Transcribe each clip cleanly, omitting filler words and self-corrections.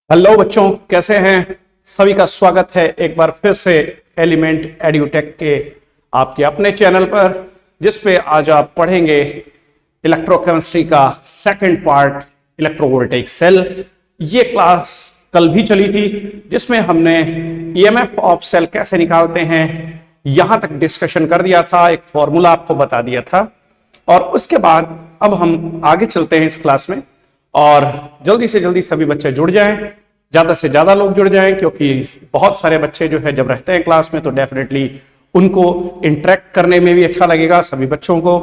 Hello बच्चों, कैसे हैं? सभी का स्वागत है एक बार फिर से एलिमेंट एड्यूटेक के आपके अपने चैनल पर, जिसपे आज आप पढ़ेंगे इलेक्ट्रोकेमिस्ट्री का सेकंड पार्ट इलेक्ट्रोवोल्टेइक सेल। ये क्लास कल भी चली थी, जिसमें हमने ईएमएफ ऑफ सेल कैसे निकालते हैं यहां तक डिस्कशन कर दिया था, एक फॉर्मूला आपको बता दिया था। और उसके बाद अब हम आगे चलते हैं इस क्लास में, और जल्दी से जल्दी सभी बच्चे जुड़ जाएं, ज्यादा से ज्यादा लोग जुड़ जाएं, क्योंकि बहुत सारे बच्चे जो है जब रहते हैं क्लास में तो डेफिनेटली उनको इंटरेक्ट करने में भी अच्छा लगेगा सभी बच्चों को।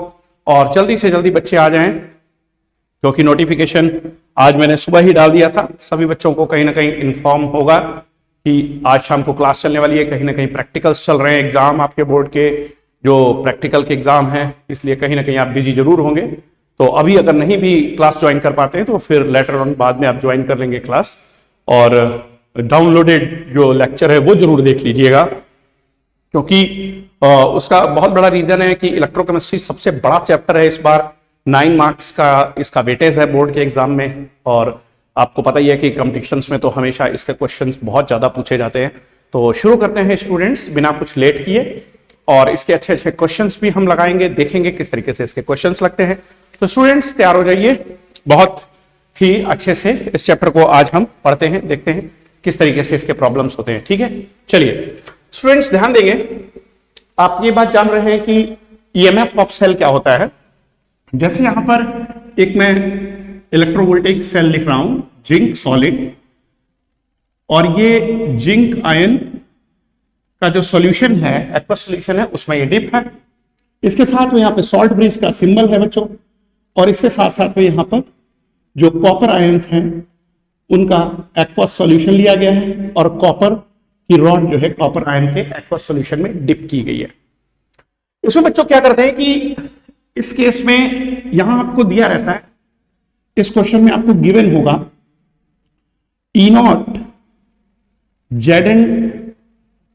और जल्दी से जल्दी बच्चे आ जाएं, क्योंकि नोटिफिकेशन आज मैंने सुबह ही डाल दिया था। सभी बच्चों को कहीं ना कहीं इन्फॉर्म होगा कि आज शाम को क्लास चलने वाली है। कहीं ना कहीं प्रैक्टिकल्स चल रहे हैं, एग्जाम आपके बोर्ड के जो प्रैक्टिकल के एग्जाम हैं, इसलिए कहीं ना कहीं आप बिजी जरूर होंगे। तो अभी अगर नहीं भी क्लास ज्वाइन कर पाते हैं तो फिर लेटर ऑन बाद में आप ज्वाइन कर लेंगे क्लास, और डाउनलोडेड जो लेक्चर है वो जरूर देख लीजिएगा, क्योंकि उसका बहुत बड़ा रीजन है कि इलेक्ट्रोकेमिस्ट्री सबसे बड़ा चैप्टर है इस बार। 9 मार्क्स का इसका वेटेज है बोर्ड के एग्जाम में, और आपको पता ही है कि कॉम्पिटिशन्स में तो हमेशा इसके क्वेश्चंस बहुत ज्यादा पूछे जाते हैं। तो शुरू करते हैं स्टूडेंट्स बिना कुछ लेट किए, और इसके अच्छे अच्छे क्वेश्चंस भी हम लगाएंगे, देखेंगे किस तरीके से इसके क्वेश्चंस लगते हैं। तो स्टूडेंट्स तैयार हो जाइए, बहुत ही अच्छे से इस चैप्टर को आज हम पढ़ते हैं, देखते हैं किस तरीके से इसके प्रॉब्लम्स होते हैं। ठीक है, चलिए स्टूडेंट्स ध्यान देंगे। आप ये बात जान रहे हैं कि ईएमएफ ऑफ सेल क्या होता है। जैसे यहां पर एक मैं इलेक्ट्रोवोल्टेइक सेल लिख रहा हूं, जिंक सॉलिड, और ये जिंक आयन का जो सॉल्यूशन है, एक्वस सॉल्यूशन है, उसमें ये डिप है। इसके साथ में यहाँ पे सॉल्ट ब्रिज का सिंबल है बच्चों, और इसके साथ साथ में यहाँ पर जो कॉपर आयंस हैं उनका एक्वस सॉल्यूशन लिया गया है, और कॉपर की रॉड जो है कॉपर आयन के एक्वस सॉल्यूशन में डिप की गई है। इसमें बच्चों क्या करते हैं कि इस केस में यहां आपको दिया रहता है, इस क्वेश्चन में आपको गिवन होगा E0 Zn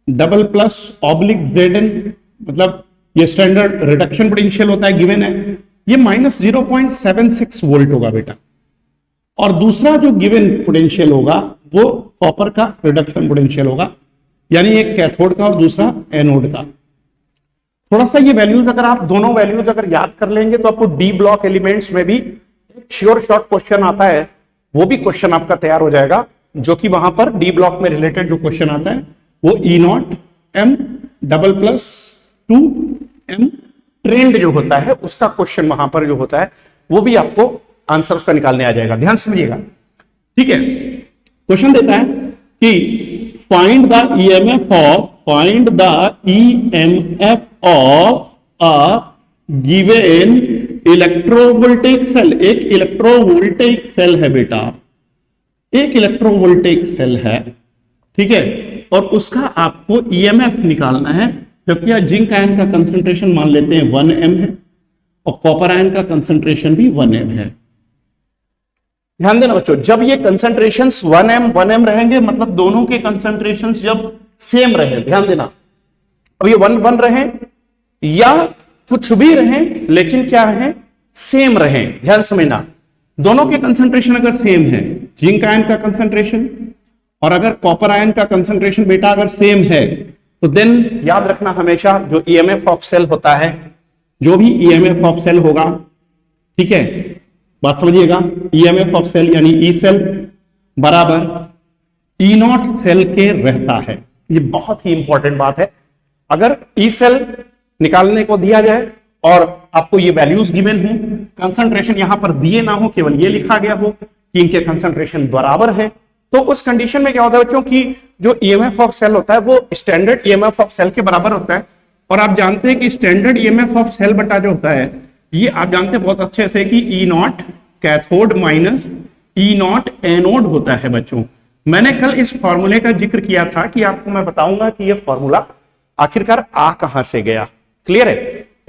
double plus oblique Zn, मतलब ये स्टैंडर्ड रिडक्शन पोटेंशियल होता है, गिवन है। ये -0.76 वोल्ट होगा बेटा, और दूसरा जो गिवन पोटेंशियल होगा वो कॉपर का रिडक्शन पोटेंशियल होगा, यानी एक कैथोड का और दूसरा एनोड का। थोड़ा सा ये वैल्यूज अगर आप दोनों वैल्यूज अगर याद कर लेंगे तो आपको डी ब्लॉक एलिमेंट्स में भी श्योर शॉर्ट क्वेश्चन आता है, वो भी क्वेश्चन आपका तैयार हो जाएगा, जो कि वहां पर डी ब्लॉक में रिलेटेड जो क्वेश्चन आता है वो E0 M double plus 2M trend जो होता है उसका क्वेश्चन वहां पर जो होता है वो भी आपको आंसर उसका निकालने आ जाएगा। ध्यान समझिएगा, ठीक है। क्वेश्चन देता है कि find the EMF of a given electrovoltaic cell. एक इलेक्ट्रोवोल्टेइक सेल है बेटा, एक इलेक्ट्रोवोल्टेइक सेल है, ठीक है, और उसका आपको ईएमएफ निकालना है। जबकि जिंक आयन का कंसंट्रेशन मान लेते हैं 1m है, और कॉपर आयन का कंसंट्रेशन भी 1m है। ध्यान देना बच्चों, जब ये कंसंट्रेशंस 1m रहेंगे, मतलब दोनों के कंसंट्रेशंस जब सेम रहे, ध्यान देना, अब ये 1 रहे या कुछ भी रहे, लेकिन क्या रहे, सेम रहे। ध्यान समझना, दोनों के कंसंट्रेशन अगर सेम है, जिंक आयन का कंसंट्रेशन और अगर कॉपर आयन का कंसंट्रेशन बेटा अगर सेम है, तो देन याद रखना हमेशा जो ईएमएफ ऑफ सेल होता है, जो भी ईएमएफ ऑफ सेल होगा, ठीक है, बात समझिएगा, ईएमएफ ऑफ सेल यानी ई सेल बराबर E0 सेल के रहता है। ये बहुत ही इंपॉर्टेंट बात है। अगर ई सेल निकालने को दिया जाए और आपको ये वैल्यूज गिवन हो, कंसंट्रेशन यहां पर दिए ना हो, केवल ये लिखा गया हो कि इनके कंसंट्रेशन बराबर है, तो उस कंडीशन में क्या होता है बच्चों कि जो ईएमएफ ऑफ सेल होता है वो स्टैंडर्ड ईएमएफ ऑफ सेल के बराबर होता है। और आप जानते हैं कि स्टैंडर्ड ईएमएफ ऑफ सेल बटा जो होता है, ये आप जानते हैं बहुत अच्छे से कि E0 cathode minus E0 anode होता है बच्चों। मैंने कल इस फॉर्मूले का जिक्र किया था कि आपको मैं बताऊंगा कि ये फॉर्मूला आखिरकार आ कहां से गया। क्लियर है,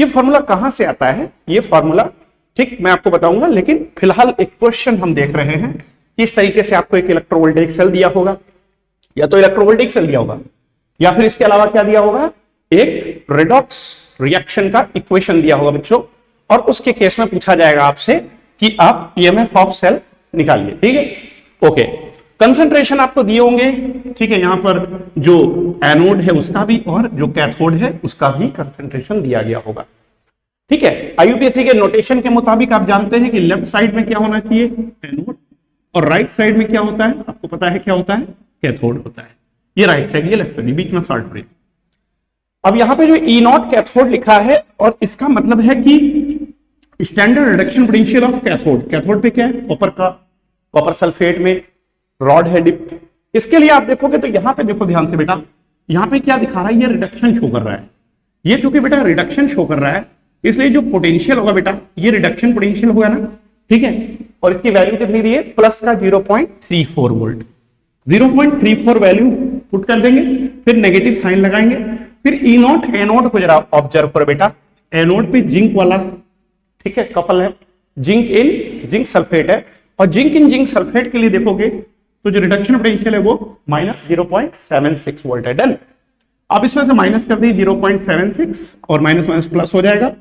ये फॉर्मूला कहां से आता है, ये फॉर्मूला ठीक मैं आपको बताऊंगा, लेकिन फिलहाल एक क्वेश्चन हम देख रहे हैं। इस तरीके से आपको एक इलेक्ट्रोवोल्टेइक सेल दिया होगा, या तो इलेक्ट्रोवोल्टेइक सेल दिया होगा, या फिर इसके अलावा क्या दिया होगा, एक रेडॉक्स रिएक्शन का इक्वेशन दिया होगा बच्चों, और उसके केस में पूछा जाएगा आपसे कि आप ईएमएफ ऑफ सेल निकालिए। ठीक है, ओके। कंसंट्रेशन आपको दिए होंगे, ठीक है, यहां पर जो एनोड है उसका भी और जो कैथोड है उसका भी कंसंट्रेशन दिया गया होगा, ठीक है। आईयूपीएससी के नोटेशन के मुताबिक आप जानते हैं कि लेफ्ट साइड में क्या होना चाहिए, एनोड, और राइट साइड में क्या होता है, आपको पता है क्या होता है, कैथोड होता है। ये राइट साइड, ये लेफ्ट साइड, बीच में शॉर्ट ब्रिज। अब यहां पे जो ई नॉट कैथोड लिखा है, और इसका मतलब है कि standard reduction potential of cathode, cathode पे क्या है, कॉपर का, कॉपर सल्फेट में रॉड है डिप। इसके लिए आप देखोगे तो यहां पे देखो ध्यान से बेटा, यहां पे क्या दिखा रहा है, ये रिडक्शन शो कर रहा है। ये चूंकि बेटा रिडक्शन शो कर रहा है, इसलिए जो पोटेंशियल होगा बेटा, ये रिडक्शन पोटेंशियल होगा ना, ठीक है, और इसकी वैल्यू कितनी दी है, प्लस का 0.34 वोल्ट। 0.34 वैल्यू पुट कर देंगे, फिर नेगेटिव साइन लगाएंगे, फिर ई नॉट एनोड को जरा ऑब्जर्व करो बेटा, एनोड पे जिंक वाला, ठीक है, कपल है, जिंक इन जिंक सल्फेट है, और जिंक इन जिंक सल्फेट के लिए देखोगे तो जो रिडक्शन पोटेंशियल है वो -0.76 वोल्ट है। डन। आप इसमें से माइनस कर दी 0.76 और माइनस माइनस प्लस हो जाएगा।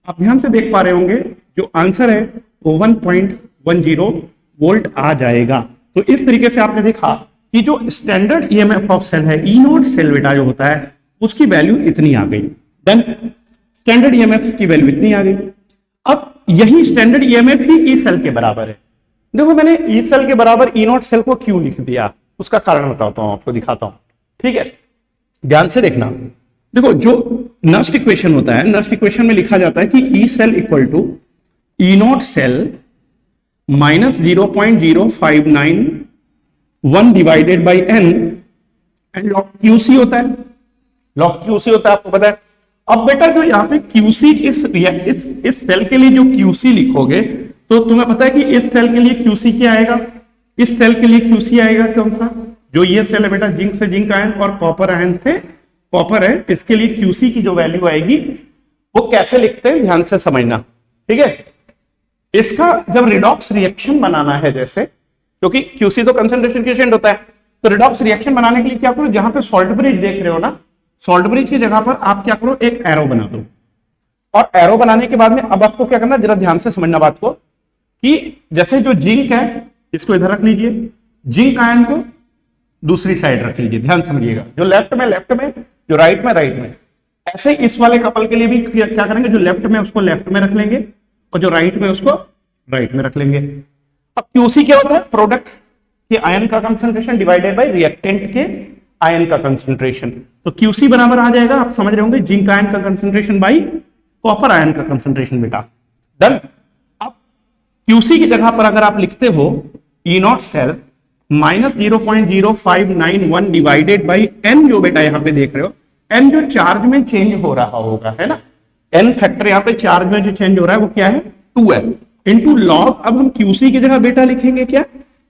आप ध्यान से देख पा रहे होंगे जो आंसर है वो 1.10 वोल्ट आ जाएगा। तो इस तरीके से आपने देखा कि जो स्टैंडर्ड ईएमएफ ऑफ सेल है, ई नॉट सेल बेटा जो होता है, उसकी वैल्यू इतनी आ गई। डन। स्टैंडर्ड ईएमएफ की वैल्यू इतनी आ गई। अब यही स्टैंडर्ड ईएमएफ ही ई सेल के बराबर है। देखो मैंने ई सेल के बराबर ई नॉट सेल को क्यों लिख दिया, उसका कारण बताता हूं, आपको दिखाता हूं, ठीक है, ध्यान से देखना। देखो जो नस्ट इक्वेशन होता है, नस्ट इक्वेशन में लिखा जाता है कि E cell equal to E not cell minus 0.0591 divided by N, and log QC होता है, लॉग क्यूसी होता है, आपको पता है। अब बेटा जो यहाँ पे क्यूसी इस सेल के लिए जो क्यूसी लिखोगे तो तुम्हें पता है कि इस सेल के लिए क्यूसी क्या आएगा, इस सेल के लिए क्यूसी आएगा कौन सा, जो ये सेल है बेटा, जिंक से जिंक आयन और कॉपर आयन से कॉपर है, इसके लिए क्यूसी की जो वैल्यू आएगी वो कैसे लिखते हैं, ध्यान से समझना, ठीक है। इसका जब रिडॉक्स रिएक्शन बनाना है, जैसे क्योंकि क्यूसी तो कंसंट्रेशन कोएफिशिएंट होता है, तो रिडॉक्स रिएक्शन बनाने के लिए क्या करो, जहां पे सॉल्ट ब्रिज देख रहे हो ना, सॉल्ट ब्रिज की जगह पर आप क्या करो, एक एरो बना दो, और एरो बनाने के बाद में अब आपको क्या करना, जरा ध्यान से समझना बात को, कि जैसे जो जिंक है इसको इधर रख लीजिए, जिंक आयन को दूसरी साइड रख लीजिए, ध्यान समझिएगा, जो लेफ्ट में, जो राइट में। ऐसे इस वाले कपल के लिए भी क्या करेंगे, जो लेफ्ट में उसको लेफ्ट में रख लेंगे और जो राइट में उसको राइट में रख लेंगे। अब क्यूसी क्या होता है, प्रोडक्ट के आयन का कंसंट्रेशन डिवाइडेड बाय रिएक्टेंट के आयन का कंसंट्रेशन। तो क्यूसी बराबर आ जाएगा, आप समझ रहे होंगे, जिंक आयन का कंसंट्रेशन बाई कॉपर आयन का कंसंट्रेशन बेटा। डन। अब क्यूसी की जगह पर अगर आप लिखते हो E not cell minus 0.0591 divided by N, जो बेटा यहां पे देख रहे हो, एन जो चार्ज में चेंज हो रहा होगा, है ना, एन फैक्टर यहां पे चार्ज में जो चेंज हो रहा है वो क्या है, 2 इंटू लॉग। अब हम क्यूसी की जगह बेटा लिखेंगे क्या,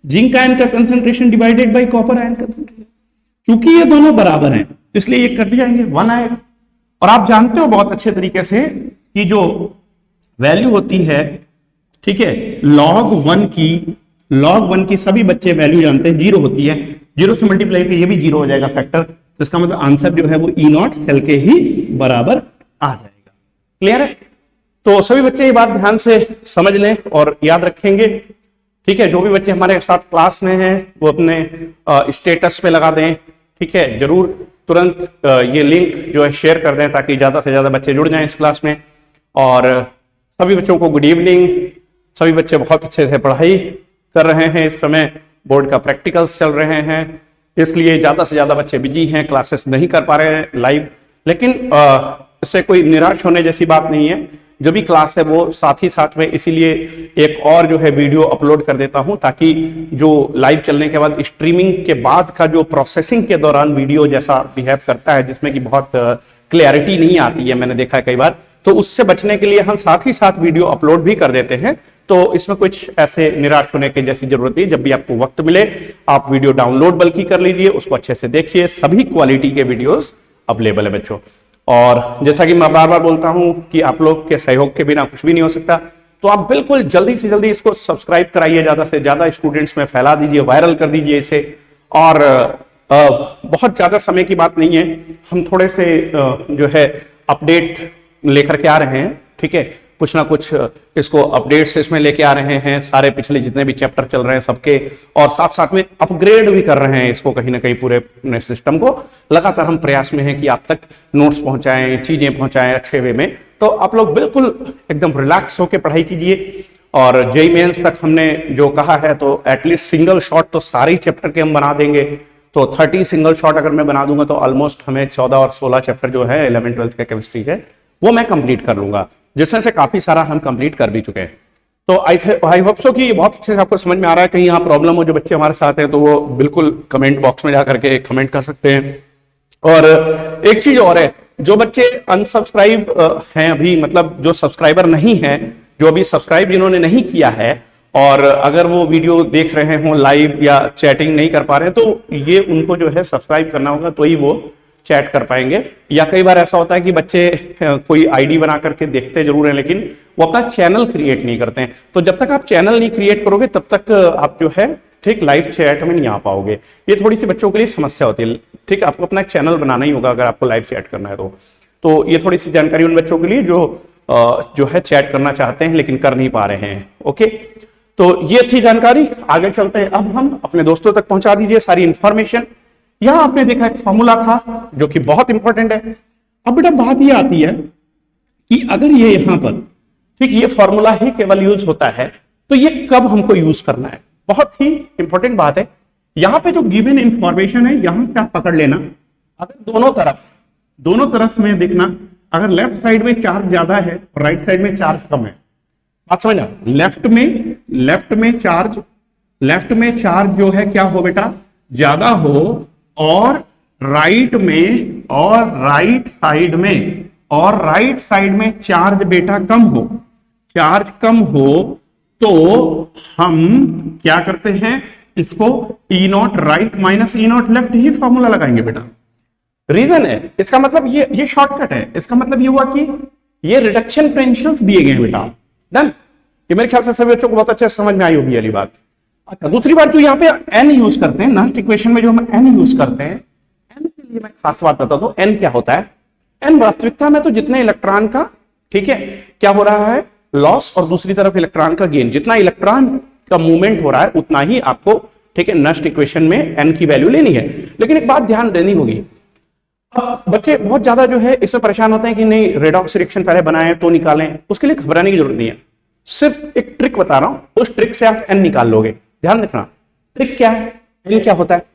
जिंक आयन का concentration divided by copper ion concentration. क्योंकि ये दोनों बराबर हैं इसलिए ये कट जाएंगे, 1 आएगा। और आप जानते हो बहुत अच्छे तरीके से कि जो वैल्यू होती है, ठीक है, log 1 की सभी बच्चे वैल्यू जानते हैं, 0 होती है, 0 से मल्टीप्लाई करके ये भी 0 हो जाएगा फैक्टर, तो इसका मतलब आंसर जो है वो ई नॉट सेल के ही बराबर आ जाएगा। क्लियर है? तो सभी बच्चे ये बात ध्यान से समझ लें और याद रखेंगे, ठीक है। जो भी बच्चे हमारे साथ क्लास में हैं वो अपने स्टेटस पे लगा दें, ठीक है, जरूर तुरंत ये लिंक जो है शेयर कर दें ताकि ज्यादा से ज्यादा बच्चे जुड़ जाएं इस क्लास में। और सभी बच्चों को गुड इवनिंग। सभी बच्चे बहुत अच्छे से पढ़ाई कर रहे हैं, इस समय बोर्ड का प्रैक्टिकल्स चल रहे हैं, इसलिए ज्यादा से ज्यादा बच्चे बिजी हैं, क्लासेस नहीं कर पा रहे हैं लाइव, लेकिन इससे कोई निराश होने जैसी बात नहीं है। जो भी क्लास है वो साथ ही साथ में इसीलिए एक और जो है वीडियो अपलोड कर देता हूं ताकि जो लाइव चलने के बाद स्ट्रीमिंग के बाद का जो प्रोसेसिंग के दौरान वीडियो जैसा बिहेव करता है जिसमें कि बहुत क्लैरिटी नहीं आती है, मैंने देखा है कई बार, तो उससे बचने के लिए हम साथ ही साथ वीडियो अपलोड भी कर देते हैं। तो इसमें कुछ ऐसे निराश होने की जैसी जरूरत नहीं, जब भी आपको वक्त मिले आप वीडियो डाउनलोड बल्कि कर लीजिए, उसको अच्छे से देखिए, सभी क्वालिटी के वीडियोस अवेलेबल है बच्चों। और जैसा कि मैं बार बार बोलता हूं कि आप लोग के सहयोग के बिना कुछ भी नहीं हो सकता, तो आप बिल्कुल जल्दी से जल्दी इसको सब्सक्राइब कराइए, ज्यादा से ज्यादा स्टूडेंट्स में फैला दीजिए, वायरल कर दीजिए इसे। और बहुत ज्यादा समय की बात नहीं है, हम थोड़े से जो है अपडेट लेकर के आ रहे हैं, ठीक है, कुछ ना कुछ इसको अपडेट्स इसमें लेके आ रहे हैं, सारे पिछले जितने भी चैप्टर चल रहे हैं सबके, और साथ साथ में अपग्रेड भी कर रहे हैं इसको कहीं ना कहीं पूरे सिस्टम को। लगातार हम प्रयास में हैं कि आप तक नोट्स पहुंचाएं, चीजें पहुंचाएं अच्छे वे में। तो आप लोग बिल्कुल एकदम रिलैक्स होकर पढ़ाई कीजिए। और जेईई मेंस तक हमने जो कहा है तो एटलीस्ट सिंगल शॉट तो सारे ही चैप्टर के हम बना देंगे। तो 30 सिंगल शॉट अगर मैं बना दूंगा तो ऑलमोस्ट हमें 14 और 16 चैप्टर जो है 11th-12th के केमिस्ट्री के वो मैं कंप्लीट कर लूंगा, जिसमें से काफी सारा हम कंप्लीट कर भी चुके हैं। तो आई होप सो कि बहुत अच्छे से आपको समझ में आ रहा है। कहीं यहाँ प्रॉब्लम हो जो बच्चे हमारे साथ हैं तो वो बिल्कुल कमेंट बॉक्स में जाकर के कमेंट कर सकते हैं। और एक चीज और है, जो बच्चे अनसब्सक्राइब हैं अभी, मतलब जो सब्सक्राइबर नहीं है, जो अभी सब्सक्राइब जिन्होंने नहीं किया है और अगर वो वीडियो देख रहे हो लाइव या चैटिंग नहीं कर पा रहे हैं तो ये उनको जो है सब्सक्राइब करना होगा तो ही वो चैट कर पाएंगे। या कई बार ऐसा होता है कि बच्चे कोई आईडी बना करके देखते जरूर हैं लेकिन वो अपना चैनल क्रिएट नहीं करते हैं। तो जब तक आप चैनल नहीं क्रिएट करोगे तब तक आप जो है ठीक लाइव चैट में नहीं आ पाओगे। ये थोड़ी सी बच्चों के लिए समस्या होती है। ठीक, आपको अपना एक चैनल बनाना ही होगा अगर आपको लाइव चैट करना है तो ये थोड़ी सी जानकारी उन बच्चों के लिए जो है चैट करना चाहते हैं लेकिन कर नहीं पा रहे हैं। ओके, तो ये थी जानकारी। आगे चलते हैं, अब हम अपने दोस्तों तक पहुंचा दीजिए सारी इंफॉर्मेशन। यहां आपने देखा एक फॉर्मूला था जो कि बहुत इंपॉर्टेंट है। अब बेटा बात ये आती है कि अगर ये यहां पर ठीक ये फॉर्मूला ही केवल यूज होता है तो ये कब हमको यूज करना है, बहुत ही इंपॉर्टेंट बात है। यहां पे जो गिवन इंफॉर्मेशन है यहां से आप पकड़ लेना। अगर दोनों तरफ में देखना, अगर लेफ्ट साइड में चार्ज ज्यादा है और राइट साइड में चार्ज कम है, बात समझना। लेफ्ट में चार्ज जो है क्या हो बेटा, ज्यादा हो, और राइट साइड में चार्ज बेटा चार्ज कम हो तो हम क्या करते हैं, इसको E naught right minus E naught left ही फॉर्मूला लगाएंगे बेटा। रीजन है इसका, मतलब ये शॉर्टकट है। इसका मतलब ये हुआ कि ये रिडक्शन पोटेंशियल्स दिए गए हैं बेटा। डन, ये मेरे ख्याल से सभी बच्चों को बहुत अच्छे से समझ में आई होगी वाली बात। अच्छा, दूसरी बात जो यहाँ पे एन यूज करते हैं, नस्ट इक्वेशन में जो हम एन यूज करते हैं, एन के लिए मैं खास बात बता दूं। एन क्या होता है, एन वास्तविकता में तो जितने इलेक्ट्रॉन का ठीक है क्या हो रहा है लॉस, और दूसरी तरफ इलेक्ट्रॉन का गेन, जितना इलेक्ट्रॉन का मूवमेंट हो रहा है उतना ही आपको ठीक है नस्ट इक्वेशन में एन की वैल्यू लेनी है। लेकिन एक बात ध्यान देनी होगी, बच्चे बहुत ज्यादा जो है इससे परेशान होते हैं कि नहीं रेडॉक्स रिएक्शन पहले बनाएं तो निकालें। उसके लिए घबराने की जरूरत नहीं है, सिर्फ एक ट्रिक बता रहा हूं, उस ट्रिक से आप एन निकाल लोगे। ध्यान रखना, ट्रिक क्या है, एन क्या होता है,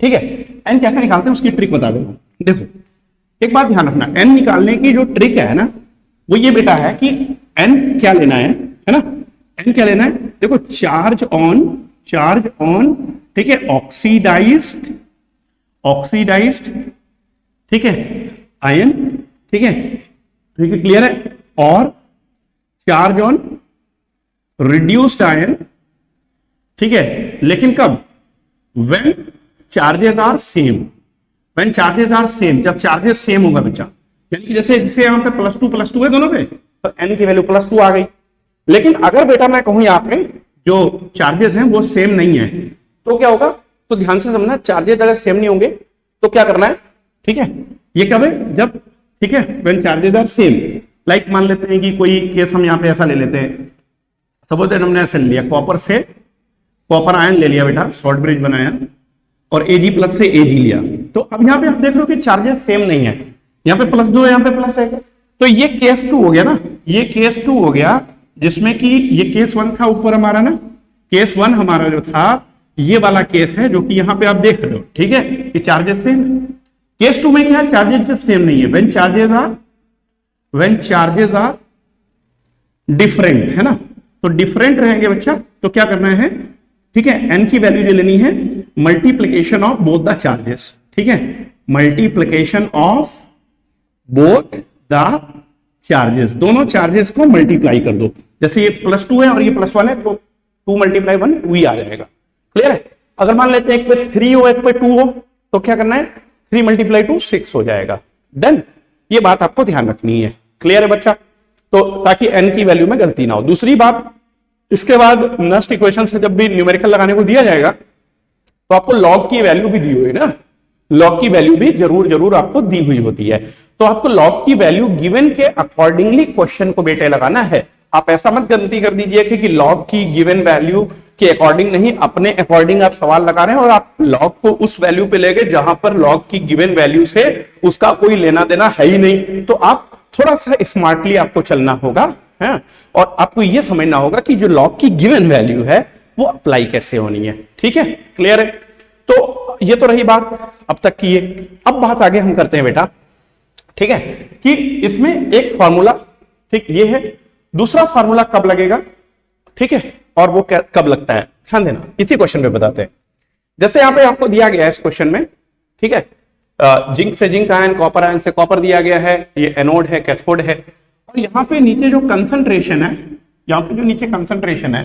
ठीक है, एन कैसे निकालते हैं उसकी ट्रिक बता दूंगा। देखो एक बात ध्यान रखना, एन निकालने की जो ट्रिक है ना वो ये बेटा है कि एन क्या लेना है ना, एन क्या लेना है, देखो चार्ज ऑन ठीक है ऑक्सीडाइज्ड ठीक है आयन, ठीक है क्लियर है, और चार्ज ऑन रिड्यूस्ड आयन, ठीक है, लेकिन कब, व्हेन चार्जेस आर सेम, जब चार्जेस सेम होगा बच्चा, यानी कि जैसे यहां पे +2 है दोनों पे, तो एन की वैल्यू +2 आ गई। लेकिन अगर बेटा मैं कहूं यहाँ पे जो चार्जेस हैं वो सेम नहीं है तो क्या होगा, तो ध्यान से समझना, चार्जेस अगर सेम नहीं होंगे तो क्या करना है, ठीक है, ये कब है, जब ठीक है when charges are same. Like मान लेते हैं कि कोई केस हम यहाँ पे ऐसा ले लेते हैं, सपोज हमने ऐसे लिया, कॉपर आयन ले लिया बेटा, शॉर्ट ब्रिज बनाया और Ag+ से Ag लिया, तो अब यहाँ पे आप देख रहे हो कि चार्जेस सेम नहीं है, यहाँ पे +2 है, यहाँ पे +1 है, तो ये केस 2 हो गया ना, ये केस 2 हो गया, जिसमें कि ये केस 1 था ऊपर हमारा ना, केस 1 हमारा जो था ये वाला केस है जो कि यहाँ पे आप देख रहे हो, ठीक है, कि चार्जेस सेम। केस 2 में क्या है, चार्जेस जब सेम नहीं है, व्हेन चार्जेस आर डिफरेंट, है ना, तो डिफरेंट रहेंगे बच्चा, तो क्या करना है, ठीक है, एन की वैल्यू जो लेनी है multiplication of both the charges, ठीक है, multiplication of both the charges, दोनों चार्जेस को मल्टीप्लाई कर दो। जैसे ये +2 है और ये +1 है तो 2 × 1 2 ही आ जाएगा। क्लियर है। अगर मान लेते हैं एक पे 3 हो एक पे 2 हो तो क्या करना है, 3 × 2 6 हो जाएगा। डन, ये बात आपको ध्यान रखनी है। क्लियर है बच्चा, तो ताकि एन की वैल्यू में गलती ना हो। दूसरी बात, इसके बाद नस्ट इक्वेशन से जब भी न्यूमेरिकल लगाने को दिया जाएगा तो आपको लॉग की वैल्यू भी दी हुई है ना, लॉग की वैल्यू भी जरूर जरूर आपको दी हुई होती है। तो आपको लॉग की वैल्यू गिवन के अकॉर्डिंगली क्वेश्चन को बेटे लगाना है। आप ऐसा मत गलती कर दीजिए कि लॉग की गिवन वैल्यू के अकॉर्डिंग नहीं, अपने अकॉर्डिंग आप सवाल लगा रहे हैं और आप लॉग को उस वैल्यू पे ले गए जहां पर लॉग की गिवन वैल्यू से उसका कोई लेना देना है ही नहीं। तो आप थोड़ा सा स्मार्टली आपको चलना होगा है, और आपको यह समझना होगा कि जो लॉग की गिवन वैल्यू है वो अप्लाई कैसे होनी है। ठीक है, क्लियर है? तो ये तो रही बात अब तक की है। अब बात आगे हम करते हैं बेटा, ठीक है, कि इसमें एक फॉर्मूला, ठीक ये है, दूसरा फॉर्मूला कब लगेगा, ठीक है, और वो कब लगता है, ध्यान देना, इसी क्वेश्चन में बताते हैं। जैसे यहां पे आपको दिया गया है इस क्वेश्चन में, ठीक है, जिंक से जिंक आयन, कॉपर आयन से कॉपर दिया गया है, ये एनोड है, कैथोड है, और यहां पे नीचे जो कंसंट्रेशन है, यहां पे जो नीचे कंसंट्रेशन है,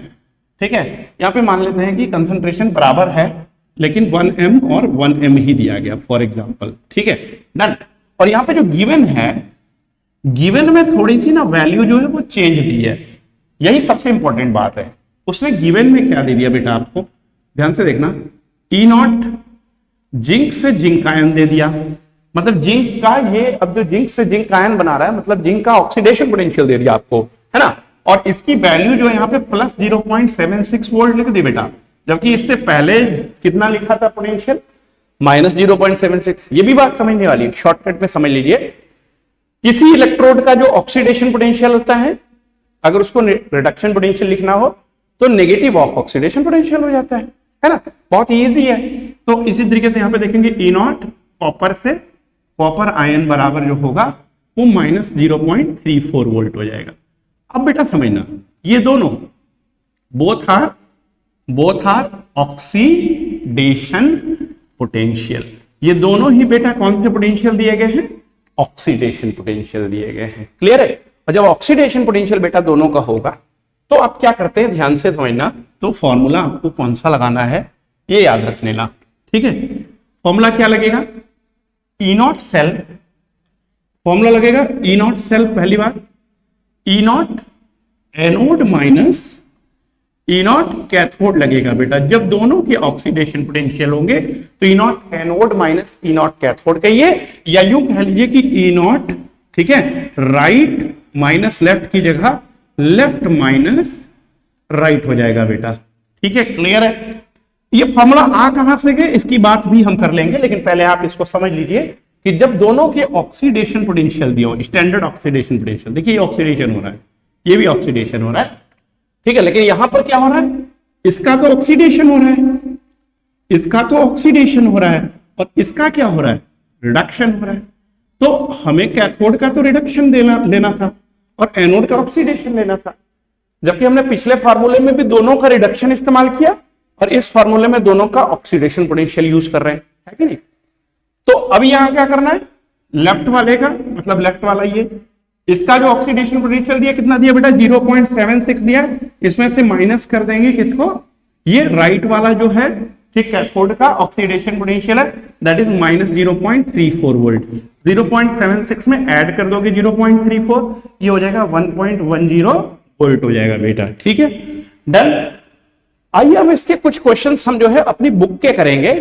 ठीक है, यहां पे मान लेते हैं कि कंसंट्रेशन बराबर है लेकिन 1m और 1m ही दिया गया फॉर एग्जांपल, ठीक है, डन। और यहां पे जो गिवन है, गिवन में थोड़ी सी ना वैल्यू जो है वो चेंज दी है, यही सबसे इंपॉर्टेंट बात है। उसने गिवन में क्या दे दिया बेटा आपको, ध्यान से देखना, ई नॉट जिंक से जिंक आयन दे दिया, मतलब जिंक का ये, अब जो जिंक से जिंक आयन बना रहा है मतलब जिंक का ऑक्सीडेशन पोटेंशियल दे दिया आपको, है ना, और इसकी वैल्यू जो है यहाँ पे प्लस 0.76 वोल्ट लिख दी बेटा, जबकि इससे पहले कितना लिखा था पोटेंशियल, माइनस 0.76। ये भी बात समझने वाली है, शॉर्टकट में समझ लीजिए, किसी इलेक्ट्रोड का जो ऑक्सीडेशन पोटेंशियल होता है, अगर उसको रिडक्शन पोटेंशियल लिखना हो तो नेगेटिव ऑफ ऑक्सीडेशन पोटेंशियल हो जाता है ना, बहुत इजी है। तो इसी तरीके से यहां पे देखेंगे ई नॉट कॉपर से कॉपर आयन बराबर जो होगा वो माइनस 0.34 वोल्ट हो जाएगा। अब बेटा समझना, ये दोनों बोथ आर ऑक्सीडेशन पोटेंशियल, ये दोनों ही बेटा कौन से पोटेंशियल दिए गए हैं, ऑक्सीडेशन पोटेंशियल दिए गए हैं, क्लियर है। और जब ऑक्सीडेशन पोटेंशियल बेटा दोनों का होगा तो आप क्या करते हैं, ध्यान से समझना, तो फॉर्मूला आपको कौन सा लगाना है ये याद रख लेना, ठीक है। फॉर्मूला क्या लगेगा, ई नॉट सेल, फॉर्मूला लगेगा ई नॉट सेल, पहली बात E naught anode minus E naught cathode लगेगा बेटा, जब दोनों के ऑक्सीडेशन पोटेंशियल होंगे तो E naught anode minus E naught cathode कहिए, या यूं कह लीजिए कि ई नॉट, ठीक है, राइट माइनस लेफ्ट की जगह लेफ्ट माइनस राइट हो जाएगा बेटा, ठीक है, क्लियर है। ये फॉर्मूला आ कहां से गए इसकी बात भी हम कर लेंगे, लेकिन पहले आप इसको समझ लीजिए कि जब दोनों के ऑक्सीडेशन पोटेंशियल दिए, स्टैंडर्ड ऑक्सीडेशन पोटेंशियल, देखिए ऑक्सीडेशन हो रहा है, ये भी ऑक्सीडेशन हो रहा है, ठीक है, लेकिन यहां पर क्या हो रहा है, इसका तो ऑक्सीडेशन हो रहा है, इसका तो ऑक्सीडेशन हो रहा है, और इसका क्या हो रहा है, रिडक्शन हो रहा है। तो हमें कैथोड का तो रिडक्शन लेना था और एनोड का ऑक्सीडेशन लेना था, जबकि हमने पिछले फार्मूले में भी दोनों का रिडक्शन इस्तेमाल किया और इस फार्मूले में दोनों का ऑक्सीडेशन पोटेंशियल यूज कर रहे हैं, है कि नहीं। तो अब यहां क्या करना है, लेफ्ट वाले का मतलब लेफ्ट वाला ये, इसका जो ऑक्सीडेशन पोटेंशियल दिया कितना दिया बेटा, 0.76 दिया, इसमें से माइनस कर देंगे किसको, ये राइट वाला जो है, ठीक, कैथोड का ऑक्सीडेशन पोटेंशियल है, दैट इज माइनस 0.34 वोल्ट, 0.76 में ऐड कर दोगे 0.34, ये हो जाएगा 1.10 वोल्ट हो जाएगा बेटा, ठीक है, डन। आइए अब इसके कुछ क्वेश्चंस हम जो है अपनी बुक के करेंगे,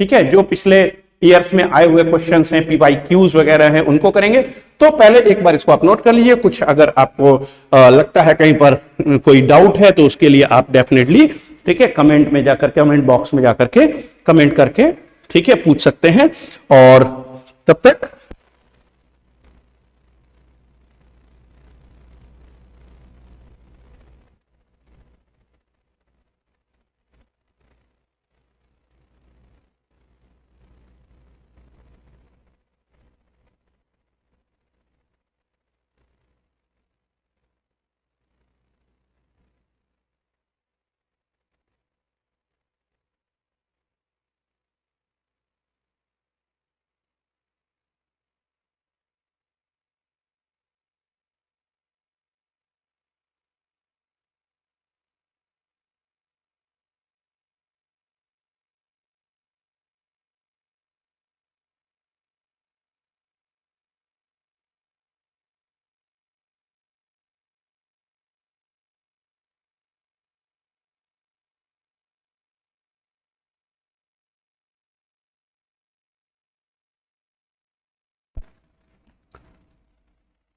ठीक है, जो पिछले ईयर्स में आए हुए क्वेश्चंस हैं, पीवाईक्यूज वगैरह हैं, उनको करेंगे। तो पहले एक बार इसको आप नोट कर लीजिए, कुछ अगर आपको लगता है कहीं पर कोई डाउट है तो उसके लिए आप डेफिनेटली, ठीक है, कमेंट में जाकर, कमेंट बॉक्स में जाकर के कमेंट करके, ठीक है, पूछ सकते हैं। और तब तक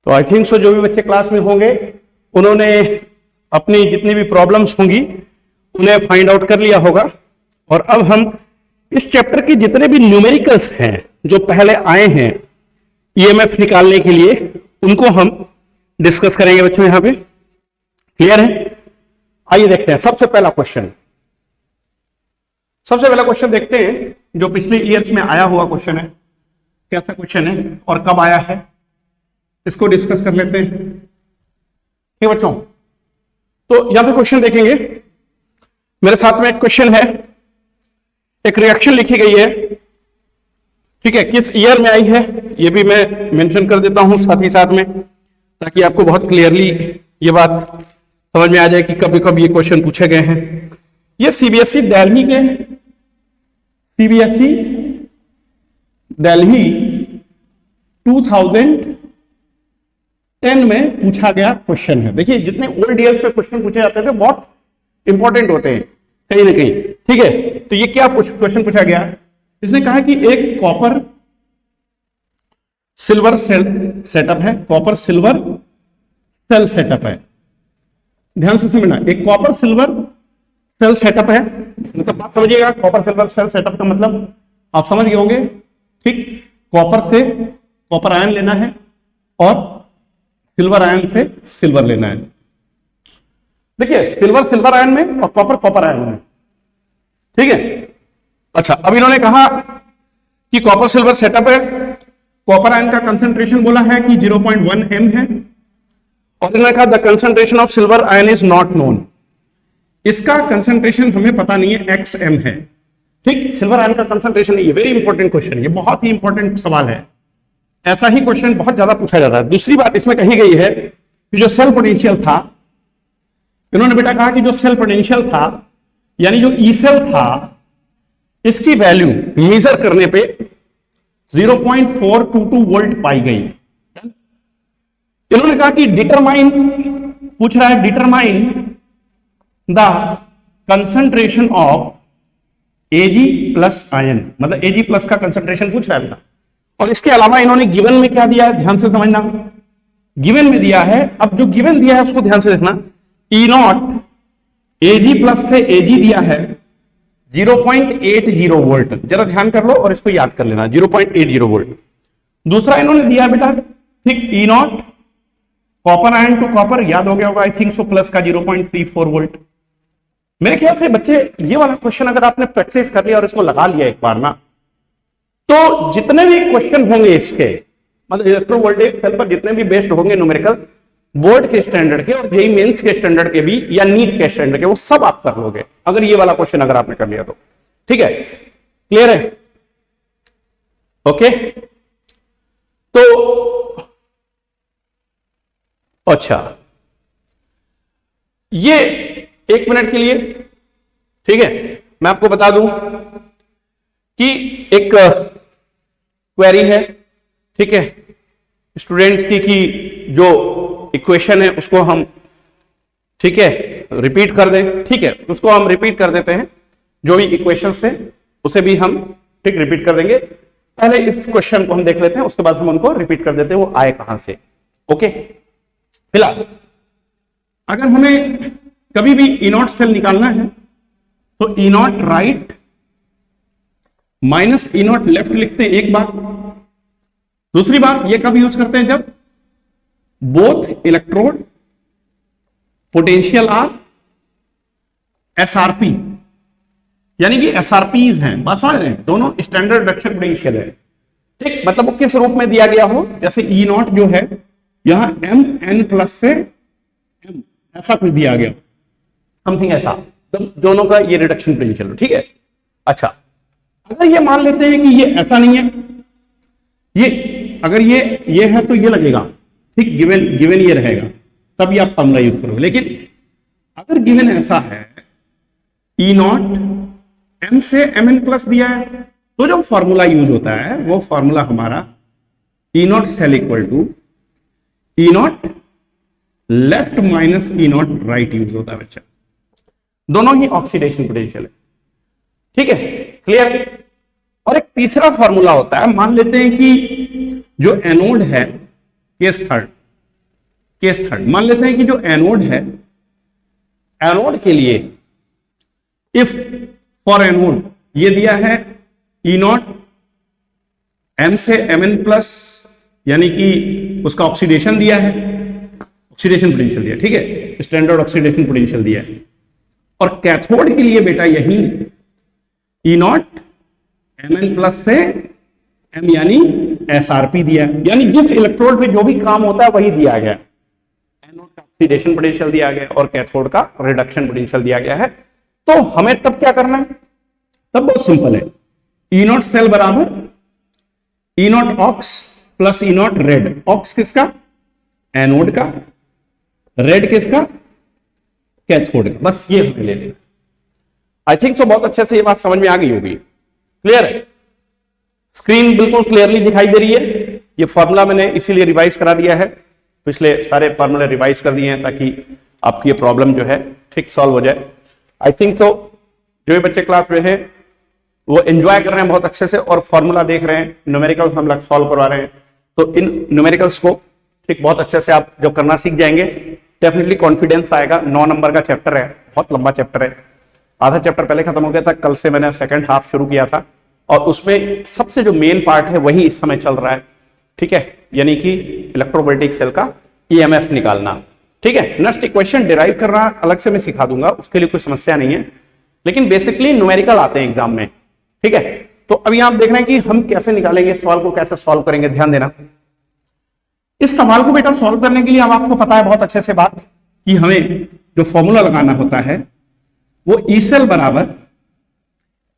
तो आई थिंक सो जो भी बच्चे क्लास में होंगे उन्होंने अपनी जितनी भी प्रॉब्लम्स होंगी उन्हें फाइंड आउट कर लिया होगा। और अब हम इस चैप्टर के जितने भी न्यूमेरिकल्स हैं जो पहले आए हैं ईएमएफ निकालने के लिए, उनको हम डिस्कस करेंगे बच्चों यहां पे। क्लियर है? आइए देखते हैं सबसे पहला क्वेश्चन। सबसे पहला क्वेश्चन देखते हैं जो पिछले ईयर्स में आया हुआ क्वेश्चन है। कैसा क्वेश्चन है और कब आया है, इसको डिस्कस कर लेते हैं। ठीक बच्चों, तो यहां पे क्वेश्चन देखेंगे। मेरे साथ में एक क्वेश्चन है, एक रिएक्शन लिखी गई है। ठीक है, किस ईयर में आई है ये भी मैं मेंशन कर देता हूं साथ ही साथ में, ताकि आपको बहुत क्लियरली ये बात समझ में आ जाए कि कभी कभी ये क्वेश्चन पूछे गए हैं। ये सीबीएसई दिल्ली के सीबीएसई दिल्ली 2010 में पूछा गया क्वेश्चन है। देखिए जितने ओल्ड ईयर्स पे क्वेश्चन पूछे जाते थे बहुत इंपॉर्टेंट होते हैं कहीं ना कहीं। ठीक है, तो ये क्या क्वेश्चन पूछा गया, इसने कहा कि एक कॉपर सिल्वर सेल सेटअप है, कॉपर सिल्वर सेल सेटअप है। ध्यान से समझना, एक कॉपर सिल्वर सेल सेटअप है, मतलब बात समझिएगा। कॉपर सिल्वर सेल सेटअप का मतलब आप समझ गए होंगे। ठीक, कॉपर से कॉपर आयन लेना है और सिल्वर आयन से सिल्वर लेना है। देखिए सिल्वर आयन में और कॉपर आयन में। ठीक है, अच्छा अब इन्होंने कहा कि कॉपर सिल्वर सेटअप है, कॉपर आयन का कंसंट्रेशन बोला है कि 0.1 m है, और इन्होंने कहा the concentration of silver ion is not known. इसका कंसंट्रेशन हमें पता नहीं है, xm है। ठीक, सिल्वर आयन का कंसंट्रेशन, ये वेरी इंपॉर्टेंट क्वेश्चन, ये बहुत ही इंपॉर्टेंट सवाल है। ऐसा ही क्वेश्चन बहुत ज्यादा पूछा जाता है। दूसरी बात इसमें कही गई है कि जो सेल पोटेंशियल था, इन्होंने बेटा कहा कि जो सेल पोटेंशियल था यानी जो ई सेल था, इसकी वैल्यू मेजर करने पे 0.422 वोल्ट पाई गई। इन्होंने कहा कि डिटरमाइन, पूछ रहा है determine the concentration of Ag plus ion, मतलब Ag प्लस का कंसंट्रेशन पूछ रहा है बेटा। और इसके अलावा इन्होंने गिवन में क्या दिया है, ध्यान से समझना। गिवन में दिया है, अब जो गिवन दिया है उसको ध्यान से देखना। E0 Ag प्लस से Ag दिया है 0.80 वोल्ट, जरा ध्यान कर लो और इसको याद कर लेना, 0.80 वोल्ट। दूसरा इन्होंने दिया बेटा, ठीक, E0 copper ion to copper, याद हो गया होगा आई थिंक सो, प्लस का 0.34 वोल्ट। मेरे ख्याल से बच्चे ये वाला क्वेश्चन अगर आपने प्रैक्टिस कर लिया और इसको लगा लिया एक बार ना, तो जितने भी क्वेश्चन होंगे इसके, मतलब इलेक्ट्रोवोल्टेज सेल पर जितने भी बेस्ड होंगे न्यूमेरिकल, बोर्ड के स्टैंडर्ड के और जेईई मेंस के स्टैंडर्ड के भी या नीट के स्टैंडर्ड के, वो सब आप कर लोगे अगर ये वाला क्वेश्चन अगर आपने कर लिया तो। ठीक है, क्लियर है? ओके, तो अच्छा ये एक मिनट के लिए, ठीक है, मैं आपको बता दूं कि एक क्वेरी है, ठीक है, स्टूडेंट्स की कि जो इक्वेशन है उसको हम, ठीक है, रिपीट कर दें। ठीक है, उसको हम रिपीट कर देते हैं, जो भी इक्वेशंस थे उसे भी हम ठीक रिपीट कर देंगे। पहले इस क्वेश्चन को हम देख लेते हैं, उसके बाद हम उनको रिपीट कर देते हैं वो आए कहां से। ओके, फिलहाल अगर हमें कभी भी E0 सेल निकालना है तो E0 right minus E0 left लिखते हैं, एक बात। दूसरी बात ये कब यूज करते हैं, जब both electrode potential are SRP, यानी कि SRPs हैं, बात समझ रहे हैं, दोनों स्टैंडर्ड रिडक्शन पोटेंशियल है। ठीक, मतलब वो किस रूप में दिया गया हो, जैसे E0 जो है यहां mn प्लस से m ऐसा कुछ दिया गया, समथिंग ऐसा, तो दोनों का ये रिडक्शन पोटेंशियल। ठीक है, अच्छा अगर ये मान लेते हैं कि ये ऐसा नहीं है, ये अगर ये है तो ये लगेगा, ठीक, गिवन ये रहेगा, तब ये आप फॉर्मूला यूज करोगे। लेकिन अगर गिवन ऐसा है E0 m से mn प्लस दिया है, तो जो फॉर्मूला यूज होता है वो फॉर्मूला हमारा E0 cell equal to E0 left minus E0 right use होता है बच्चा। दोनों ही ऑक्सीडेशन पोटेंशियल है। ठीक है, क्लियर? और एक तीसरा फॉर्मूला होता है, मान लेते हैं कि जो एनोड है, केस थर्ड, केस थर्ड, मान लेते हैं कि जो एनोड है, एनोड के लिए इफ फॉर एनोड ये दिया है ई नॉट एम से Mn प्लस, यानी कि उसका ऑक्सीडेशन दिया है, ऑक्सीडेशन पोटेंशियल दिया, ठीक है, स्टैंडर्ड ऑक्सीडेशन पोटेंशियल दिया है। और कैथोड के लिए बेटा यही ई नॉट Mn प्लस से M यानी SRP दिया है, यानी जिस इलेक्ट्रोड पे जो भी काम होता है वही दिया गया। एनोड का ऑक्सीडेशन पोटेंशियल दिया गया और कैथोड का रिडक्शन पोटेंशियल दिया गया है। तो हमें तब क्या करना है, तब बहुत सिंपल है, ई नॉट सेल बराबर E naught ox plus E naught red. Ox किसका, एनोड का, रेड किसका, कैथोड का। बस ये हमें ले लेना। आई थिंक तो बहुत अच्छे से ये बात समझ में आ गई होगी, क्लियर है, स्क्रीन बिल्कुल क्लियरली दिखाई दे रही है। ये फॉर्मूला मैंने इसीलिए रिवाइज करा दिया है, पिछले सारे फॉर्मूले रिवाइज कर दिए हैं ताकि आपकी ये प्रॉब्लम जो है ठीक सॉल्व हो जाए। आई थिंक तो जो ये बच्चे क्लास में हैं वो एंजॉय कर रहे हैं बहुत अच्छे से और फॉर्मूला देख रहे हैं, न्यूमेरिकल्स हम लोग सॉल्व करवा रहे हैं। तो इन न्यूमेरिकल्स को ठीक बहुत अच्छे से आप जब करना सीख जाएंगे डेफिनेटली कॉन्फिडेंस आएगा। 9 नंबर का चैप्टर है, बहुत लंबा चैप्टर है, आधा चैप्टर पहले खत्म हो गया था, कल से मैंने सेकंड हाफ शुरू किया था और उसमें सबसे जो मेन पार्ट है वही इस समय चल रहा है, ठीक है, यानी कि इलेक्ट्रोवोल्टिक सेल का ईएमएफ निकालना, ठीक है। नेक्स्ट इक्वेशन डिराइव करना अलग से मैं सिखा दूंगा, उसके लिए कोई समस्या नहीं है, लेकिन बेसिकली न्यूमेरिकल आते हैं एग्जाम में, ठीक है। तो अभी आप देख रहे हैं कि हम कैसे निकालेंगे इस सवाल को, कैसे सॉल्व करेंगे, ध्यान देना। इस सवाल को बेटा सॉल्व करने के लिए अब आपको पता है बहुत अच्छे से बात कि हमें जो फॉर्मूला लगाना होता है वो ई सेल बराबर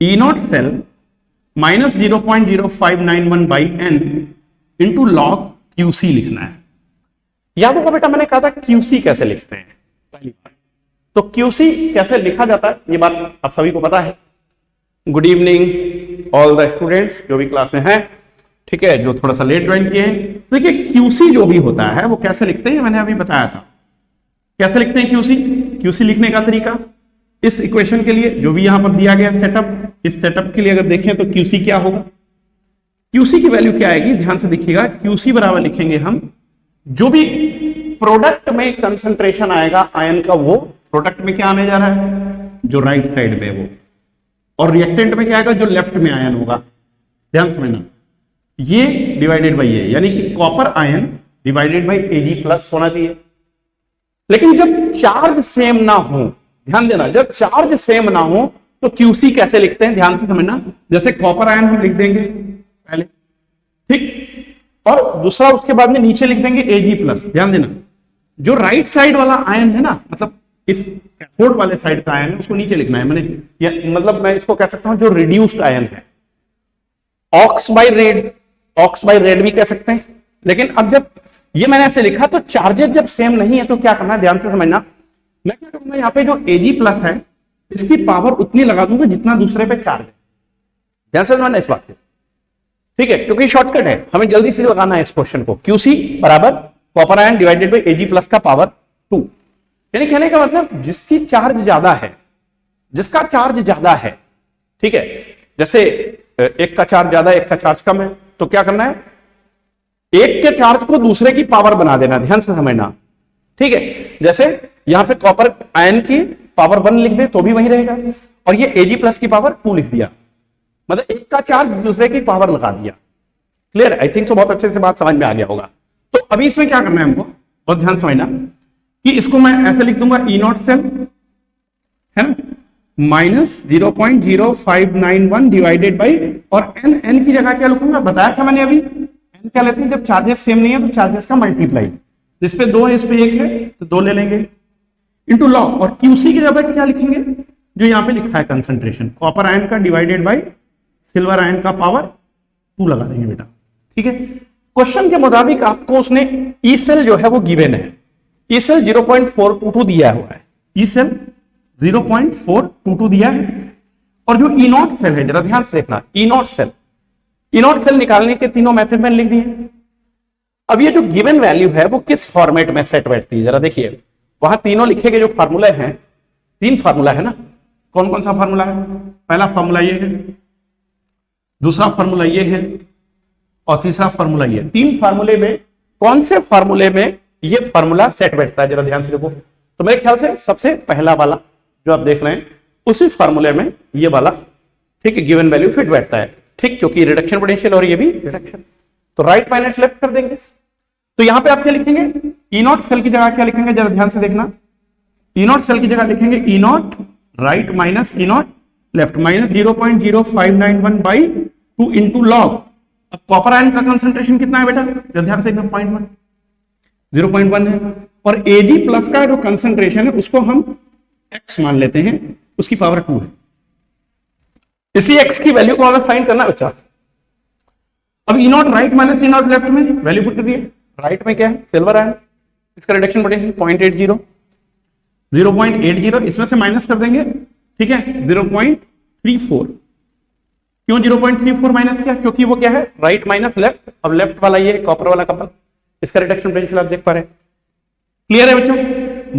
E not cell minus 0.0591 by N into log QC लिखना है। याद होगा बेटा मैंने कहा था क्यूसी कैसे लिखते हैं पहली बार, तो क्यूसी कैसे लिखा जाता है ये बात आप सभी को पता है। Good evening all the students जो भी क्लास में हैं, ठीक है, जो थोड़ा सा लेट ज्वाइन किए हैं। तो देखिए क्यूसी जो भी होता है वो कैसे लिखते हैं मैंने अभी बताया था, कैसे लिखते हैं क्यूसी। क्यूसी लिखने का तरीका इस इक्वेशन के लिए जो भी यहां पर दिया गया सेटअप, इस सेटअप के लिए अगर देखें तो क्यूसी क्या होगा, क्यूसी की वैल्यू क्या आएगी, ध्यान से देखिएगा। क्यूसी बराबर लिखेंगे हम जो भी प्रोडक्ट में कंसंट्रेशन आएगा आयन का, वो प्रोडक्ट में क्या आने जा रहा है, जो राइट साइड में वो, और रिएक्टेंट में क्या आएगा, जो लेफ्ट में आयन होगा। ध्यान समझना, ये डिवाइडेड बाई ये, यानी कि copper ion divided by Ag plus होना चाहिए। लेकिन जब चार्ज सेम ना हो, ध्यान देना, जब चार्ज सेम ना हो तो क्यूसी कैसे लिखते हैं, ध्यान से समझना। जैसे कॉपर आयन हम लिख देंगे पहले, ठीक, और दूसरा उसके बाद में नीचे लिख देंगे Ag प्लस। ध्यान देना, जो राइट साइड वाला आयन है ना, मतलब इस कैथोड वाले साइड का आयन है, उसको नीचे लिखना है मैंने, या मतलब मैं इसको कह सकता हूं जो रिड्यूस्ड आयन है, ox by red, ox by red भी कह सकते हैं। लेकिन अब जब ये मैंने ऐसे लिखा तो चार्जेस जब सेम नहीं है तो क्या करना है, ध्यान से समझना। मैं क्या करूंगा, यहाँ पे जो Ag प्लस है इसकी पावर उतनी लगा दूंगा जितना दूसरे पे चार्ज है। ध्यान से समझना इस बात को, ठीक है, क्योंकि शॉर्टकट है, हमें जल्दी से लगाना है इस क्वेश्चन को। क्यूसी बराबर copper ion divided by Ag plus का पावर 2, यानी कहने का मतलब जिसकी चार्ज ज्यादा है, जिसका चार्ज ज्यादा है, ठीक है, जैसे एक का चार्ज ज्यादा एक का चार्ज कम है, तो क्या करना है, एक के चार्ज को दूसरे की पावर बना देना। ध्यान से समझना, ठीक है। जैसे यहां पे कॉपर आयन की पावर 1 लिख दे तो भी वही रहेगा, और ये Ag प्लस की पावर 2 लिख दिया, मतलब एक का चार्ज दूसरे की पावर लगा दिया। क्लियर, आई थिंक तो बहुत अच्छे से बात समझ में आ गया होगा। तो अभी इसमें क्या करना है हमको, बहुत ध्यान समझना कि इसको मैं ऐसे लिख दूंगा ई नॉट सेल है ना माइनस 0.0591 डिवाइडेड बाई, और एन की जगह क्या लिखूंगा, बताया था मैंने अभी, एन क्या लेते हैं जब चार्जेस सेम नहीं है तो चार्जेस का मल्टीप्लाई, जिस पे 2 है इस पे 1 है तो 2 ले लेंगे, इंटू लॉग, और क्यूसी की जगह क्या लिखेंगे, जो यहाँ पे लिखा है कंसंट्रेशन, कॉपर आयन का डिवाइडेड बाई सिल्वर आयन का पावर 2 लगा देंगे बेटा, ठीक है। क्वेश्चन के मुताबिक आपको उसने ई सेल जो है वो गिवन है, ई सेल 0.422 दिया हुआ है, ई सेल 0.422 दिया है, और जो ई नॉट सेल है जरा ध्यान से देखना, ई नॉट सेल निकालने के तीनों मेथड में लिख दिए। अब ये जो गिवन वैल्यू है वो किस फॉर्मेट में सेट बैठती है जरा देखिए, वहां तीनों लिखे गए जो फार्मूले हैं, 3 फार्मूला है ना, कौन कौन सा फार्मूला है, पहला फार्मूला ये है, दूसरा फार्मूला ये है, और तीसरा फार्मूला ये। 3 फार्मूले में कौन से फार्मूले में ये फॉर्मूला सेट बैठता है, जरा ध्यान से देखो। तो मेरे ख्याल से सबसे पहला वाला जो आप देख रहे हैं उसी फॉर्मूले में ये वाला, ठीक है, गिवन वैल्यू फिट बैठता है, ठीक, क्योंकि रिडक्शन पोटेंशियल और ये भी रिडक्शन। तो राइट माइनस लेफ्ट कर देंगे। तो यहां पे आप क्या लिखेंगे, ई नॉट सेल की जगह क्या लिखेंगे, जरा ध्यान से देखना। ई नॉट सेल की जगह लिखेंगे E naught right minus E naught left minus 0.0591 by 2 into log. अब कॉपर आयन का कंसंट्रेशन कितना है बेटा, जरा ध्यान से देखना, 0.1 है, और Ag प्लस का जो कंसंट्रेशन है उसको हम x मान लेते हैं, उसकी पावर 2 है। इसी x की वैल्यू को हमें फाइंड करना है बच्चा। अब E naught right minus E naught left में वैल्यू पुट कर दिए। राइट में क्या है, सिल्वर आयन, इसका रिडक्शन पोटेंशियल 0.80, इसमें से माइनस कर देंगे, ठीक है, 0.34। क्यों 0.34 माइनस किया, क्योंकि वो क्या है, राइट माइनस लेफ्ट। अब लेफ्ट वाला ये कॉपर वाला कपल, इसका रिडक्शन पोटेंशियल आप देख पा रहे हैं। क्लियर है बच्चों,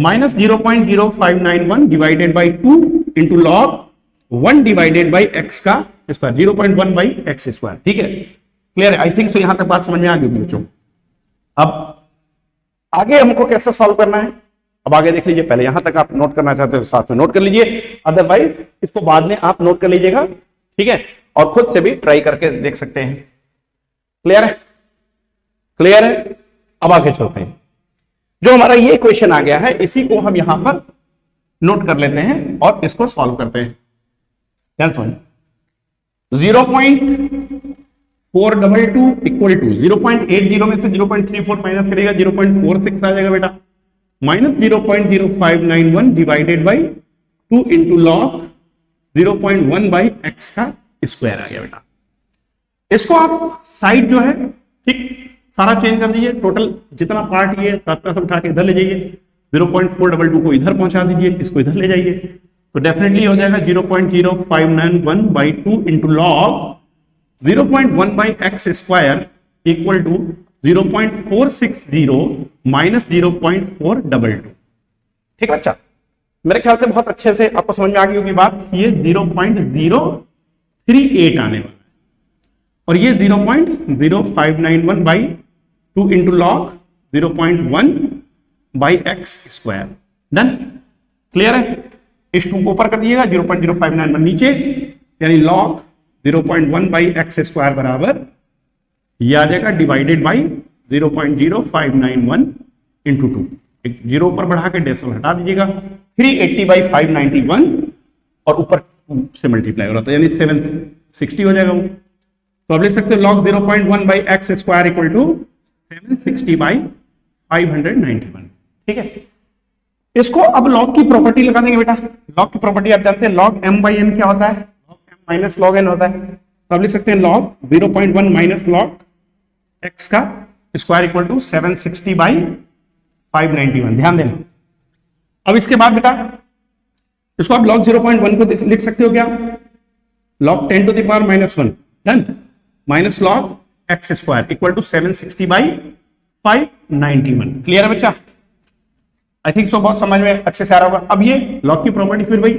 minus 0.0591 divided by 2 into log 1 divided by x का स्क्वायर, 0.1 बाई एक्स स्क्वायर, ठीक है। क्लियर है, आई थिंक सो यहां तक बात समझ में आ गई बच्चों। अब आगे हमको कैसे सॉल्व करना है, अब आगे देख लीजिए। पहले यहां तक आप नोट करना चाहते हो साथ में नोट कर लीजिए, अदरवाइज इसको बाद में आप नोट कर लीजिएगा, ठीक है, और खुद से भी ट्राई करके देख सकते हैं। क्लियर है, क्लियर है। अब आगे चलते हैं। जो हमारा ये क्वेश्चन आ गया है इसी को हम यहां पर नोट कर लेते हैं और इसको सॉल्व करते हैं। ध्यान समझ, 0.422 इक्वल टू 0.80 में से 0.34 माइनस करेगा 0.46 आ जाएगा बेटा, minus 0.0591 divided by 2 into log 0.1 by x का स्क्वायर आ गया बेटा। इसको आप साइड जो है, ठीक, सारा चेंज कर दीजिए, टोटल जितना पार्ट ये सब उठा के इधर ले जाइए, 0.422 को इधर पहुंचा दीजिए, इसको इधर ले जाइए, तो डेफिनेटली हो जाएगा 0.0591 by 2 into log 0.1 by X square equal to 0.460 minus 0.422। ठीक है बच्चा, मेरे ख्याल से बहुत अच्छे से आपको समझ में आ गई होगी बात। ये 0.038 आने वाला है और ये 0.0591 by 2 into log 0.1 by X square. Done, clear है। इस 2 को ऊपर कर दिएगा, 0.0591 नीचे, यानी लॉग 0.1 बाई एक्स स्क्वायर बराबर ये आ जाएगा डिवाइडेड बाई 0.0591 इंटू 2। एक जीरो ऊपर बढ़ा के डेसिमल हटा दीजिएगा, 380 बाई 591 और ऊपर 2 से मल्टीप्लाई हो रहा था, यानी 760 हो जाएगा वो। तो आप लिख सकते हो log 0.1 by X square equal to 760 by 591। ठीक है, इसको अब लॉग की प्रॉपर्टी लगा देंगे बेटा। लॉग की प्रॉपर्टी आप जानते हैं, लॉग m बाई n क्या होता है, log m minus log n होता है। तो आप लिख सकते हैं लॉग 0.1 माइनस लॉग x का स्क्वायर इक्वल टू 760 बाई 591। ध्यान देना। अब इसके बाद बेटा इसको आप log 0.1 को लिख सकते हो क्या, log 10 to the power -1, done, minus log x square equal to 760 by 591। Clear है बच्चा, आई थिंक सो बहुत समझ में अच्छे से आ रहा होगा। अब ये log की प्रॉपर्टी फिर भाई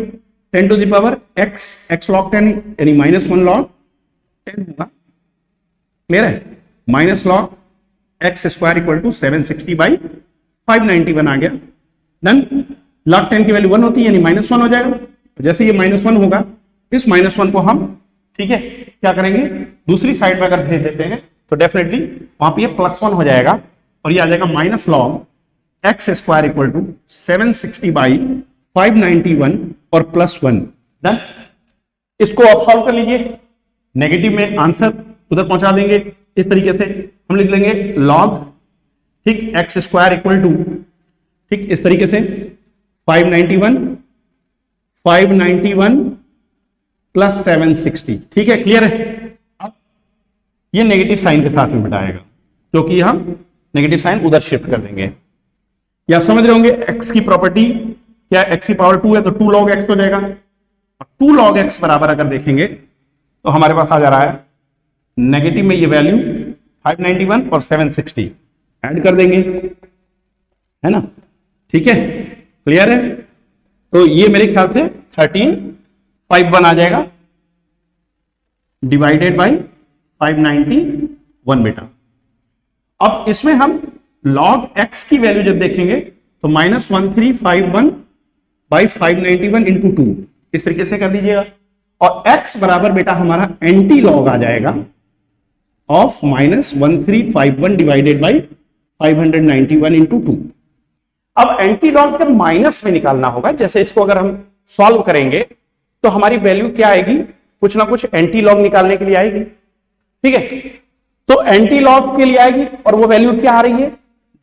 10 to the power x log 10 यानी -1 log 10 होगा। क्लियर है, minus log x square equal to 760 by 591 आ गया। डन, log 10 की वैल्यू 1 होती है यानी -1 हो जाएगा। जैसे ये -1 होगा, इस -1 को हम, ठीक है, क्या करेंगे, दूसरी साइड में अगर भेज देते हैं तो डेफिनेटली वहां पे ये +1 हो जाएगा और ये आ जाएगा minus log x square equal to 760 by 591 और +1। डन, इसको आप सॉल्व कर लीजिए, नेगेटिव में आंसर उधर पहुंचा देंगे। इस तरीके से हम लिख लेंगे log, ठीक, x स्क्वायर इक्वल टू, ठीक, इस तरीके से 591 प्लस 760। ठीक है, क्लियर है। अब ये नेगेटिव साइन के साथ में मिटाएगा, क्योंकि हम नेगेटिव साइन उधर शिफ्ट कर देंगे। ये आप समझ रहे होंगे, x की प्रॉपर्टी क्या, x की पावर 2 है तो 2 log x हो जाएगा। 2 log x बराबर अगर देखेंगे तो हमारे पास आ जा रहा है नेगेटिव में ये वैल्यू 591 और 760 ऐड कर देंगे, है ना। ठीक है, क्लियर है। तो ये मेरे ख्याल से 1351 आ जाएगा डिवाइडेड बाई 591 बेटा। अब इसमें हम लॉग एक्स की वैल्यू जब देखेंगे तो -1351 बाई 591 इंटू 2 इस तरीके से कर दीजिएगा, और x बराबर बेटा हमारा एंटी लॉग आ जाएगा ऑफ -1351 डिवाइडेड बाई 591 इंटू 2। अब एंटी लॉग जब माइनस में निकालना होगा, जैसे इसको अगर हम सॉल्व करेंगे तो हमारी वैल्यू क्या आएगी, कुछ ना कुछ एंटी लॉग निकालने के लिए आएगी। ठीक है, तो एंटी लॉग के लिए आएगी और वो वैल्यू क्या आ रही है,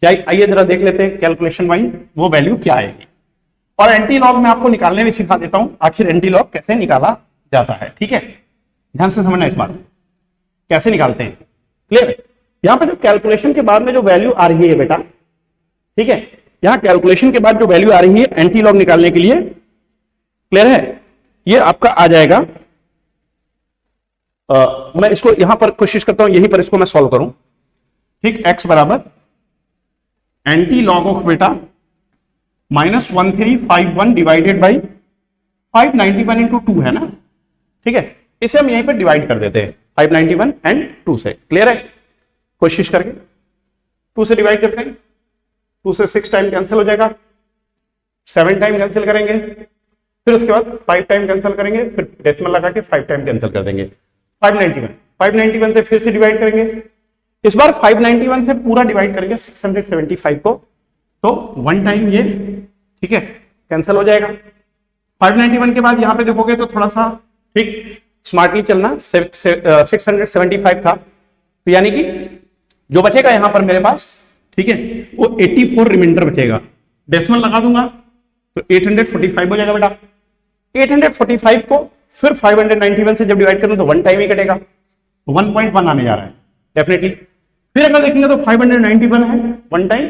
आइए जरा देख लेते हैं कैलकुलेशन वाइज वो वैल्यू क्या आएगी। और एंटी लॉग मैं आपको निकालने में सिखा देता हूं, आखिर एंटी लॉग कैसे निकाला जाता है। ठीक है, ध्यान से समझना इस बात कैसे निकालते हैं, क्लियर है। यहां पे जो कैलकुलेशन के बाद में जो वैल्यू आ रही है बेटा, ठीक है, यहां कैलकुलेशन के बाद जो वैल्यू आ रही है एंटी लॉग निकालने के लिए, क्लियर है, ये आपका आ जाएगा। मैं इसको यहां पर कोशिश करता हूं, यहीं पर इसको मैं सॉल्व करूं। ठीक, x बराबर एंटी लॉग ऑफ बेटा -1351 डिवाइडेड बाई 591 इंटू 2 है ना। ठीक है, इसे हम यहीं पर डिवाइड कर देते हैं 591 एंड 2 से, क्लियर है। कोशिश करके 2 से डिवाइड करते हैं, 2 से 6 टाइम कैंसिल हो जाएगा, 7 टाइम कैंसिल करेंगे, फिर उसके बाद 5 टाइम कैंसिल करेंगे, फिर डेसिमल लगा के 5 टाइम कैंसिल कर देंगे। 591 से फिर से डिवाइड करेंगे, इस बार 591 से पूरा डिवाइड करेंगे 675 को, तो 1 टाइम ये, ठीक है, कैंसिल हो जाएगा। 591 के बाद यहां पे देखोगे तो थोड़ा सा ठीक स्मार्टली चलना, 675 था, तो यानी कि जो बचेगा यहां पर मेरे पास, ठीक है, वो 84 रिमाइंडर बचेगा। डेसिमल लगा दूंगा तो 845 हो जाएगा बेटा। 845 को फिर 591 से जब डिवाइड करूं तो 1 टाइम ही कटेगा, 1.1 आने जा रहा है डेफिनेटली। फिर अगर देखेंगे तो 591 है 1 टाइम,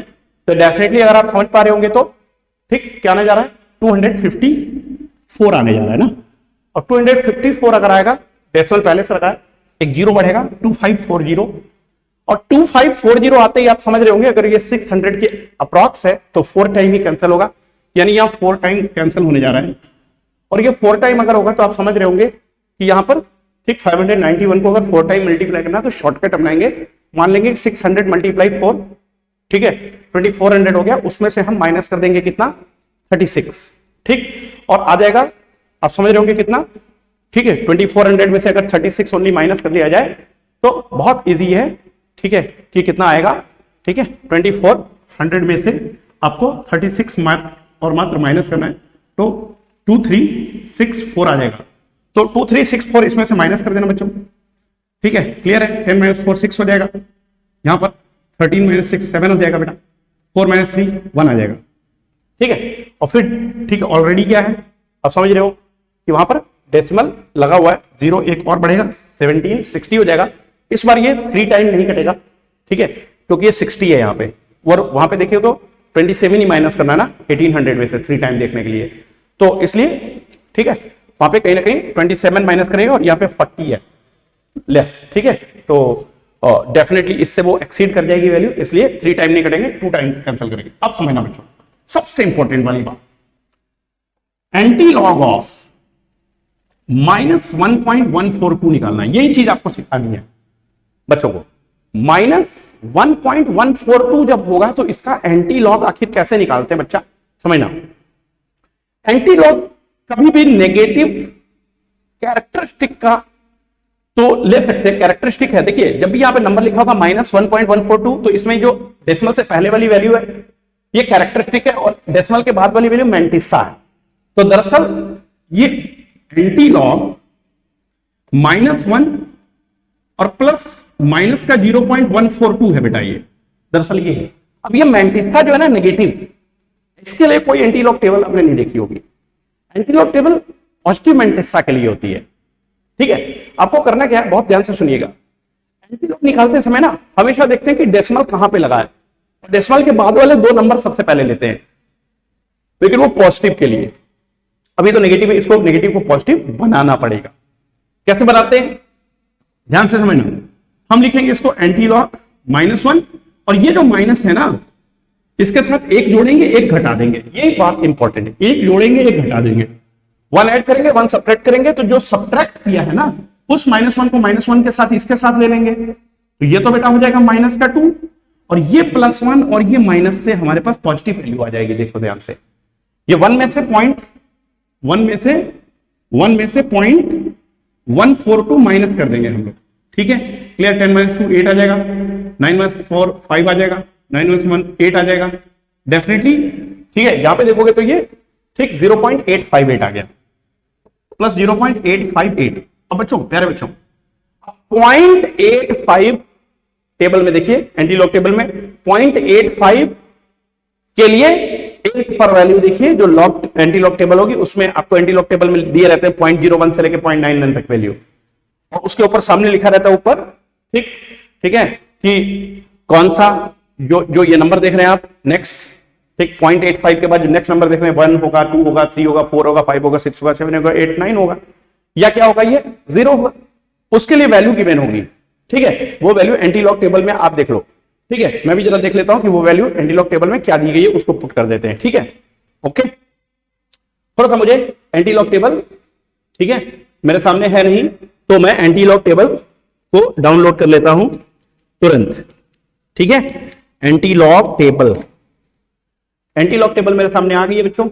तो डेफिनेटली अगर आप समझ पा रहे होंगे तो ठीक क्या आने जा रहा है, 254 आने जा रहा है ना। और 254 अगर आएगा, डेसिमल पहले से लगा है, एक जीरो बढ़ेगा 2540, और 2540 आते ही आप समझ रहे होंगे अगर ये 600 के अप्रॉक्स है तो 4 टाइम ही कैंसिल होगा, यानी यहां 4 टाइम कैंसिल होने जा रहा है। और ये 4 टाइम अगर होगा तो आप समझ रहे होंगे कि यहां पर ठीक 591 को अगर 4 टाइम मल्टीप्लाई करना तो शॉर्टकट अपनाएंगे, मान लेंगे 600 मल्टीप्लाई 4, ठीक है, 2400 हो गया, उसमें से हम माइनस कर देंगे कितना, 36, ठीक, और आ जाएगा, आप समझ रहे होंगे कितना, ठीक है, 2400 में से अगर 36 ओनली माइनस कर लिया जाए तो बहुत इजी है, ठीक है, कि कितना आएगा, ठीक है, 2400 में से आपको 36 और मात्र माइनस करना है, तो 2364 आ जाएगा। तो 2364 इसमें से माइनस कर देना बच्चों, ठीक है, क्लियर है। 10 - 4 6 हो जाएगा, यहां पर 13 - 6 7 हो जाएगा बेटा, 4 - 3 1 आ जाएगा, ठीक है। और फिर ठीक है, ऑलरेडी क्या है आप समझ रहे हो कि वहां पर डेसिमल लगा हुआ है, 0 एक और बढ़ेगा 1760 हो जाएगा। इस बार ये 3 टाइम नहीं कटेगा, ठीक है, क्योंकि ये 60 है यहाँ पे, और वहां पे देखिए तो 27 ही माइनस करना है ना 1800 में से 3 टाइम देखने के लिए, तो इसलिए ठीक है वहां पे कहीं ना कहीं 27 माइनस करेगा और यहाँ पे 40 है लेस, ठीक है, तो डेफिनेटली इससे वो एक्सीड कर जाएगी वैल्यू, इसलिए 3 टाइम नहीं कटेंगे, 2 टाइम कैंसिल करेंगे। अब समझना बच्चों सबसे इंपॉर्टेंट वाली बात, एंटी लॉग ऑफ -1.142 निकालना, यही चीज आपको सिखानी है बच्चों को। -1.142 जब होगा तो इसका एंटी लॉग आखिर कैसे निकालते हैं बच्चा, समझना। एंटी लॉग कभी भी नेगेटिव कैरेक्टरिस्टिक का तो ले सकते हैं, कैरेक्टरिस्टिक है, देखिए जब भी यहां पे नंबर लिखा होगा -1.142 तो इसमें जो डेसिमल से पहले वाली वैल्यू है ये कैरेक्टरिस्टिक है और डेसिमल के बाद वाली वैल्यू मैंटिसा है। तो दरअसल ये एंटी लॉग -1 और प्लस माइनस का 0.142 है बेटा, ये दरअसल ये है। अब ये मैंटिसा जो है ना नेगेटिव, इसके लिए कोई एंटी लॉग टेबल आपने नहीं देखी होगी। Anti log table positive mantissa के लिए होती है, ठीक है। आपको करना क्या है, बहुत ध्यान से सुनिएगा। एंटी लॉग निकालते समय ना हमेशा देखते हैं कि डेसिमल कहां पे लगा है, डेसिमल के बाद वाले 2 नंबर सबसे पहले लेते हैं, लेकिन वो पॉजिटिव के लिए, अभी तो नेगेटिव है, इसको नेगेटिव को पॉजिटिव बनाना पड़ेगा। कैसे बनाते हैं ध्यान से समझना, हम लिखेंगे इसको एंटी लॉग -1 और ये जो माइनस है ना इसके साथ एक जोड़ेंगे एक घटा देंगे, ये बात इंपॉर्टेंट है, एक जोड़ेंगे एक घटा देंगे, 1 ऐड करेंगे 1 सब्ट्रैक्ट करेंगे, तो जो सब्ट्रैक्ट किया है ना उस -1 को -1 के साथ इसके साथ ले लेंगे, तो ये तो बेटा हो जाएगा -2, और ये +1 और ये माइनस से हमारे पास पॉजिटिव वैल्यू आ जाएगी। देखो ध्यान से, ये 1 में से 0.142 माइनस कर देंगे हम लोग, ठीक है। क्लियर, 10 - 2 8 आ जाएगा, 9 - 4 5 आ जाएगा, 9 - 1 8 आ जाएगा डेफिनेटली, ठीक है। यहां पे देखोगे तो ये ठीक 0.858 आ गया प्लस 0.858। अब बच्चों, प्यारे बच्चों, 0.85 टेबल में देखिए, एंटी लॉग टेबल में 0.85 के लिए एक पर वैल्यू देखिए, जो लॉग एंटी लॉग टेबल होगी उसमें आपको एंटी लॉग टेबल में दिए रहते हैं 0.01 से लेकर 0.99 तक वैल्यू, और उसके ऊपर सामने लिखा रहता है ऊपर, ठीक है, कि कौन सा जो ये नंबर देख रहे हैं आप नेक्स्ट, ठीक, 0.85 के बाद जो नेक्स्ट नंबर देख रहे हैं 1 होगा, 2 होगा, 3 होगा, 4 होगा, 5 होगा, 6 होगा, 7 होगा, 8 9 होगा, या क्या होगा, ये 0 होगा, उसके लिए वैल्यू गिवन होगी, ठीक है। वो वैल्यू एंटी लॉग टेबल में आप देख लो, ठीक है। मैं भी जरा देख लेता हूं कि वो वैल्यू एंटी लॉग टेबल में क्या दी गई है, उसको पुट कर देते हैं, ठीक है। ओके, थोड़ा सा मुझे एंटी लॉग टेबल, ठीक है, मेरे सामने है नहीं, तो मैं एंटी लॉग टेबल को डाउनलोड कर लेता हूं तुरंत, ठीक है। एंटी लॉग टेबल मेरे सामने आ गई है बच्चों।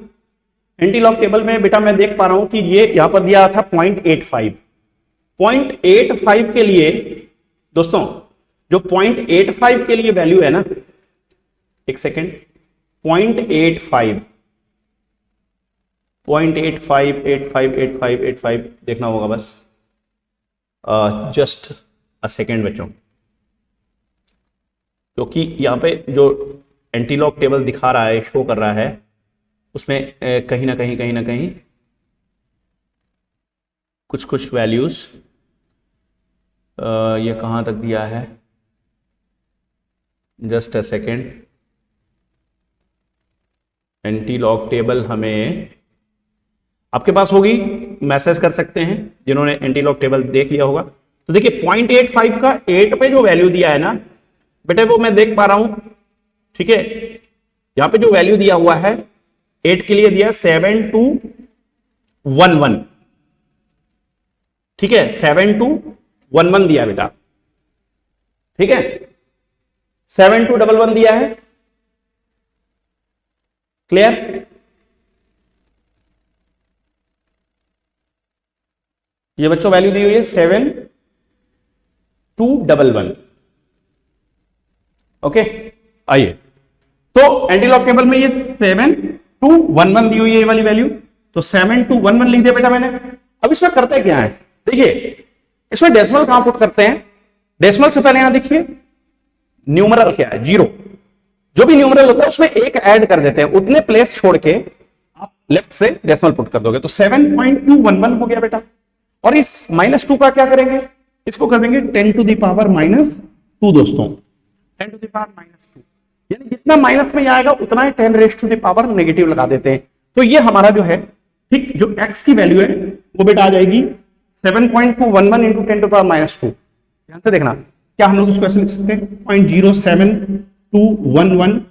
एंटी लॉग टेबल में बेटा मैं देख पा रहा हूं कि ये यहां पर दिया था 0.85 के लिए दोस्तों, जो 0.85 के लिए वैल्यू है ना, एक सेकेंड, 0.85 देखना होगा बस, जस्ट अ सेकेंड बच्चों, क्योंकि यहां पे जो एंटी लॉग टेबल दिखा रहा है, शो कर रहा है, उसमें कहीं ना कहीं कुछ वैल्यूज, ये कहां तक दिया है, just a second. Anti log table हमें आपके पास होगी, मैसेज कर सकते हैं जिन्होंने एंटी लॉग टेबल देख लिया होगा। तो देखिए 0.85 का 8 पे जो वैल्यू दिया है ना बेटे, वो मैं देख पा रहा हूं, ठीक है। यहां पे जो वैल्यू दिया हुआ है 8 के लिए दिया 7211, ठीक है, 7211 दिया बेटा, ठीक है, 7211 दिया है। क्लियर, ये बच्चों वैल्यू दी हुई है 7211। ओके, आइए, तो एंटी लॉग टेबल में ये 7211 दी हुई है, ये वाली वैल्यू, तो 7211 लिख दिया बेटा मैंने। अब इसमें करते क्या है, देखिए इसमें डेसिमल कहां पुट करते हैं, डेसिमल से पहले यहां देखिए न्यूमरल क्या है, 0, जो भी न्यूमरल होता है उसमें एक ऐड कर देते हैं, उतने प्लेस छोड़ के आप लेफ्ट से डेसिमल पुट कर दोगे, तो 7.211 हो गया बेटा। और इस -2 का क्या करेंगे, इसको कर देंगे 10 to the power -2 दोस्तों, 10 to the power -2, यानी जितना माइनस में आएगा उतना ही 10 raised to the power negative लगा देते हैं। तो ये हमारा जो है, ठीक, जो x की वैल्यू है वो बेटा आ जाएगी 7.211 इंटू 10 to the power -2। ध्यान से देखना, क्या हम लोग इसको ऐसे लिख सकते हैं, 0.07211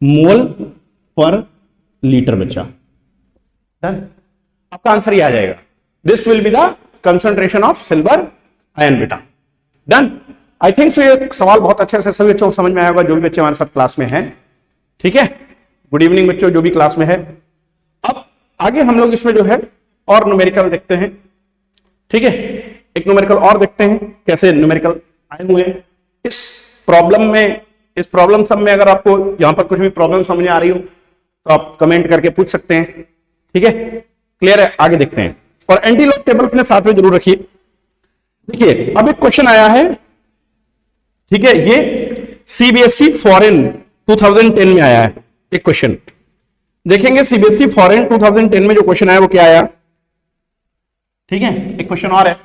मोल पर लीटर बच्चा। डन, आपका आंसर ये आ जाएगा, this will be the concentration of silver ion बेटा। डन, आई थिंक सो ये सवाल बहुत अच्छे से सभी बच्चों को समझ में आया होगा, जो भी बच्चे हमारे साथ क्लास में हैं, ठीक है। गुड इवनिंग बच्चों, जो भी क्लास में है। अब आगे हम लोग इसमें जो है और न्यूमेरिकल देखते हैं, ठीक है, एक न्यूमेरिकल और देखते हैं कैसे न्यूमेरिकल आए हुए हैं इस प्रॉब्लम में। इस प्रॉब्लम सब में अगर आपको यहां पर कुछ भी प्रॉब्लम समझ में आ रही हो तो आप कमेंट करके पूछ सकते हैं, ठीक है। क्लियर है, आगे देखते हैं। और एंटी लॉग टेबल अपने साथ में जरूर रखिए। देखिए अब एक क्वेश्चन आया है, ठीक है, ये सीबीएसई फॉरेन 2010 में आया है एक क्वेश्चन, देखेंगे सीबीएसई फॉरेन 2010 में जो क्वेश्चन आया वो क्या आया, ठीक है। एक क्वेश्चन और है,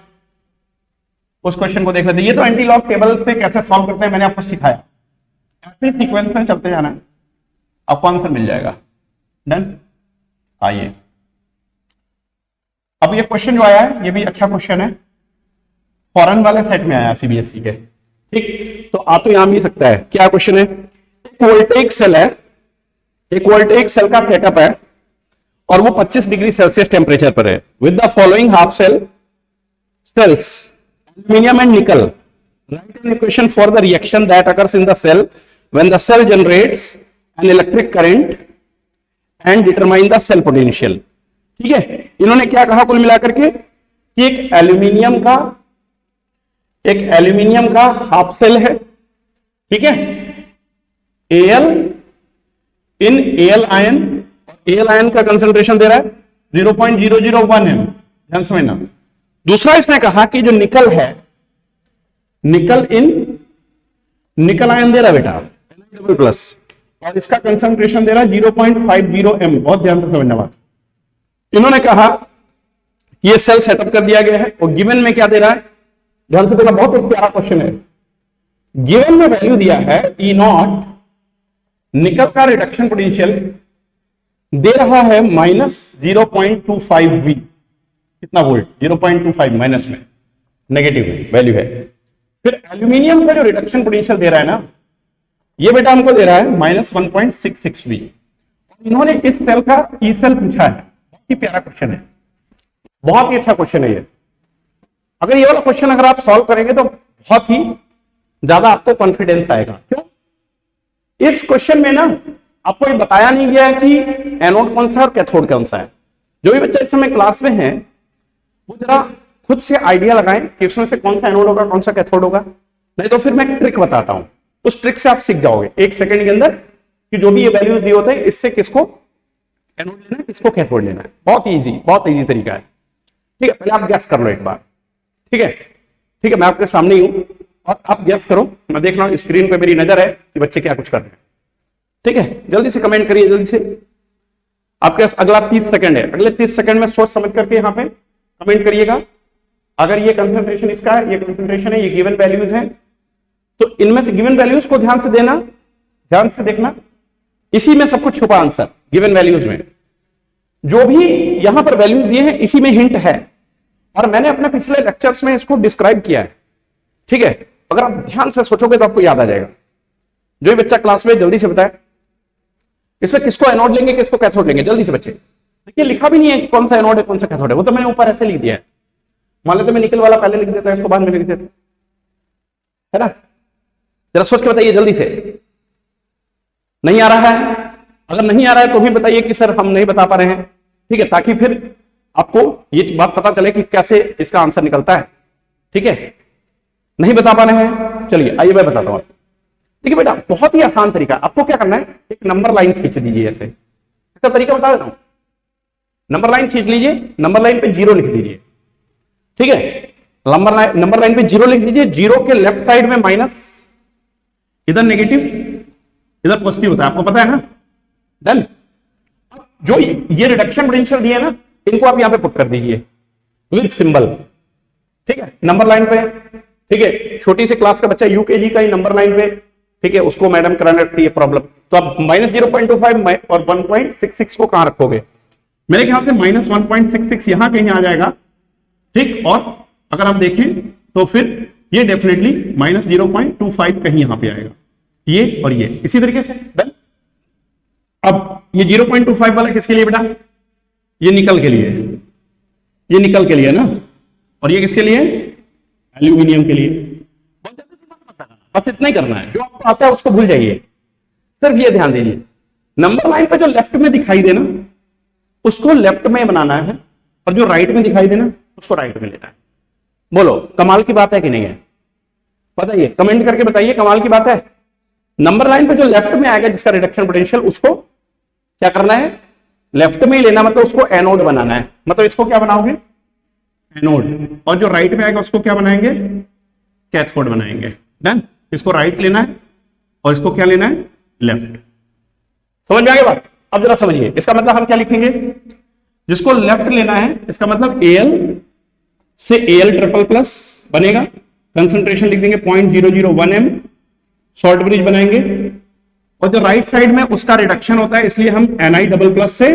उस क्वेश्चन को देख लेते हैं। ये तो एंटी लॉग टेबल से कैसे सॉल्व करते हैं मैंने आपको सिखाया, ऐसे सीक्वेंस में चलते जाना, आपको आंसर मिल जाएगा। डन, आइए, अब ये क्वेश्चन जो आया है ये भी अच्छा क्वेश्चन है, फॉरेन वाले सेट में आया सीबीएसई के, ठीक। तो आ तो यहां भी सकता है, क्या क्वेश्चन है, एक वोल्टेइक सेल है, एक वोल्टेइक सेल का सेटअप है और वो 25 डिग्री सेल्सियस टेम्परेचर पर है, with the following half cells aluminium and nickel Write an equation for the reaction that occurs in the cell when the cell generates an electric current and determine the cell potential. ठीक है, इन्होंने क्या कहा कुल मिलाकर के कि एक एल्यूमिनियम का हाफ सेल है, ठीक है, Al इन Al आयन, Al आयन का कंसंट्रेशन दे रहा है 0.001 m, ध्यान समझना। दूसरा इसने कहा कि जो निकल है, निकल आयन दे रहा है बेटा डबल प्लस, और इसका कंसंट्रेशन दे रहा है 0.50 m, बहुत ध्यान से समझना बात। इन्होंने कहा ये सेल सेटअप कर दिया गया है, और गिवन में क्या दे रहा है, ध्यान से देखा, बहुत एक प्यारा क्वेश्चन है। गिवन में वैल्यू दिया है E नॉट, निकल का रिडक्शन पोटेंशियल दे रहा है -0.25V, कितना वोल्ट, 0.25 माइनस में, नेगेटिव वैल्यू है। फिर एल्यूमिनियम का जो रिडक्शन पोटेंशियल दे रहा है ना, ये बेटा हमको दे रहा है -1.66V। इन्होंने इस सेल का ई सेल पूछा है, बहुत ही प्यारा क्वेश्चन है, बहुत ही अच्छा क्वेश्चन है ये। अगर ये वाला क्वेश्चन अगर आप सॉल्व करेंगे तो बहुत ही ज्यादा आपको कॉन्फिडेंस आएगा। क्यों? इस क्वेश्चन में ना आपको ये बताया नहीं गया है कि एनोड कौन सा है और कैथोड कौन सा है। जो भी बच्चा इस समय क्लास में है वो जरा खुद से आइडिया लगाएं कि उसमें से कौन सा एनोड होगा, कौन सा कैथोड होगा। नहीं तो फिर मैं एक ट्रिक बताता हूं, उस ट्रिक से आप सीख जाओगे 1 सेकंड के अंदर कि जो भी ये वैल्यूज दिए होते हैं इससे किसको एनोड लेना है, किसको कैथोड लेना है। बहुत इजी तरीका है। ठीक है, पहले आप गैस कर लो एक बार। ठीक है, मैं आपके सामने ही हूं और आप गैस करो। मैं देख रहा हूं स्क्रीन पे मेरी नजर है कि बच्चे क्या कुछ कर रहे हैं। ठीक है, जल्दी से कमेंट करिए, जल्दी से। आपके पास अगला 30 सेकंड है, अगले 30 सेकंड में सोच समझ करके यहाँ पे कमेंट करिएगा। अगर ये कंसंट्रेशन इसका है, ये कंसंट्रेशन है, ये गिवन वैल्यूज है, तो इनमें से गिवन वैल्यूज को ध्यान से देना, ध्यान से देखना। इसी में सब कुछ छुपा आंसर, गिवन वैल्यूज में जो भी यहां पर वैल्यूज दिए हैं इसी में हिंट है, और मैंने अपने पिछले लेक्चर्स में इसको डिस्क्राइब किया है। ठीक है, अगर आप ध्यान से सोचोगे तो आपको याद आ जाएगा। जो भी बच्चा क्लास में जल्दी से बताए इसमें किसको एनोड लेंगे, किसको कैथोड लेंगे, जल्दी से बच्चे। देखिए लिखा भी नहीं है कौन सा एनोड है कौन सा कैथोड है, वो तो मैंने ऊपर ऐसे लिख दिया है। मान लेते मैं निकल वाला पहले लिख देता है, इसको बाद में लिख देता है ना। जरा सोच के बताइए जल्दी से। नहीं आ रहा है? अगर नहीं आ रहा है तो भी बताइए कि सर हम नहीं बता पा रहे हैं। ठीक है, ताकि फिर आपको ये बात पता चले कि कैसे इसका आंसर निकलता है। ठीक है, नहीं बता पा रहे हैं, चलिए आइए मैं बताता हूं। देखिए बेटा बहुत ही आसान तरीका, आपको क्या करना है, एक नंबर लाइन खींच दीजिए। ऐसे इसका तरीका बता देता हूं। नंबर लाइन खींच लीजिए, नंबर लाइन पे 0 लिख दीजिए। ठीक है, नंबर लाइन पे 0 लिख दीजिए। 0 के लेफ्ट साइड में माइनस, इधर नेगेटिव, इधर पॉजिटिव होता है, आपको पता है ना। डन। जो ये रिडक्शन पोटेंशियल दिए ना, इनको आप यहां पे पुट कर दीजिए विद सिंबल। ठीक है, नंबर लाइन पे। ठीक है, छोटी सी क्लास का बच्चा यूकेजी का ही नंबर लाइन पे, ठीक है, उसको मैडम कराने रखती है प्रॉब्लम। तो आप -0.25 और 1.66 को कहां रखोगे? मेरे ख्याल से -1.66 यहां कहीं आ जाएगा। ठीक, और अगर आप देखें तो फिर ये डेफिनेटली -0.25 कहीं यहां पे आएगा, ये और ये इसी तरीके से। डन। अब ये 0.25 वाला किसके लिए बेटा? ये निकल के लिए, ये निकल के लिए ना, और ये किसके लिए? एल्यूमिनियम के लिए। बस इतना ही करना है, जो आपको आता है उसको भूल जाइए, सिर्फ ये ध्यान दीजिए। नंबर लाइन पे जो लेफ्ट में दिखाई देना उसको लेफ्ट में बनाना है, और जो राइट में दिखाई देना उसको राइट में लेना है। बोलो कमाल की बात है कि नहीं है? बताइए, कमेंट करके बताइए, कमाल की बात है। नंबर लाइन पे जो लेफ्ट में आएगा जिसका रिडक्शन पोटेंशियल, उसको क्या करना है? लेफ्ट में ही लेना, मतलब उसको एनोड बनाना है। मतलब इसको क्या बनाओगे? एनोड। और जो राइट में आएगा उसको क्या बनाएंगे? कैथोड बनाएंगे। डन। इसको राइट लेना है और इसको क्या लेना है? लेफ्ट। समझ में आ गई बात? अब जरा समझिए, इसका मतलब हम क्या लिखेंगे? जिसको लेफ्ट लेना है इसका मतलब Al से Al ट्रिपल प्लस बनेगा, कंसंट्रेशन लिख देंगे 0.001 m, शॉर्ट ब्रिज बनाएंगे। और जो राइट साइड में उसका रिडक्शन होता है, इसलिए हम Ni डबल प्लस से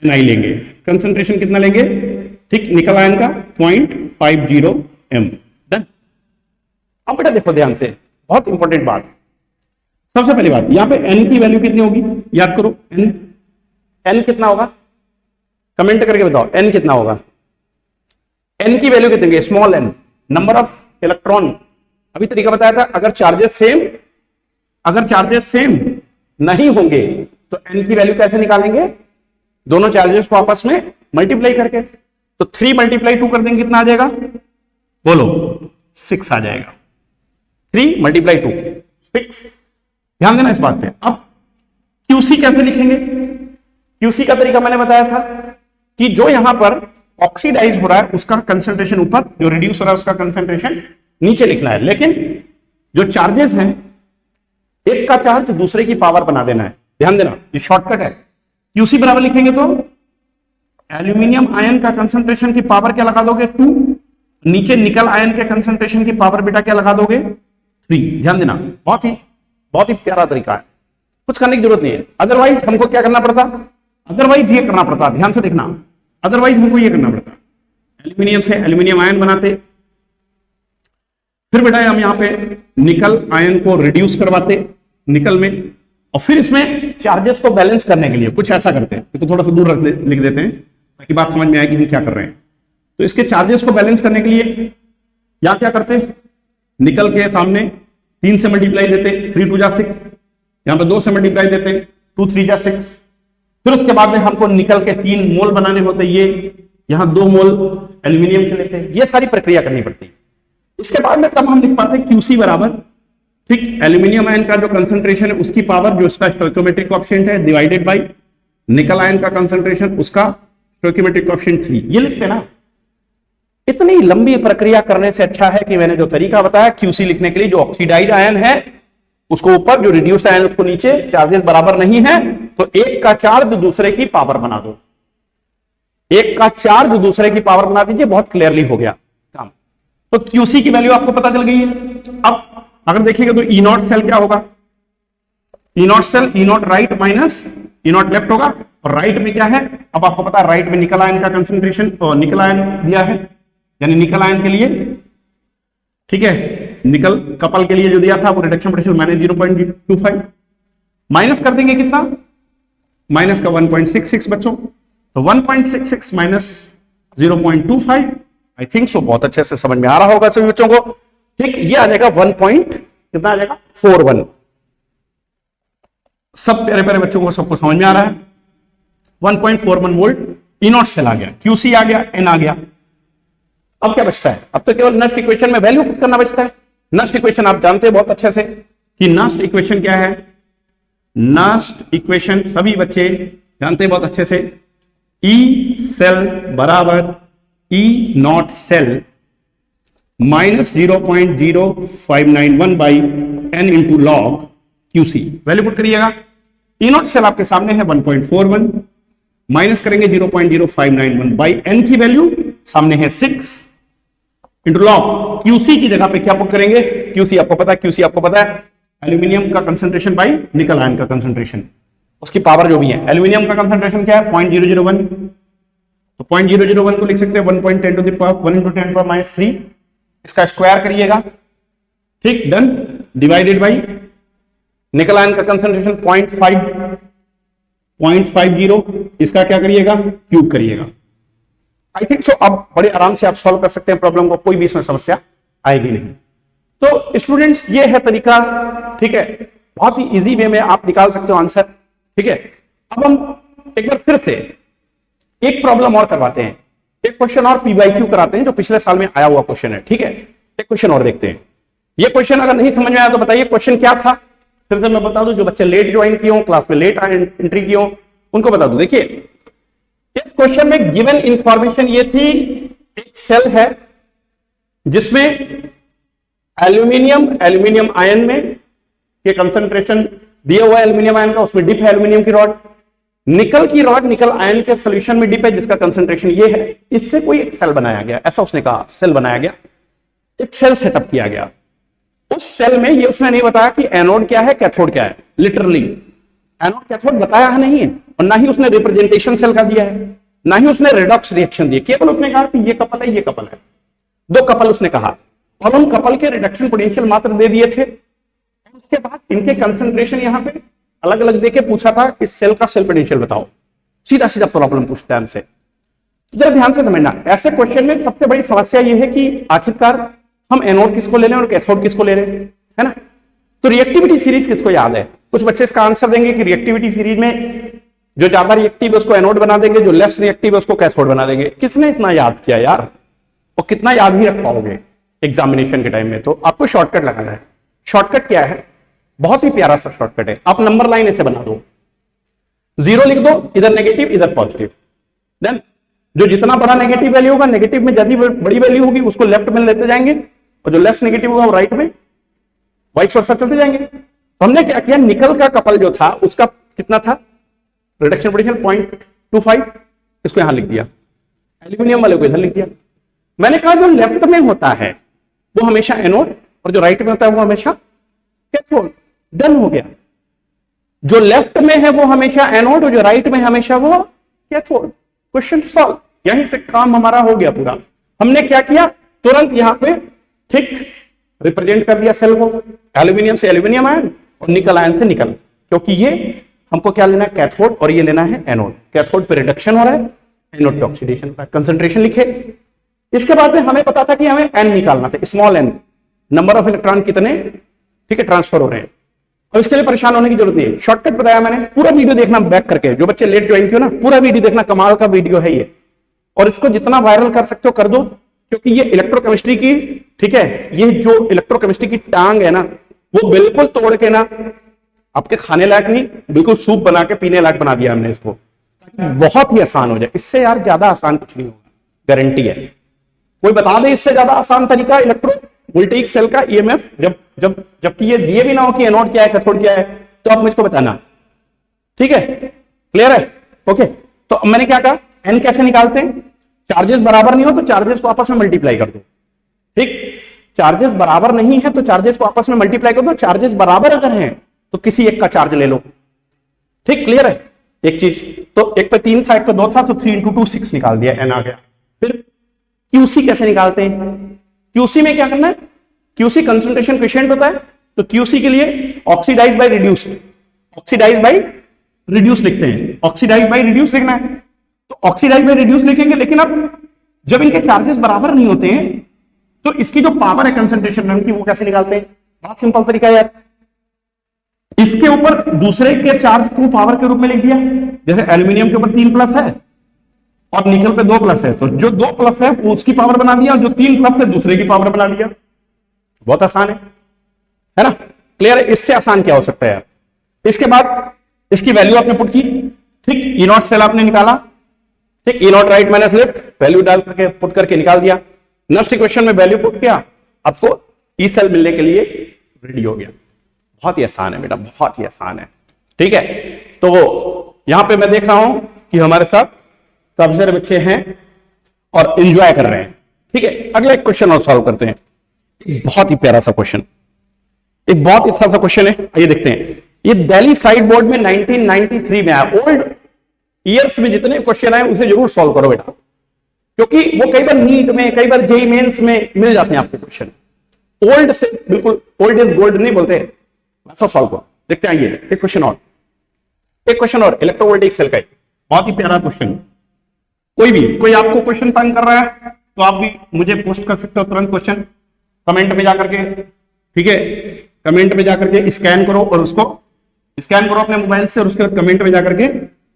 Ni लेंगे। कंसंट्रेशन कितना लेंगे? ठीक, निकल आयन का 0.50 m। डन। अब बेटा देखो ध्यान से, बहुत इंपॉर्टेंट बात। सबसे पहली बात, यहां पे n की वैल्यू कितनी होगी? याद करो, n कितना होगा? कमेंट करके बताओ n कितना होगा? n की वैल्यू कितनी होगी? Small n, number of electron अभी तरीका बताया था, अगर चार्जेस सेम नहीं होंगे तो n की वैल्यू कैसे निकालेंगे, दोनों चार्जेस को आपस में मल्टीप्लाई करके। तो 3 × 2 कर देंगे, कितना आ जाएगा बोलो, 6 आ जाएगा। 3 × 2 6। ध्यान देना इस बात पे। अब QC कैसे लिखेंगे, QC का तरीका मैंने बताया था कि जो यहां पर ऑक्सीडाइज हो रहा है उसका कंसंट्रेशन ऊपर, जो रिड्यूस हो रहा है उसका कंसंट्रेशन नीचे लिखना है। लेकिन जो चार्जेस हैं, एक का चार्ज दूसरे की पावर बना देना है। ध्यान देना, ये शॉर्टकट है। QC बराबर लिखेंगे तो एल्यूमिनियम आयन का कंसंट्रेशन की पावर क्या लगा दोगे 2, नीचे निकल आयन के कंसंट्रेशन की पावर बेटा क्या लगा दोगे 3। ध्यान देना, बहुत ही प्यारा तरीका है, कुछ करने की जरूरत नहीं है। अदरवाइज हमको क्या करना पड़ता, अदरवाइज ये करना पड़ता, ध्यान से देखना, अदरवाइज हमको ये करना पड़ता, एल्यूमिनियम से एल्यूमिनियम आयन बनाते, फिर बेटा हम यहां पे निकल आयन को रिड्यूस करवाते निकल में, और फिर इसमें चार्जेस को बैलेंस करने के लिए कुछ ऐसा करते हैं, तो थोड़ा सा दूर लिख देते हैं ताकि बात समझ में आए कि हम क्या कर रहे हैं। तो इसके चार्जेस को बैलेंस करने के लिए या क्या करते, निकल के सामने 3 से मल्टीप्लाई देते, 3 × 2 = 6, यहां पे 2 से मल्टीप्लाई देते, 2 × 3 = 6। फिर उसके बाद में हमको निकल के 3 मोल बनाने होते, ये यहां 2 मोल एल्यूमिनियम के लेते, ये सारी प्रक्रिया करनी पड़ती। इसके बाद में तब हम लिख पाते QC बराबर, ठीक, एल्यूमिनियम आयन का जो कंसंट्रेशन है उसकी पावर, जो इसका स्टोइकियोमेट्रिक कोएफिशिएंट है, डिवाइडेड बाय निकल आयन का कंसंट्रेशन, उसका स्टोइकियोमेट्रिक कोएफिशिएंट 3। ये लिखते ना। इतनी लंबी प्रक्रिया करने से अच्छा है कि मैंने जो तरीका बताया QC लिखने के लिए, जो ऑक्सीडाइज्ड आयन है उसको ऊपर, जो रिड्यूस्ड आयन उसको नीचे, चार्जेस बराबर नहीं है तो एक का चार्ज दूसरे की पावर बना दो, एक का चार्ज दूसरे की पावर बना दीजिए, बहुत क्लियरली हो गया काम। तो QC की वैल्यू आपको पता चल गई है। अब अगर देखिएगा तो E0 सेल क्या होगा, E0 cell, E0 right minus E0 left होगा, और राइट में क्या है, अब आपको पता है राइट में निकल आयन का कंसंट्रेशन, और निकल आयन दिया है, यानी निकल आयन के लिए, ठीक है, निकल कपल के लिए जो दिया था वो रिडक्शन पोटेंशियल -0.25, माइनस कर देंगे कितना, माइनस का 1.66 बच्चों, तो 1.66 माइनस 0.25, आई थिंक सो बहुत अच्छे से समझ में आ रहा होगा सभी बच्चों को, ठीक। ये आ जाएगा 1 पॉइंट कितना आ जाएगा 41। सब प्यारे प्यारे बच्चों को सबको समझ में आ रहा है, 1.41 वोल्ट E0 सेल आ गया, QC आ गया, N आ गया। अब क्या बचता है, अब तो केवल नस्ट इक्वेशन में वैल्यू पुट करना बचता है। नस्ट इक्वेशन आप जानते हैं बहुत अच्छे से कि नस्ट इक्वेशन क्या है, नस्ट इक्वेशन सभी बच्चे जानते हैं बहुत अच्छे से, E सेल बराबर E0 cell minus 0.0591 by n into log QC। Value put करिएगा, E0 सेल आपके सामने है 1.41, माइनस करेंगे 0.0591 बाई n की वैल्यू सामने है 6 इंटू लॉग QC की जगह पे क्या पुट करेंगे, QC आपको पता है, QC आपको पता है एल्यूमिनियम का कंसंट्रेशन बाई निकल आयन का कंसंट्रेशन, उसकी पावर जो भी है। एल्यूमिनियम का कंसंट्रेशन क्या है 0.001, तो 0.001 को लिख सकते हैं 1.10 to the power 1 into 10 power -3, इसका स्क्वायर करिएगा, ठीक, डन, डिवाइडेड बाई निकल आयन का कंसंट्रेशन 0.50, इसका क्या करिएगा क्यूब करिएगा। आई थिंक सो अब बड़े आराम से आप सॉल्व कर सकते हैं प्रॉब्लम को, कोई भी इसमें समस्या आएगी नहीं। तो स्टूडेंट्स ये है तरीका, ठीक है, बहुत ही इजी वे में आप निकाल सकते हो आंसर, ठीक है। अब हम एक बार फिर से एक प्रॉब्लम और करवाते हैं, एक क्वेश्चन और PYQ कराते हैं जो पिछले साल में आया हुआ क्वेश्चन है, ठीक है। एक क्वेश्चन और देखते हैं। ये क्वेश्चन अगर नहीं समझ में आया तो बताइए क्वेश्चन क्या था, फिर से मैं बता दूं, जो बच्चे लेट ज्वाइन किए हो, क्लास में लेट एंट्री किए हो, उनको बता दूं। देखिए इस क्वेश्चन में गिवन इंफॉर्मेशन ये थी, एक सेल है जिसमें एल्यूमिनियम आयन में के कंसंट्रेशन दिया हुआ है एल्यूमिनियम आयन का, उसमें डिप है एल्यूमिनियम की रॉड, निकल की रॉड निकल आयन के सॉल्यूशन में डिप है जिसका कंसंट्रेशन ये है। इससे कोई एक सेल बनाया गया, ऐसा उसने कहा, सेल बनाया गया, एक सेल सेटअप किया गया। उस सेल में ये उसने नहीं बताया कि एनोड क्या है कैथोड क्या है, लिटरली एनोड कैथोड बताया है नहीं है, और ना ही उसने रिप्रेजेंटेशन सेल का दिया है, ना ही उसने रेडॉक्स रिएक्शन दिया, केवल उसने कहा कि ये कपल है, ये कपल है, 2 कपल उसने कहा, और उन कपल के रिडक्शन पोटेंशियल मात्र दे दिए थे। उसके बाद इनके कंसंट्रेशन यहां पे अलग अलग देके पूछा था कि सेल का सेल पोटेंशियल बताओ, सीधा सीधा प्रॉब्लम पूछता है हमसे। जरा ध्यान से समझना, ऐसे क्वेश्चन में सबसे बड़ी समस्या यह है कि आखिरकार हम एनोड किसको ले रहे हैं और कैथोड किसको ले रहे हैं, है ना। तो रिएक्टिविटी सीरीज किसको याद है? कुछ बच्चे इसका आंसर देंगे कि रिएक्टिविटी सीरीज में जो ज्यादा रिएक्टिव है उसको एनोड बना देंगे, जो लेस रिएक्टिव है उसको कैथोड बना देंगे। किसने इतना याद किया यार, और कितना याद ही रख पाओगे एग्जामिनेशन के टाइम में? तो आपको शॉर्टकट लगाना है। शॉर्टकट क्या है? बहुत ही प्यारा सा शॉर्टकट है। आप नंबर लाइन ऐसे बना दो, 0 लिख दो, इधर नेगेटिव इधर पॉजिटिव। देन जो जितना बड़ा नेगेटिव वैल्यू होगा, नेगेटिव में ज्यादा बड़ी वैल्यू होगी उसको लेफ्ट में लेते जाएंगे, और जो लेस नेगेटिव होगा वो राइट में, वाइस वर्सा चलते जाएंगे। तो हमने क्या किया, निकल का कपल जो था उसका कितना था रिडक्शन पोटेंशियल 0.25, इसको यहां लिख दिया, एल्यूमिनियम वाले को इधर लिख दिया। मैंने कहा जो लेफ्ट में होता है वो हमेशा एनोड और जो राइट में होता है वो हमेशा कैथोड। डन हो गया। जो लेफ्ट में है वो हमेशा एनोड और जो राइट में हमेशा वो कैथोड। Question solve. यहीं से काम हमारा हो गया पूरा। हमने क्या किया, तुरंत यहां पे ठीक रिप्रेजेंट कर दिया सेल को, एल्यूमिनियम से एल्यूमिनियम आयन और निकल आयन से निकल, क्योंकि ये हमको क्या लेना है कैथोड और ये लेना है एनोड। कैथोड पे रिडक्शन हो रहा है, एनोड पे ऑक्सीडेशन हो रहा है। कंसंट्रेशन लिखे। इसके बाद में हमें पता था कि हमें एन निकालना था, small n, number of electron कितने ठीक है ट्रांसफर हो रहे हैं। अब इसके लिए परेशान होने की जरूरत नहीं है, शॉर्टकट बताया मैंने। पूरा वीडियो देखना बैक करके, जो बच्चे लेट ज्वाइन किए ना पूरा वीडियो देखना, कमाल का वीडियो है ये। और इसको जितना वायरल कर सकते हो कर दो, क्योंकि ये इलेक्ट्रोकेमिस्ट्री की ठीक है, ये जो इलेक्ट्रोकेमिस्ट्री की टांग है ना वो बिल्कुल तोड़ के ना आपके खाने लायक नहीं, बिल्कुल सूप बना के पीने लायक बना दिया हमने इसको, बहुत ही आसान हो जाए। इससे यार ज्यादा आसान कुछ नहीं होगा, गारंटी है। कोई बता दे इससे ज्यादा आसान तरीका इलेक्ट्रो वोल्टेइक सेल का ईएमएफ, जबकि ये दिए भी ना हो कि एनोड क्या है कैथोड क्या है, तो आप मुझको बताना। ठीक है, क्लियर है? ओके। तो अब मैंने क्या कहा, एन कैसे निकालते हैं? चार्जेस बराबर नहीं हो तो चार्जेस को आपस में मल्टीप्लाई कर दो। ठीक, चार्जेस बराबर नहीं है तो चार्जेस को आपस में मल्टीप्लाई कर दो। चार्जेस बराबर अगर हैं तो किसी एक का चार्ज ले लो। ठीक, क्लियर है? एक चीज तो एक पे 3 था एक पे 2 था, तो 3 into 2 6 निकाल दिया, एन आ गया। फिर क्यूसी कैसे निकालते हैं? क्यूसी में क्या करना है, क्यूसी कंसंट्रेशन कोएफिशिएंट होता है, तो क्यूसी के लिए oxidise by reduced, oxidise by reduce लिखते हैं, ऑक्सीडाइज बाय रिड्यूस लिखना है। तो ऑक्सीडाइज बाय रिड्यूस लिखेंगे, लेकिन अब जब इनके चार्जेस बराबर नहीं होते हैं तो इसकी जो पावर है कंसंट्रेशन की वो कैसे निकालते हैं? बहुत सिंपल तरीका है यार। इसके ऊपर दूसरे के चार्ज को पावर के रूप में लिख दिया। जैसे एल्यूमिनियम के ऊपर 3 प्लस है और निकल पे 2 प्लस है, तो जो 2 प्लस है वो उसकी पावर बना दिया और जो 3 प्लस है दूसरे की पावर बना दिया। बहुत आसान है ना? क्लियर है? इससे आसान क्या हो सकता है यार। इसके बाद इसकी वैल्यू आपने पुट की, ठीक, ई नॉट सेल आपने निकाला, ठीक, E naught right minus left, value डाल करके पुट करके निकाल दिया। नेक्स्ट इक्वेशन में वैल्यू पुट किया, आपको ई सेल मिलने के लिए रेडी हो गया। बहुत ही आसान है बेटा, बहुत ही आसान है। ठीक है, तो यहां पे मैं देख रहा हूं कि हमारे साथ काफी सारे बच्चे हैं और एंजॉय कर रहे हैं। ठीक है, अगला एक क्वेश्चन और सॉल्व करते हैं। बहुत ही प्यारा सा क्वेश्चन, एक बहुत अच्छा सा क्वेश्चन है, आइए देखते हैं। ये दिल्ली साइड बोर्ड में 1993 में आया। ओल्ड ईयर्स में जितने क्वेश्चन आए उसे जरूर सॉल्व करो बेटा, क्योंकि वो कई बार नीट में कई बार जेईई मेंस में मिल जाते हैं आपको क्वेश्चन। ओल्ड से बिल्कुल ओल्ड इज गोल्ड नहीं बोलते, वैसा सॉल्व करो। देखते हैं, आइए एक क्वेश्चन और, एक क्वेश्चन और इलेक्ट्रोवोल्टिक सेल का, बहुत ही प्यारा क्वेश्चन। कोई आपको क्वेश्चन तंग कर रहा है तो आप भी मुझे पोस्ट कर सकते हो तुरंत क्वेश्चन कमेंट में जाकर के। ठीक है, कमेंट में जाकर के स्कैन करो और उसको स्कैन करो अपने मोबाइल से और उसके बाद कमेंट में जाकर के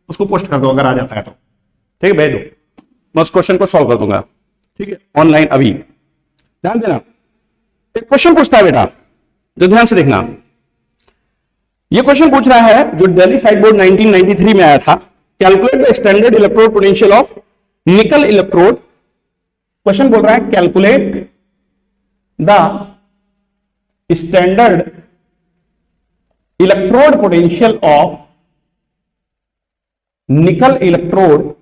उसको पोस्ट कर दो अगर आ जाता है तो। ठीक है, भेज दो, मैं उस क्वेश्चन को सॉल्व कर दूंगा। ठीक है, ऑनलाइन अभी ध्यान देना। एक क्वेश्चन पूछता है बेटा, जो ध्यान से देखना। ये क्वेश्चन पूछ रहा है जो दिल्ली साइड बोर्ड 1993 में आया था, calculate the standard electrode potential of nickel electrode. Question बोल रहा है calculate the standard electrode potential of nickel electrode,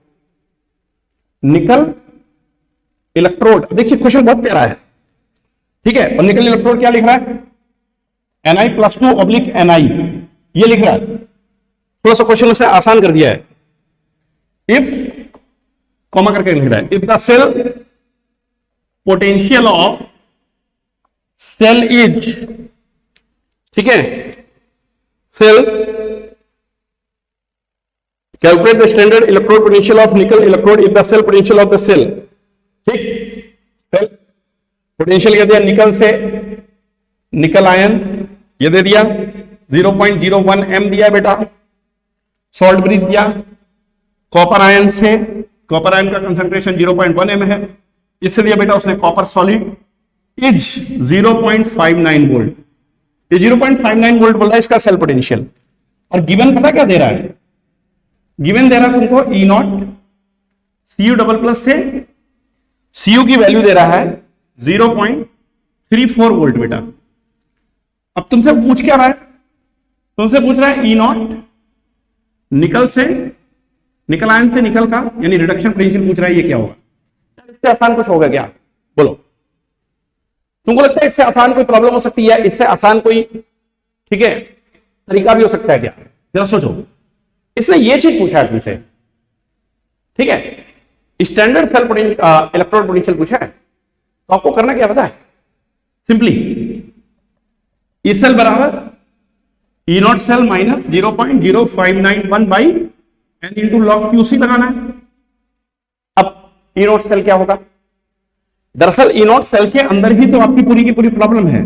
निकल इलेक्ट्रोड। देखिए क्वेश्चन बहुत प्यारा है। ठीक है, और निकल इलेक्ट्रोड क्या लिख रहा है? Ni+2/Ni ये लिख रहा है। थोड़ा सा क्वेश्चन उसने आसान कर दिया है। इफ कॉमा करके लिख रहा है, if the cell potential of cell is, ठीक है, cell calculate the standard electrode potential of nickel electrode if the cell potential of the cell. ठीक, सेल पोटेंशियल क्या दिया निकल से, निकल आयन ये दे दिया 0.01 m दिया बेटा, सॉल्ट ब्रिज दिया। कॉपर आयन से, कॉपर आयन का कंसंट्रेशन 0.1 m है, इससे दिया बेटा उसने कॉपर सॉलिड इज 0.59 वोल्ट। ये 0.59 वोल्ट बोल रहा है इसका सेल पोटेंशियल, और गिवन पता क्या दे रहा है, गिवन दे रहा है तुमको ई नॉट Cu डबल प्लस से Cu की वैल्यू दे रहा है 0.34 वोल्ट बेटा। अब तुमसे पूछ क्या रहा है, तुमसे पूछ रहा है ई नॉट निकल से, निकल आयन से निकल का यानी रिडक्शन पोटेंशियल पूछ रहा है, ये क्या होगा? इससे आसान कुछ होगा क्या? बोलो, तुमको लगता है इससे आसान कोई प्रॉब्लम हो सकती है? इससे आसान कोई ठीक है तरीका भी हो सकता है क्या? जरा सोचो, इसने ये चीज पूछा है तुमसे, ठीक है, स्टैंडर्ड सेल इलेक्ट्रोड पोटेंशियल पूछा है, तो आपको करना क्या पता है? सिंपली ई सेल बराबर E not cell minus 0.0591 by N into log QC लगाना है। अब ई नॉट सेल क्या होगा? दरअसल ई नॉट सेल के अंदर ही तो आपकी पूरी की पूरी प्रॉब्लम है।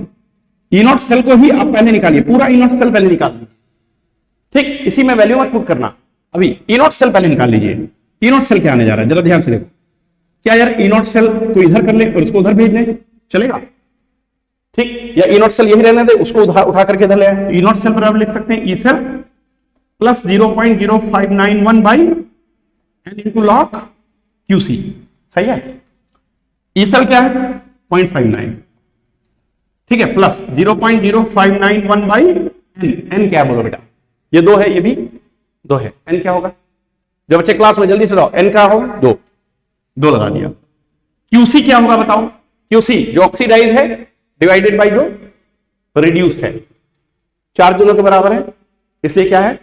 ई नॉट सेल को ही आप पहले निकालिए, पूरा ई नॉट सेल पहले निकाल लीजिए, ठीक, इसी में वैल्यू मत पुट करना, अभी ई नॉट सेल पहले निकाल लीजिए। ई नॉट सेल क्या आने जा रहा है जरा ध्यान से देखो, क्या यार ई नॉट सेल को इधर कर ले और इसको उधर भेज ले, चलेगा? ठीक, या ई नॉट सेल यही रहने दे, उसको उठा करके इधर ले आए, तो ई नॉट सेल बराबर लिख सकते हैं E cell plus 0.0591 by N into log QC, सही है? ई सेल क्या है 0.59, ठीक है, प्लस 0.0591 बाई एन क्या बोलो बेटा, ये 2 है, ये भी 2 है, एन क्या होगा? जो बच्चे क्लास में जल्दी से बताओ, एन क्या होगा? 2 लगा दिया। क्यूसी क्या होगा बताओ? क्यूसी जो ऑक्सीडाइज है डिवाइडेड बाई जो रिड्यूस है, चार्ज दोनों के बराबर है, इसलिए क्या है,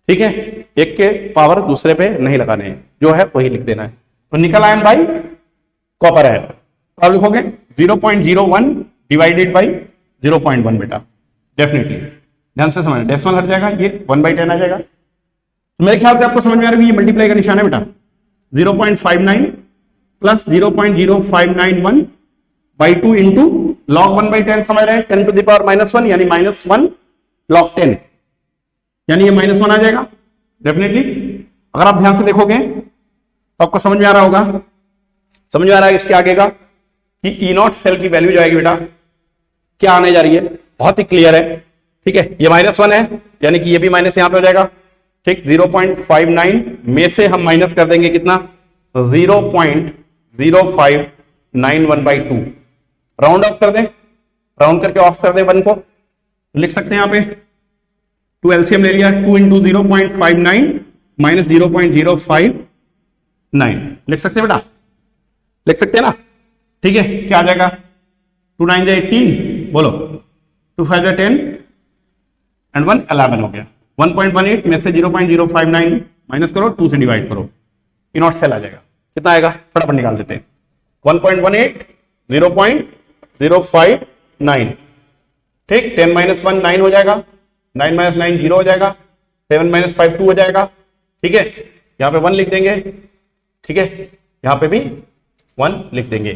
ठीक है, एक के पावर दूसरे पे नहीं लगाने हैं, जो है वही लिख देना है। तो निकल आयन बाई कॉपर आयन, तो आप लिखोगे 0.01 डिवाइडेड बाई 0.1 बेटा, डेफिनेटली ध्यान से समझना, डेसिमल हट जाएगा, ये 1/10 आ जाएगा। तो मेरे ख्याल से आपको समझ में आ रहा है ये मल्टीप्लाई का निशान है बेटा, 0.59 प्लस 0.0591 बाई 2 इंटू लॉग 1/10, समझ रहे हैं, 10 टू द पावर -1 यानी -1 लॉग 10, यानी ये -1 आ जाएगा डेफिनेटली। अगर आप ध्यान से देखोगे तो आपको समझ में आ रहा होगा, समझ में आ रहा है इसके आगे का कि ई नॉट सेल की वैल्यू जाएगी बेटा, क्या आने जा रही है, बहुत ही क्लियर है, ठीक है, ये -1 है यानी कि ये भी माइनस यहां पे हो जाएगा, ठीक, 0.59 में से हम माइनस कर देंगे कितना, 0.0591 बाई 2, राउंड ऑफ कर दें, राउंड करके ऑफ कर दें 1 को, लिख सकते हैं यहां पे 2 एलसीएम ले लिया, 2 इंटू 0.59 माइनस 0.059 लिख सकते हैं बेटा, लिख सकते हैं ना, ठीक है, क्या आ जाएगा, 2 9 जा 18, बोलो 2 5 जा 10 एंड 1 11 हो गया, 1.18 में से 0.059 माइनस करो, 2 से डिवाइड करो, ई नॉट सेल आ जाएगा, कितना आएगा फटाफट निकाल देते हैं, 1.18 0.059, ठीक, 10 - 1 9 हो जाएगा, 9 - 9 0 हो जाएगा, 7 - 5 2 हो जाएगा, ठीक है, यहां पे 1 लिख देंगे, ठीक है, यहां पे भी 1 लिख देंगे,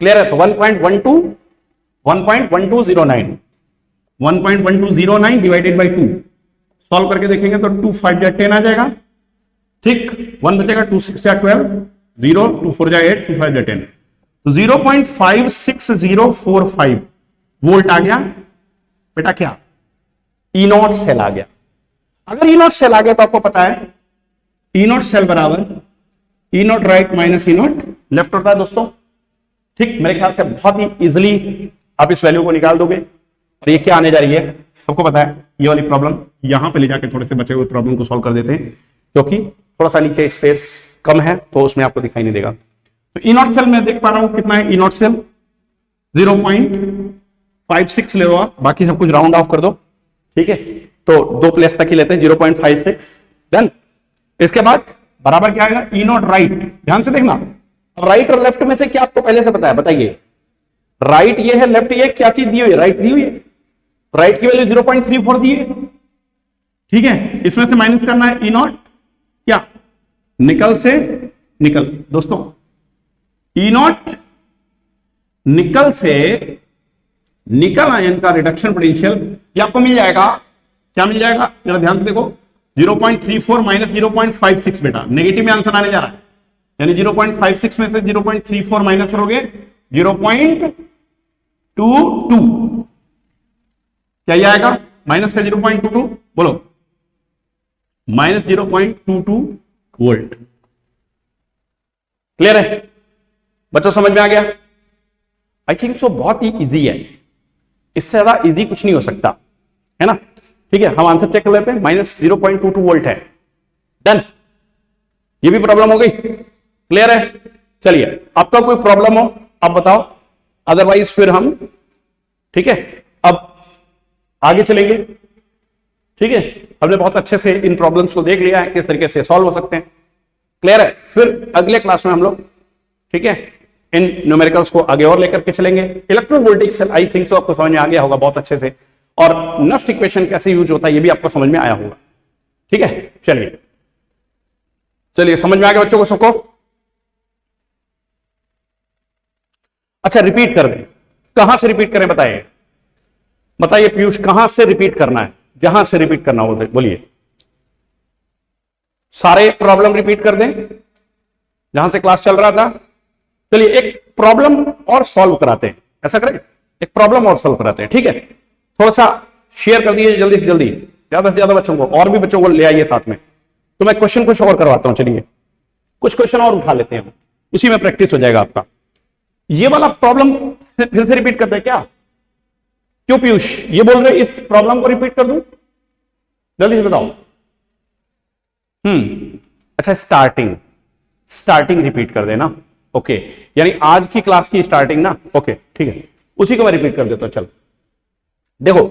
क्लियर है? तो 1.1209 डिवाइडेड बाई 2 सॉल्व करके देखेंगे तो 2 5 जा 10 आ जाएगा, ठीक, 1 बचेगा, 2 6 जा 12, 0 2 4 जा 8, 2 5 जा 10, तो 0.56045 वोल्ट आ गया बेटा, क्या ई नॉट सेल आ गया। अगर ई नॉट सेल आ गया तो आपको पता है ई नॉट सेल बराबर E naught right minus E naught left होता है दोस्तों, ठीक, मेरे ख्याल से बहुत ही इजिली आप इस वैल्यू को निकाल दोगे, और ये क्या आने जा रही है सबको पता है, ये वाली प्रॉब्लम यहां पे ले जाके थोड़े से बचे हुए प्रॉब्लम को सॉल्व कर देते हैं, क्योंकि थोड़ा सा नीचे स्पेस कम है तो उसमें आपको दिखाई नहीं देगा। तो ई नॉट सेल में देख पा रहा हूं कितना है, ई नॉट सेल 0.56 ले लो आप, बाकी सब कुछ राउंड ऑफ कर दो, ठीक है, तो 2 प्लेस तक ही लेते हैं, 0.56 डन। इसके बाद बराबर क्या आएगा, ई नॉट राइट, ध्यान से देखना, राइट और लेफ्ट में से क्या आपको पहले से पता है, बताइए, राइट ये है, लेफ्ट ये, क्या चीज दी हुई है, राइट दी हुई है, राइट की वैल्यू 0.34 दी है, ठीक है, इसमें से माइनस करना है ई नॉट, क्या निकल से निकल, दोस्तों ई नॉट निकल से निकल आयन का रिडक्शन पोटेंशियल ये आपको मिल जाएगा, क्या मिल जाएगा जरा ध्यान से देखो, 0.34 माइनस 0.56 बेटा, नेगेटिव में आंसर आने जा रहा है, यानी 0.56 में से 0.34 माइनस करोगे 0.22, क्या ये आएगा माइनस का 0.22, बोलो माइनस 0.22 वोल्ट। क्लियर है बच्चों, समझ में आ गया? आई थिंक सो बहुत ही इजी है, इससे ज्यादा इजी कुछ नहीं हो सकता, है ना? ठीक है, हम आंसर चेक कर लेते हैं, माइनस 0.22 वोल्ट है। डन, ये भी प्रॉब्लम हो गई। क्लियर है? चलिए, आपका कोई प्रॉब्लम हो आप बताओ, अदरवाइज फिर हम, ठीक है, अब आगे चलेंगे। ठीक है, हमने बहुत अच्छे से इन प्रॉब्लम्स को देख लिया है, किस तरीके से सॉल्व हो सकते हैं। क्लियर है? फिर अगले क्लास में हम लोग, ठीक है, इन न्यूमेरिकल्स को आगे और लेकर के चलेंगे। इलेक्ट्रोवोल्टिक सेल आई थिंक सो आपको समझ में आ गया होगा बहुत अच्छे से, और नस्ट इक्वेशन कैसे यूज होता है ये भी आपको समझ में आया होगा। ठीक है, चलिए चलिए, समझ में आ गया बच्चों को सबको? अच्छा, रिपीट कर दें, कहां से रिपीट करें बताइए, बताइए पीयूष, कहां से रिपीट करना है? जहां से रिपीट करना हो बोलिए, सारे प्रॉब्लम रिपीट कर दें जहां से क्लास चल रहा था। चलिए एक प्रॉब्लम और सॉल्व कराते हैं, ऐसा करें, एक प्रॉब्लम और सॉल्व कराते हैं। ठीक है, थोड़ा सा शेयर कर दीजिए जल्दी से जल्दी, ज्यादा से ज्यादा बच्चों को, और भी बच्चों को ले आइए साथ में। तो मैं क्वेश्चन कुछ और करवाता हूं, चलिए कुछ क्वेश्चन और उठा लेते हैं, इसी में प्रैक्टिस हो जाएगा आपका। ये वाला प्रॉब्लम फिर से रिपीट करते हैं क्या? क्यों पीयूष, ये बोल रहे इस प्रॉब्लम को रिपीट कर दूं? जल्दी से बताओ। अच्छा, स्टार्टिंग रिपीट कर देना। ओके, यानी आज की क्लास की स्टार्टिंग ना। ओके ठीक है, उसी को मैं रिपीट कर देता हूं। चल देखो,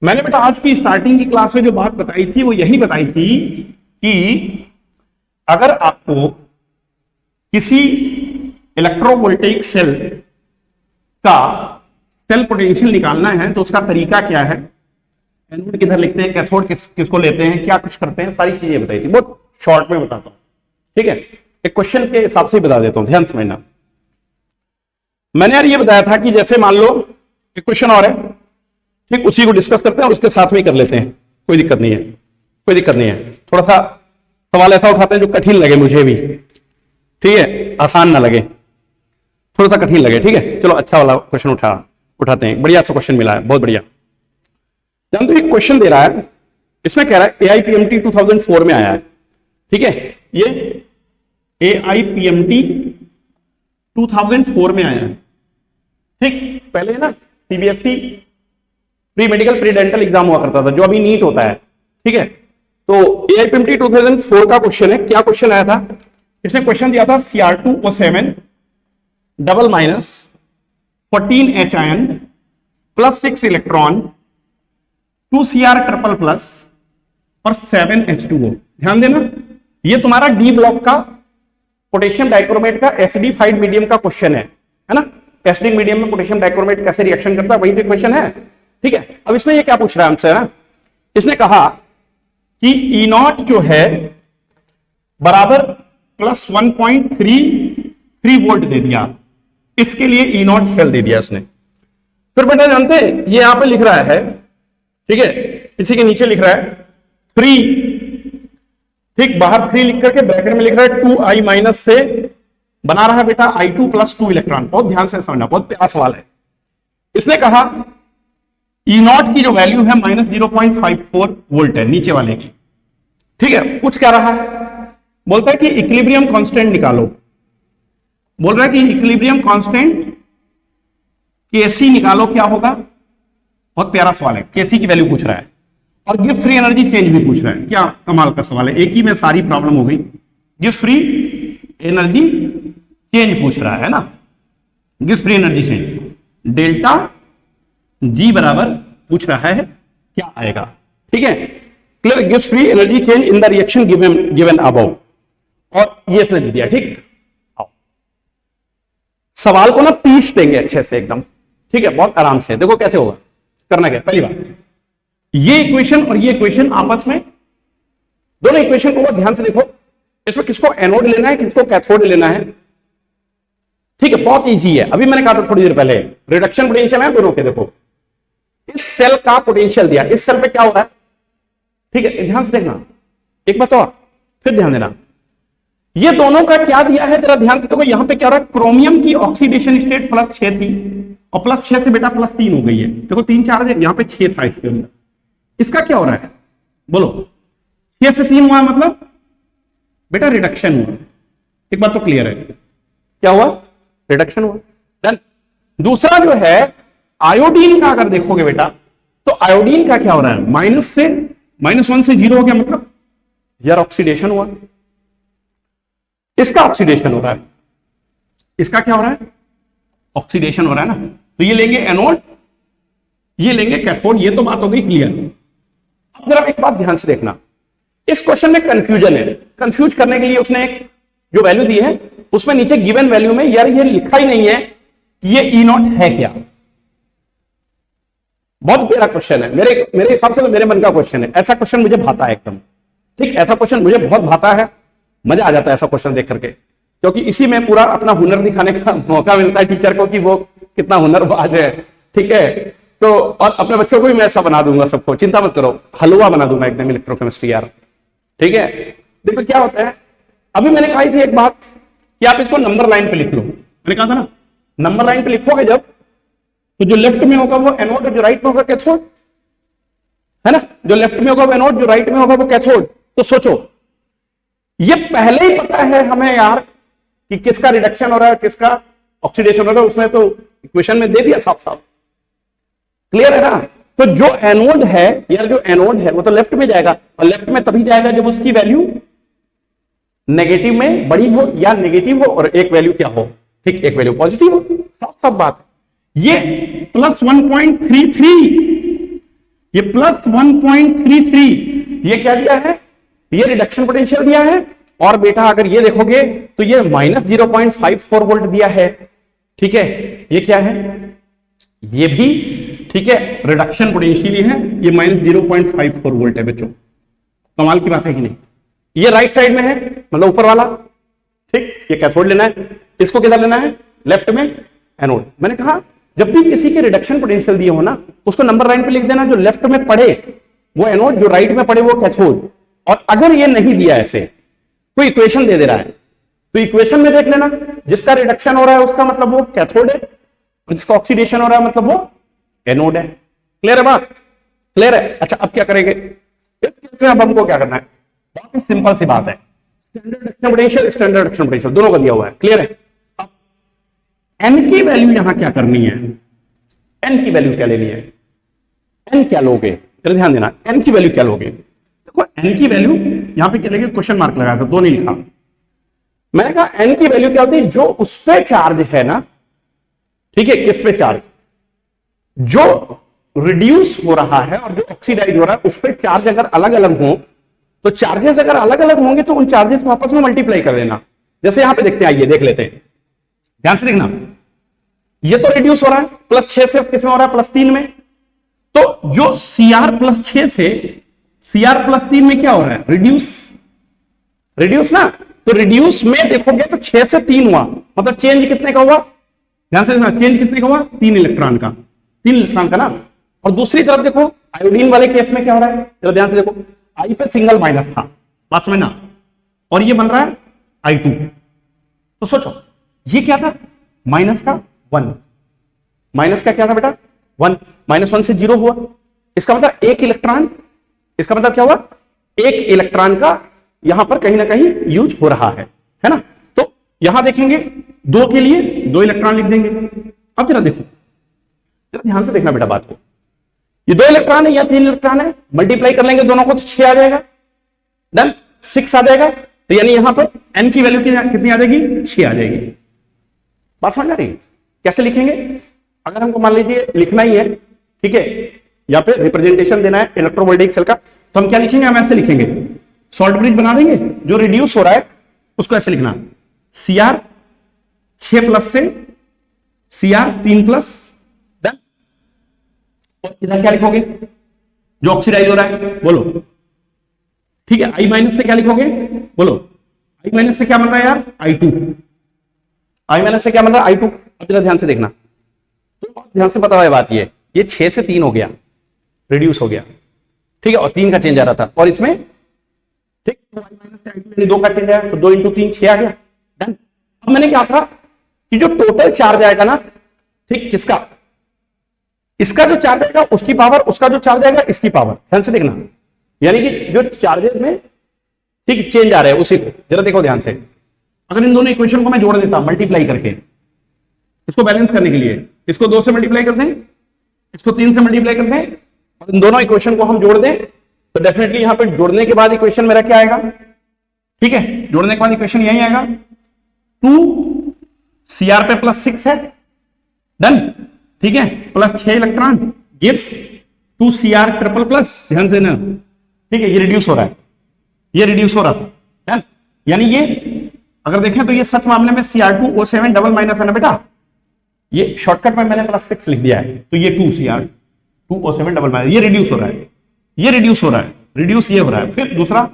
मैंने बेटा आज की स्टार्टिंग की क्लास में जो बात बताई थी वो यही बताई थी कि अगर आपको किसी इलेक्ट्रोवोल्टेइक सेल का सेल पोटेंशियल निकालना है तो उसका तरीका क्या है, एनोड किधर लिखते हैं, कैथोड किसको लेते हैं, क्या कुछ करते हैं, सारी चीजें बताई थी। बहुत शॉर्ट में बताता हूं, ठीक है, एक क्वेश्चन के हिसाब से ही बता देता हूं, ध्यान समझना। मैंने यार ये बताया था कि जैसे मान लो एक क्वेश्चन और है, ठीक, उसी को डिस्कस करते हैं और उसके साथ में ही कर लेते हैं, कोई दिक्कत नहीं है, कोई दिक्कत नहीं है। थोड़ा सा सवाल ऐसा उठाते हैं जो कठिन लगे मुझे भी, ठीक है, आसान ना लगे, थोड़ा सा कठिन लगे। ठीक है, चलो अच्छा वाला क्वेश्चन उठाते हैं, बढ़िया सा क्वेश्चन मिला है, बहुत बढ़िया। जानते हो एक क्वेश्चन दे रहा है, इसमें कह रहा है AIPMT 2004 में आया है। ठीक है, ये AIPMT 2004 में आया है। ठीक, पहले ना CBSE pre medical pre dental exam हुआ करता था, जो अभी नीट होता है। ठीक है, तो AIPMT 2004 का क्वेश्चन है। क्या क्वेश्चन आया था? इसने क्वेश्चन दिया था Cr2O7 double minus 14H ion plus 6 electron 2Cr triple plus और 7H2O। ध्यान देना, ये तुम्हारा डी ब्लॉक का पोटेशियम डाइक्रोमेट का एसिडिफाइड मीडियम का क्वेश्चन है ना? एसिडिक मीडियम में पोटेशियम डाइक्रोमेट कैसे रिएक्शन करता है, वही तो क्वेश्चन है। ठीक है, अब इसमें ये क्या पूछ रहा है हमसे, इसने कहा कि E0 जो है बराबर प्लस 1.33 वोल्ट दे दिया, इसके लिए E0 सेल दे दिया इसने। फिर बेटा जानते हैं ये यहां पे लिख रहा है, ठीक है, इसी के नीचे लिख रहा है 3, ठीक, बाहर 3 लिख करके ब्रैकेट में लिख रहा है 2i माइनस से बना रहा है बेटा I2 प्लस 2 इलेक्ट्रॉन। बहुत ध्यान से समझना, बहुत प्यारा सवाल है। इसने कहा E0 की जो वैल्यू है माइनस 0.54 वोल्ट है नीचे वाले की। ठीक है, पूछ क्या रहा है, बोलता है कि इक्विलिब्रियम कांस्टेंट निकालो। बोल रहा है कि इक्विलिब्रियम कांस्टेंट Kc निकालो, क्या होगा? बहुत प्यारा सवाल है, Kc की वैल्यू पूछ रहा है और गिब्स फ्री एनर्जी चेंज भी पूछ रहा है। क्या कमाल का सवाल है, एक ही में सारी प्रॉब्लम हो गई। गिब्स फ्री एनर्जी चेंज पूछ रहा है ना, Gibbs free energy change delta G बराबर पूछ रहा है, क्या आएगा? ठीक है, clear, gives free energy change in the reaction given above, और ये इसने दे दिया। ठीक, आओ सवाल को ना पीस देंगे अच्छे से एकदम, ठीक है, बहुत आराम से। देखो कैसे होगा, करना क्या, पहली बात ये इक्वेशन और ये इक्वेशन आपस में, दोनों इक्वेशन को बहुत ध्यान से देखो, इसमें किसको एनोड लेना है, किसको कैथोड लेना है। ठीक है, बहुत इजी है। अभी मैंने कहा था थोड़ी देर पहले, रिडक्शन पोटेंशियल है दोनों के। देखो इस सेल का पोटेंशियल दिया, इस सेल पे क्या हो रहा है, ठीक है, ध्यान से देखना एक बात और, फिर ध्यान देना, ये दोनों का क्या दिया है जरा ध्यान से देखो। यहां पे क्या हो रहा है, क्रोमियम की ऑक्सीडेशन स्टेट +6 थी और +6 से बेटा +3 हो गई है। देखो 3 चार्ज है, यहां पे 6 था इसके अंदर, इसका क्या हो रहा है बोलो, 6 से 3 हुआ मतलब बेटा रिडक्शन हुआ। एक बात तो क्लियर है, क्या हुआ, रिडक्शन हुआ। देन दूसरा जो है आयोडीन का, अगर देखोगे बेटा तो आयोडीन का क्या हो रहा है, -1 से 0 हो गया, मतलब यार ऑक्सीडेशन हुआ। इसका ऑक्सीडेशन हो रहा है, इसका क्या हो रहा है, ऑक्सीडेशन हो रहा है ना। तो ये लेंगे एनोड, ये लेंगे कैथोड, ये तो बात हो गई क्लियर। अब जरा एक बात ध्यान से देखना, इस क्वेश्चन में कंफ्यूजन है, कंफ्यूज करने के लिए उसने एक जो वैल्यू दी है उसमें नीचे गिवन वैल्यू में यार ये लिखा ही नहीं है कि ये E0 है क्या। बहुत प्यारा क्वेश्चन है, मेरे हिसाब से तो मेरे मन का क्वेश्चन है। ऐसा क्वेश्चन मुझे भाता है एकदम, ठीक, ऐसा क्वेश्चन मुझे बहुत भाता है, मजा आ जाता है ऐसा क्वेश्चन देख करके, क्योंकि इसी में पूरा अपना हुनर दिखाने का मौका मिलता है टीचर को कि वो कितना हुनरबाज है, ठीक है। तो और अपने बच्चों को भी मैं ऐसा बना दूंगा, सबको चिंता मत करो, हलवा बना दूंगा एकदम इलेक्ट्रोकेमिस्ट्री यार, ठीक है। देखो क्या होता है, अभी मैंने कही थी एक बात कि आप इसको नंबर लाइन पे लिख लो, मैंने कहा था ना नंबर लाइन पे लिखोगे जब, तो जो लेफ्ट में होगा वो एनोड और जो राइट में होगा कैथोड, है ना, जो लेफ्ट में होगा वो एनोड, जो राइट में होगा वो कैथोड। तो सोचो ये पहले ही पता है हमें यार कि किसका रिडक्शन हो रहा है किसका ऑक्सीडेशन हो रहा है, उसने तो इक्वेशन में दे दिया साफ साफ, क्लियर है ना। तो जो एनोड है यार, जो एनोड है वो तो लेफ्ट में जाएगा, और लेफ्ट में तभी जाएगा जब उसकी वैल्यू नेगेटिव में बड़ी हो या नेगेटिव हो, और एक वैल्यू क्या हो, ठीक, एक वैल्यू पॉजिटिव हो, साफ साफ बात है। ये +1.33, ये +1.33, ये क्या दिया है, ये रिडक्शन पोटेंशियल दिया है। और बेटा अगर ये देखोगे तो ये -0.54 वोल्ट दिया है, ठीक है, ये क्या है, ये भी ठीक है रिडक्शन पोटेंशियल ही है, ये -0.54 वोल्ट है बच्चों, कमाल की बात है कि नहीं। ये राइट साइड में है, मतलब ऊपर वाला, ठीक, ये कैथोड लेना है, इसको किधर लेना है, लेफ्ट में एनोड। मैंने कहा जब भी किसी के रिडक्शन पोटेंशियल दिए हो ना, उसको नंबर लाइन पे लिख देना, जो लेफ्ट में पड़े वो एनोड, जो राइट में पड़े वो कैथोड। और अगर ये नहीं दिया ऐसे, कोई इक्वेशन दे रहा है, तो इक्वेशन में देख लेना, जिसका रिडक्शन हो रहा है उसका मतलब वो कैथोड है, और जिसका ऑक्सीडेशन हो रहा है मतलब वो एनोड है। क्लियर है बात, क्लियर है। अच्छा अब क्या करेंगे इस केस में, अब हमको क्या करना है, बहुत ही सिंपल सी बात है, standard reduction potential, standard reduction potential दोनों का दिया हुआ है, क्लियर है। अब एन की वैल्यू यहां क्या करनी है, एन की वैल्यू क्या लेनी है, एन क्या लोगे, जरा ध्यान देना, एन की वैल्यू क्या लोगे। देखो एन की वैल्यू यहां पे क्या लेंगे, क्वेश्चन मार्क लगाया था, दो नहीं लिखा। मैंने कहा एन की वैल्यू क्या होती है, जो उस पे चार्ज है ना, ठीक है, किस पे चार्ज, जो रिड्यूस हो रहा है और जो ऑक्सीडाइज हो रहा है, उस पे चार्ज अगर अलग अलग हो, तो चार्जेस अगर अलग अलग होंगे तो उन चार्जेस को आपस में मल्टीप्लाई कर देना। जैसे यहां पे देखते हैं, आइए देख लेते हैं, ध्यान से देखना, ये तो रिड्यूस हो रहा है +6 से किसमें हो रहा है, +3 में। तो जो Cr+6 से Cr+3 में क्या हो रहा है, रिड्यूस, रिड्यूस ना, तो रिड्यूस में देखोगे तो 6 से 3 हुआ, मतलब चेंज कितने का हुआ, ध्यान से देखना, चेंज कितने का हुआ, 3 इलेक्ट्रॉन का, 3 इलेक्ट्रॉन का ना। और दूसरी तरफ देखो आयोडीन वाले केस में क्या हो रहा है, जरा ध्यान से देखो, आई पे सिंगल माइनस था बस में ना, और ये बन रहा है I2। तो सोचो ये क्या था, माइनस का 1, माइनस का क्या था बेटा 1, -1 से 0 हुआ, इसका मतलब एक इलेक्ट्रॉन, इसका मतलब क्या हुआ, एक इलेक्ट्रॉन का यहां पर कहीं ना कहीं यूज हो रहा है ना। तो यहां देखेंगे 2 के लिए 2 इलेक्ट्रॉन लिख देंगे। अब जरा देखो, जरा ध्यान से देखना बेटा बात को, ये 2 इलेक्ट्रॉन है या 3 इलेक्ट्रॉन है, मल्टीप्लाई कर लेंगे दोनों को तो 6 आ जाएगा, डन, 6 आ जाएगा। तो यानी यहां पर n की वैल्यू कितनी आ जाएगी, 6 आ जाएगी। बात समझ आ रही है, कैसे लिखेंगे, अगर हमको मान लीजिए लिखना ही है, ठीक है, या फिर रिप्रेजेंटेशन देना है इलेक्ट्रोवोल्टेइक सेल का, तो हम क्या लिखेंगे, हम ऐसे लिखेंगे, सॉल्ट ब्रिज बना देंगे, जो रिड्यूस हो रहा है उसको ऐसे लिखना, Cr6+ से Cr3+, डन। और इधर क्या लिखोगे, जो ऑक्सीडाइज हो रहा है, बोलो, ठीक है, I- से क्या लिखोगे, बोलो, I- से क्या बन रहा है यार, I2, आई माइनस से क्या मतलब आई टू। अब जरा ध्यान से देखना, तो ध्यान से पता है बात, ये 6 से 3 हो गया, रिड्यूस हो गया, ठीक है, और 3 का चेंज आ रहा था, और इसमें ठीक 2 आई माइनस से आई टू 2 का चेंज आया, तो 2 इंटू 3 6 आ गया, डन। अब मैंने क्या था कि जो टोटल चार्ज आएगा ना, ठीक, किसका, इसका जो चार्ज आएगा उसकी पावर, उसका जो चार्ज आएगा इसकी पावर, ध्यान से देखना, यानी कि जो चार्जेस में ठीक चेंज आ रहा है उसी को जरा देखो ध्यान से। अगर इन दोनों इक्वेशन को मैं जोड़ देता मल्टीप्लाई करके, इसको बैलेंस करने के लिए इसको 2 से मल्टीप्लाई कर दें, इसको 3 से मल्टीप्लाई कर दें, और इन दोनों इक्वेशन को हम जोड़ दें, तो डेफिनेटली यहां पे जोड़ने के बाद इक्वेशन मेरा क्या आएगा, ठीक है, जोड़ने के बाद इक्वेशन यही आएगा 2 CR पे प्लस 6 है, डन, ठीक है, plus 6 electron gives 2 CR triple plus, ध्यान से ना, ठीक है, ये रिड्यूस हो रहा है, ये रिड्यूस हो रहा था, डन। यानी ये अगर देखें तो ये सच मामले में Cr2O7 डबल माइनस है ना बेटा, ये शॉर्टकट में मैंने प्लस 6 लिख दिया है, तो ये 2 Cr2O7 डबल माइनस, ये रिड्यूस हो रहा है, ये रिड्यूस हो रहा है, रिड्यूस ये हो रहा है। फिर दूसरा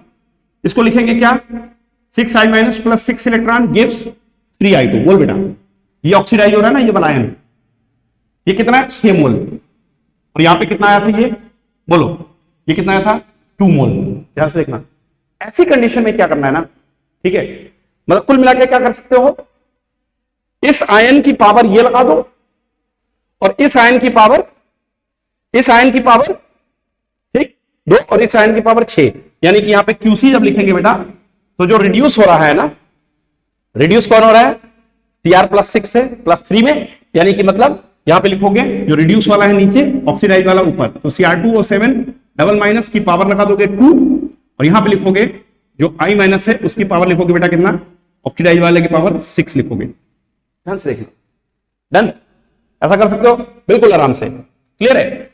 इसको लिखेंगे क्या, 6i minus plus 6 electron gives 3i2, बोल बेटा, ये ऑक्सीडाइज हो रहा है ना, ये बनाया है, ये कितना है 6 मोल, और यहां पे कितना आया था ये, बोलो, ये कितना आया था 2 मोल, ध्यान से देखना। ऐसी कंडीशन में क्या करना है ना, ठीक है, मतलब कुल मिला के क्या कर सकते हो, इस आयन की पावर ये लगा दो, और इस आयन की पावर, इस आयन की पावर ठीक 2, और इस आयन की पावर 6, यानी कि यहां पे QC जब लिखेंगे बेटा, तो जो रिड्यूस हो रहा है ना, रिड्यूस कौन हो रहा है, Cr प्लस 6 से प्लस 3 में, यानी कि मतलब यहां पे लिखोगे जो रिड्यूस वाला है नीचे, ऑक्सीडाइज वाला ऊपर, तो Cr2O7 डबल माइनस की पावर लगा दोगे 2, और यहां पे लिखोगे जो I माइनस है उसकी पावर लिखोगे बेटा कितना, ऑक्सीडाइज वाले की पावर 6 लिखोगे, ध्यान से देखना, डन। ऐसा कर सकते हो बिल्कुल आराम से, क्लियर है।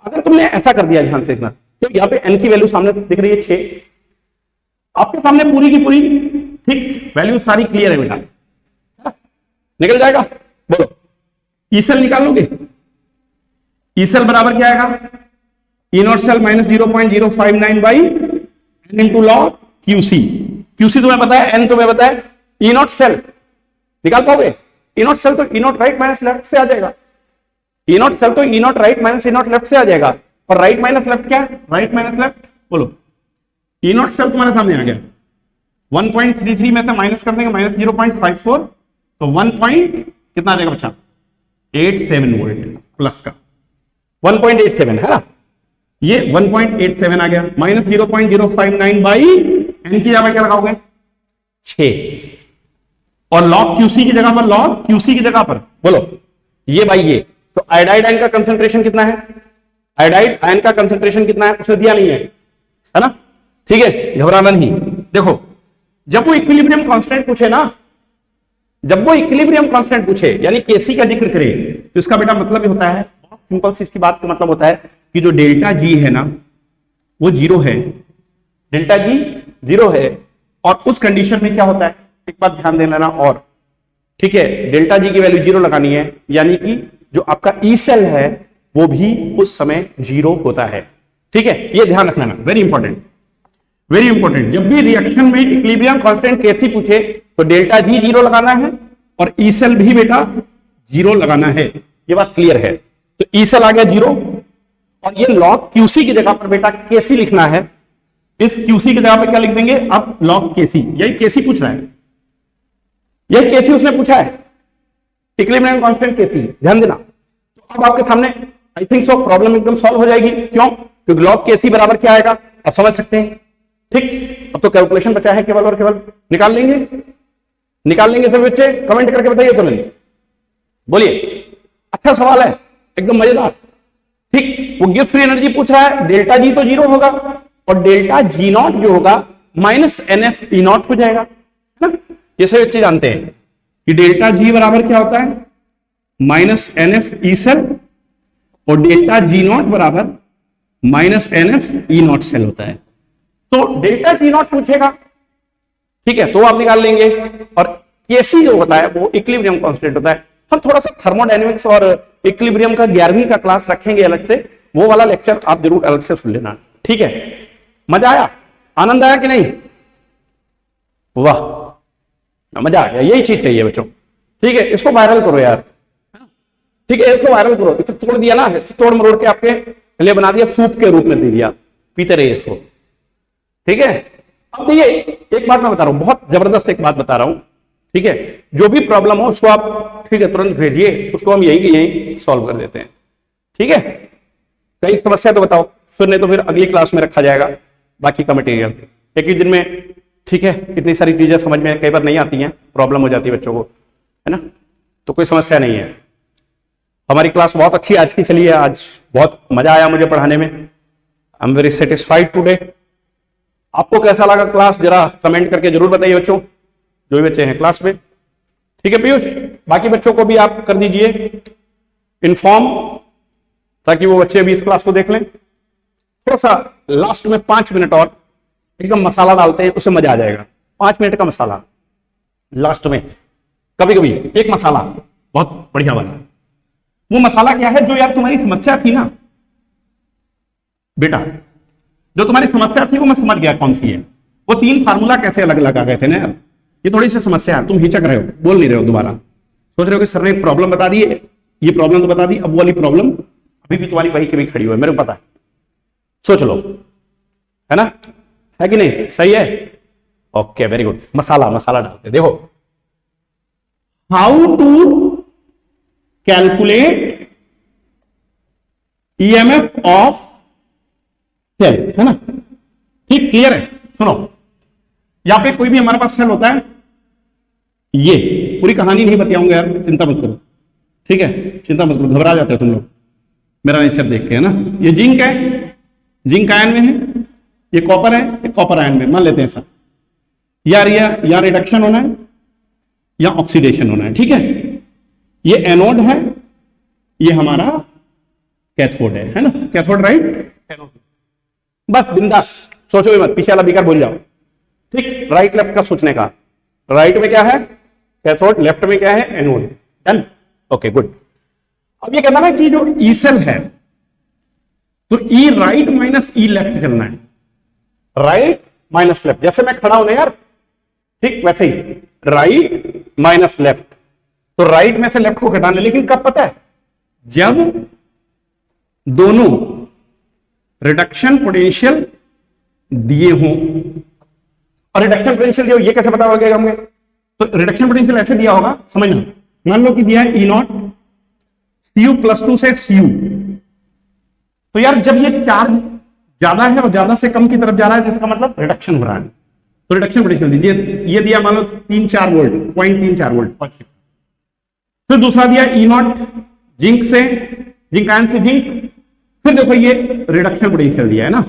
अगर तुमने ऐसा कर दिया, ध्यान से देखना, तो यहां पे n की वैल्यू सामने दिख रही है 6, आपके सामने पूरी की पूरी ठीक वैल्यू सारी क्लियर है बेटा, निकल जाएगा, बोलो ई सेल निकाल लोगे, ई सेल बराबर क्या आएगा, E not cell minus 0.059 by N into log QC, QC तुम्हें पता है, एन तुम्हें पता है, ई नॉट सेल निकाल पाओगे, ई नॉट सेल तो E naught right minus left से आ जाएगा, ई नॉट सेल तो E naught right minus E naught left से आ जाएगा, और राइट माइनस लेफ्ट क्या है, राइट माइनस लेफ्ट, बोलो ई नॉट सेल तुम्हारे सामने आ गया, 1.33 में से माइनस कर देंगे माइनस 0.54, तो 1 पॉइंट कितना आ जाएगा बच्चा, 87 वोल्ट प्लस का 1.87 है ना, ये 1.87 आ गया, माइनस 0.059 बाई एन की जगह क्या लगाओगे 6, और लॉग QC की जगह पर, लॉग QC की जगह पर बोलो ये बाई ये, तो आयोडाइड आयन का कंसंट्रेशन कितना है, आयोडाइड आयन का कंसंट्रेशन कितना है उसने दिया नहीं है ना, ठीक है, घबराना नहीं। देखो जब वो इक्विलिब्रियम कांस्टेंट पूछे ना, जब वो इक्विलिब्रियम कांस्टेंट पूछे यानी केसी का जिक्र करे, तो इसका बेटा मतलब ही होता है, बहुत सिंपल सी इसकी बात का मतलब होता है कि जो डेल्टा जी है ना वो 0 है, डेल्टा जी 0 है, और उस कंडीशन में क्या होता है, एक बात ध्यान दे लेना, और ठीक है, डेल्टा जी की वैल्यू 0 लगानी है, यानी कि जो आपका ई सेल है वो भी उस समय 0 होता है, ठीक है, ये ध्यान रखना, वेरी इंपॉर्टेंट, वेरी इंपॉर्टेंट। जब भी रिएक्शन में इक्विलिब्रियम कांस्टेंट केसी पूछे तो डेल्टा जी 0 लगाना है, और ई सेल भी बेटा 0 लगाना है, ये बात क्लियर है। तो ई सेल आ गया 0, और ये लॉग QC की जगह पर बेटा केसी लिखना है, इस QC की जगह पर क्या लिख देंगे, अब लॉग केसी, यही केसी पूछ रहा है, यही केसी उसने पूछा है, इक्विलिब्रियम कांस्टेंट केसी, ध्यान देना। तो अब आपके सामने आई थिंक सो प्रॉब्लम एकदम सॉल्व हो जाएगी, क्यों, क्योंकि लॉग केसी बराबर क्या आएगा आप समझ सकते हैं, ठीक। अब तो कैलकुलेशन बचा है केवल और केवल, निकाल लेंगे, निकाल लेंगे सभी बच्चे, कमेंट करके बताइए तुरंत, बोलिए। अच्छा सवाल है, एकदम मजेदार, ठीक। वो गिव्स फ्री एनर्जी पूछ रहा है, डेल्टा जी तो 0 होगा, और डेल्टा जी नॉट जो होगा माइनस NF E नॉट हो जाएगा, है ना, ये सभी बच्चे जानते हैं कि डेल्टा जी बराबर क्या होता है, माइनस NF E सेल, और डेल्टा जी नॉट बराबर minus NF E naught cell होता है। तो डेल्टा जी नॉट पूछेगा, ठीक है, तो आप निकाल लेंगे, और केसी जो होता है वो इक्विलिब्रियम कांस्टेंट होता है। हम थोड़ा सा थर्मोडायनेमिक्स और इक्विलिब्रियम का 11वीं का क्लास रखेंगे अलग से, वो वाला लेक्चर आप जरूर अलग से सुन लेना, ठीक है। मजा आया, आनंद आया कि नहीं, वाह मजा आ गया, यही चीज चाहिए बच्चों, ठीक है, इसको वायरल करो यार, ठीक है, इसको वायरल करो। इसे तोड़ दिया ना, तोड़ मरोड़ के आपके लिए बना दिया, सूप के रूप में दे दिया, पीते रहिए इसको, ठीक है। अब ये एक बात मैं बता रहा हूं, बहुत जबरदस्त एक बात बता रहा हूं, ठीक है। जो भी प्रॉब्लम हो उसको आप, ठीक है, तुरंत भेजिए, उसको हम यही की यही सॉल्व कर देते हैं, ठीक है। कई समस्या तो बताओ, फिर नहीं तो फिर अगली क्लास में रखा जाएगा बाकी का मटेरियल, एक ही दिन में, ठीक है। इतनी सारी चीजें समझ में कई बार नहीं आती हैं, प्रॉब्लम हो जाती है बच्चों को, है ना, तो कोई समस्या नहीं है। हमारी क्लास बहुत अच्छी आज की चली है, आज बहुत मजा आया मुझे पढ़ाने में, I am very satisfied today. आपको कैसा लगा क्लास, जरा कमेंट करके जरूर बताइए बच्चों, जो भी बच्चे हैं क्लास में, ठीक है पीयूष। बाकी बच्चों को भी आप कर दीजिए इन्फॉर्म, ताकि वो बच्चे भी इस क्लास को देख लें। थोड़ा सा लास्ट में 5 मिनट और एकदम मसाला डालते हैं, उससे मजा आ जाएगा। 5 मिनट का मसाला लास्ट में, कभी कभी एक मसाला बहुत बढ़िया वाला। वो मसाला क्या है, जो यार तुम्हारी समस्या थी ना बेटा, जो तुम्हारी समस्या थी वो मैं समझ गया कौन सी है। वो 3 फार्मूला कैसे अलग अलग आ गए थे ना यार, ये थोड़ी सी समस्या है, तुम हिचक रहे हो, बोल नहीं रहे हो, दोबारा सोच रहे हो कि सर ने प्रॉब्लम बता दी, ये प्रॉब्लम तो बता दी, अब वो वाली प्रॉब्लम अभी भी तुम्हारी वही की भी खड़ी हुई है, मेरे को पता है। सोच लो, है ना, है कि नहीं, सही है, ओके वेरी गुड। मसाला मसाला डालते, देखो, how to calculate EMF of cell, है ना, ठीक, क्लियर है। सुनो, यहां पे कोई भी हमारे पास सेल होता है, ये पूरी कहानी नहीं बताऊंगा यार, चिंता मत करो, ठीक है, चिंता मत करो, घबरा जाते हो तुम लोग मेरा नेचर देख के, है ना। ये जिंक है, जिंक आयन में है, ये कॉपर है, ये कॉपर आयन में, मान लेते हैं सर, यार या रिडक्शन होना है या ऑक्सीडेशन होना है, ठीक है। ये एनोड है, ये हमारा कैथोड है ना, कैथोड राइट, एनोड, बस बिंदास, सोचो मत, पीछे वाला बेकार भूल जाओ, ठीक। राइट लेफ्ट का सोचने का, राइट में क्या है कैथोड, लेफ्ट में क्या है एनोड, डन, ओके गुड। अब ये कहना ना कि जो ई सेल है, तो ई राइट माइनस ई लेफ्ट करना है, राइट माइनस लेफ्ट, जैसे मैं खड़ा हूं ना यार, ठीक वैसे ही राइट माइनस लेफ्ट, तो राइट में से लेफ्ट को घटाना, लेकिन कब पता है, जब दोनों रिडक्शन पोटेंशियल दिए हों। और रिडक्शन पोटेंशियल दिया हो, ये कैसे पता लगेगा हमें, तो रिडक्शन पोटेंशियल ऐसे दिया होगा, समझना, मान लो कि दिया है ई नॉट Cu +2 से Cu, तो यार जब ये चार्ज ज्यादा है और ज्यादा से कम की तरफ जा रहा है, जिसका मतलब रिडक्शन हो रहा है, तो रिडक्शन पोटेंशियल दीजिए, ये दिया मान लो 3-4 वोल्ट, 0.34 वोल्ट। फिर दूसरा दिया ई नॉट जिंक से, जिंक आयन से जिंक, फिर देखो ये रिडक्शन पोटेंशियल दिया है ना।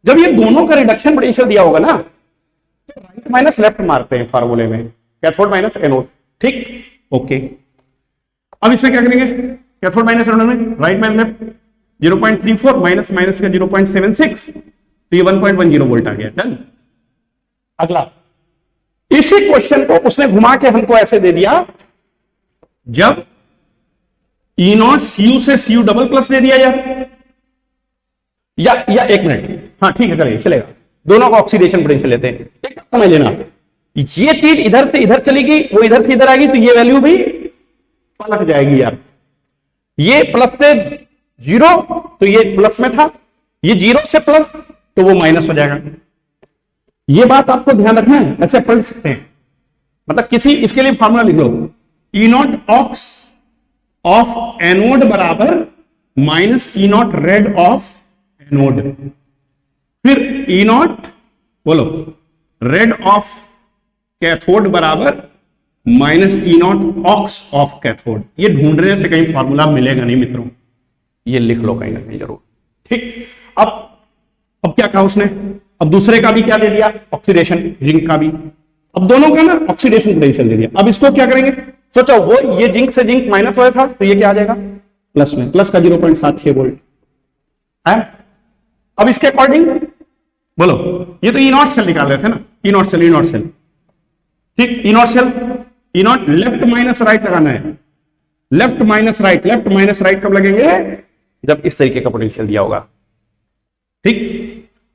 जब ये दोनों का रिडक्शन पोटेंशियल दिया होगा ना, तो राइट माइनस लेफ्ट मारते हैं फार्मूले में, कैथोड माइनस एनोड, ठीक, ओके। अब इसमें क्या करेंगे, कैथोड माइनस एनोड में right minus left, 0.34 minus minus का 0.76, तो ये 1.10 वोल्ट आ गया, डन। अगला, इसी क्वेश्चन को उसने घुमा के हमको ऐसे दे दिया, जब ई नॉट Cu से Cu डबल प्लस दे दिया यार, या 1 मिनट, हाँ ठीक है चलिए, चलेगा, दोनों का ऑक्सीडेशन पोटेंशियल लेते हैं। एक समझ लेना, ये चीज इधर से इधर चलेगी, वो इधर से इधर आएगी, तो ये वैल्यू भी पलट जाएगी यार। ये प्लस से 0, तो ये प्लस में था, ये 0 से प्लस, तो वो माइनस हो जाएगा। ये बात आपको ध्यान रखना है, ऐसे पढ़ सकते हैं, मतलब किसी, इसके लिए फॉर्मूला लिख लो, ई नॉट ऑक्स ऑफ एनोड बराबर minus E naught red of anode, फिर ई नॉट बोलो रेड ऑफ कैथोड बराबर minus E naught ox of cathode. ये ढूंढने से कहीं फॉर्मूला मिलेगा नहीं मित्रों, ये लिख लो कहीं ना कहीं जरूर, ठीक। अब क्या कहा उसने, अब दूसरे का भी क्या दे दिया, ऑक्सीडेशन, जिंक का भी, अब दोनों का ना ऑक्सीडेशन पोटेंशियल दे दिया। अब इसको क्या करेंगे, सोचो, वो ये जिंक से जिंक माइनस हुआ था, तो ये क्या आ जाएगा प्लस में, प्लस का 0.76 वोल्ट है। अब इसके अकॉर्डिंग बोलो, ये तो ई नॉट सेल निकाल रहे थे ना, E not cell, E not cell, ठीक, E not cell, E naught left minus right लगाना है, left minus right, left minus right कब लगेंगे, जब इस तरीके का पोटेंशियल दिया होगा, ठीक।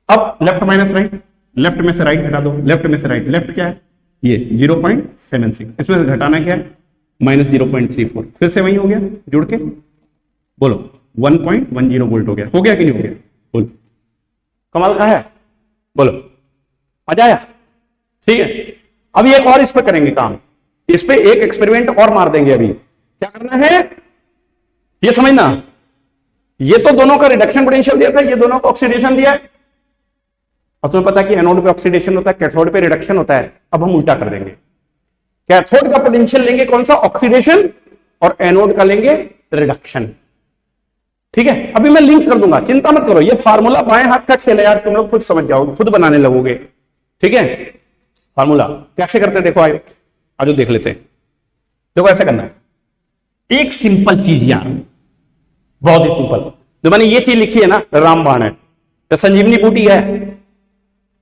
अब लेफ्ट माइनस राइट, लेफ्ट में से राइट घटा दो, लेफ्ट में से राइट, लेफ्ट क्या है ये 0.76, इसमें से घटाना क्या है माइनस 0.34, फिर से वही हो गया जुड़ के, बोलो 1.10 वोल्ट हो गया कि नहीं हो गया? बोलो, कमाल का है, बोलो मजा आया? ठीक है, अभी एक और इस पे करेंगे काम, इस पे एक एक्सपेरिमेंट और मार देंगे। अभी क्या करना है ये समझना, ये तो दोनों का रिडक्शन पोटेंशियल दिया था, ये दोनों का ऑक्सीडेशन दिया है, और तुम्हें पता है कि एनोड पे ऑक्सीडेशन होता है, कैथोड पे रिडक्शन होता है। अब हम उल्टा कर देंगे, कैथोड का पोटेंशियल लेंगे कौन सा? ऑक्सीडेशन, और एनोड का लेंगे रिडक्शन। ठीक है, अभी मैं लिंक कर दूंगा, चिंता मत करो, ये फार्मूला बाएं हाथ का खेल है यार, तुम लोग खुद समझ जाओगे, खुद बनाने लगोगे। ठीक है, फार्मूला कैसे करते हैं देखो, आयो आज देख लेते हैं। देखो ऐसा करना है, एक सिंपल चीज यार, बहुत ही सिंपल, जो मैंने ये चीज लिखी है ना, रामबाण है, ये संजीवनी बूटी है,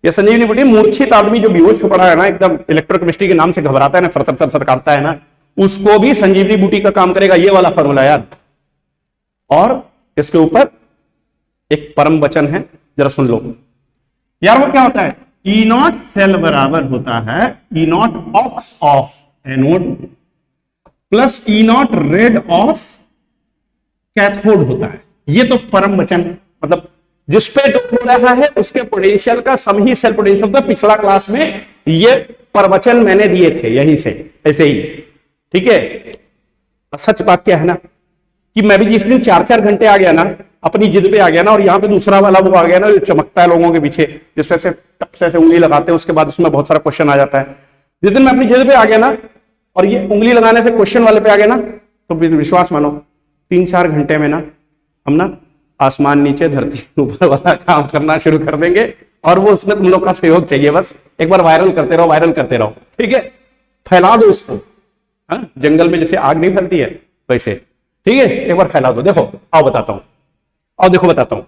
ये संजीवनी बूटी। मूर्छित आदमी जो बेहोश हो पड़ा है ना, एकदम इलेक्ट्रोकेमिस्ट्री के नाम से घबराता है ना, थर थर थर काटता है ना, उसको भी संजीवनी बूटी का काम करेगा ये वाला फार्मूला यार। और इसके ऊपर एक परम वचन है, जरा सुन लो यार। वो क्या होता है? ई नॉट सेल बराबर होता है E naught ox of anode plus E naught red of cathode होता है। ये तो परम वचन है, मतलब जिसपे जो हो रहा है उसके पोटेंशियल का सम ही सेल पोटेंशियल होता है। पिछला क्लास में ये प्रवचन मैंने दिए थे यहीं से, ऐसे ही। ठीक है, सच बात क्या है ना कि मैं भी जिस दिन 4-4 घंटे आ गया ना, अपनी जिद पे आ गया ना, और यहाँ पे दूसरा वाला वो आ गया ना, जो चमकता है लोगों के पीछे, जिसमें से टप से उंगली लगाते हैं, उसके बाद उसमें बहुत सारा क्वेश्चन आ जाता है। जिस दिन मैं अपनी जिद पे आ गया ना, और ये उंगली लगाने से क्वेश्चन वाले पे आ गया ना, तो विश्वास मानो 3-4 घंटे में ना हम ना आसमान नीचे धरती ऊपर वाला काम करना शुरू कर देंगे। और वो उसमें तुम लोग का सहयोग चाहिए, बस एक बार वायरल करते रहो, वायरल करते रहो। ठीक है, फैला दो इसको, जंगल में जैसे आग नहीं फैलती है वैसे। ठीक है, एक बार फैला दो। देखो आओ बताता हूं, आओ देखो बताता हूं।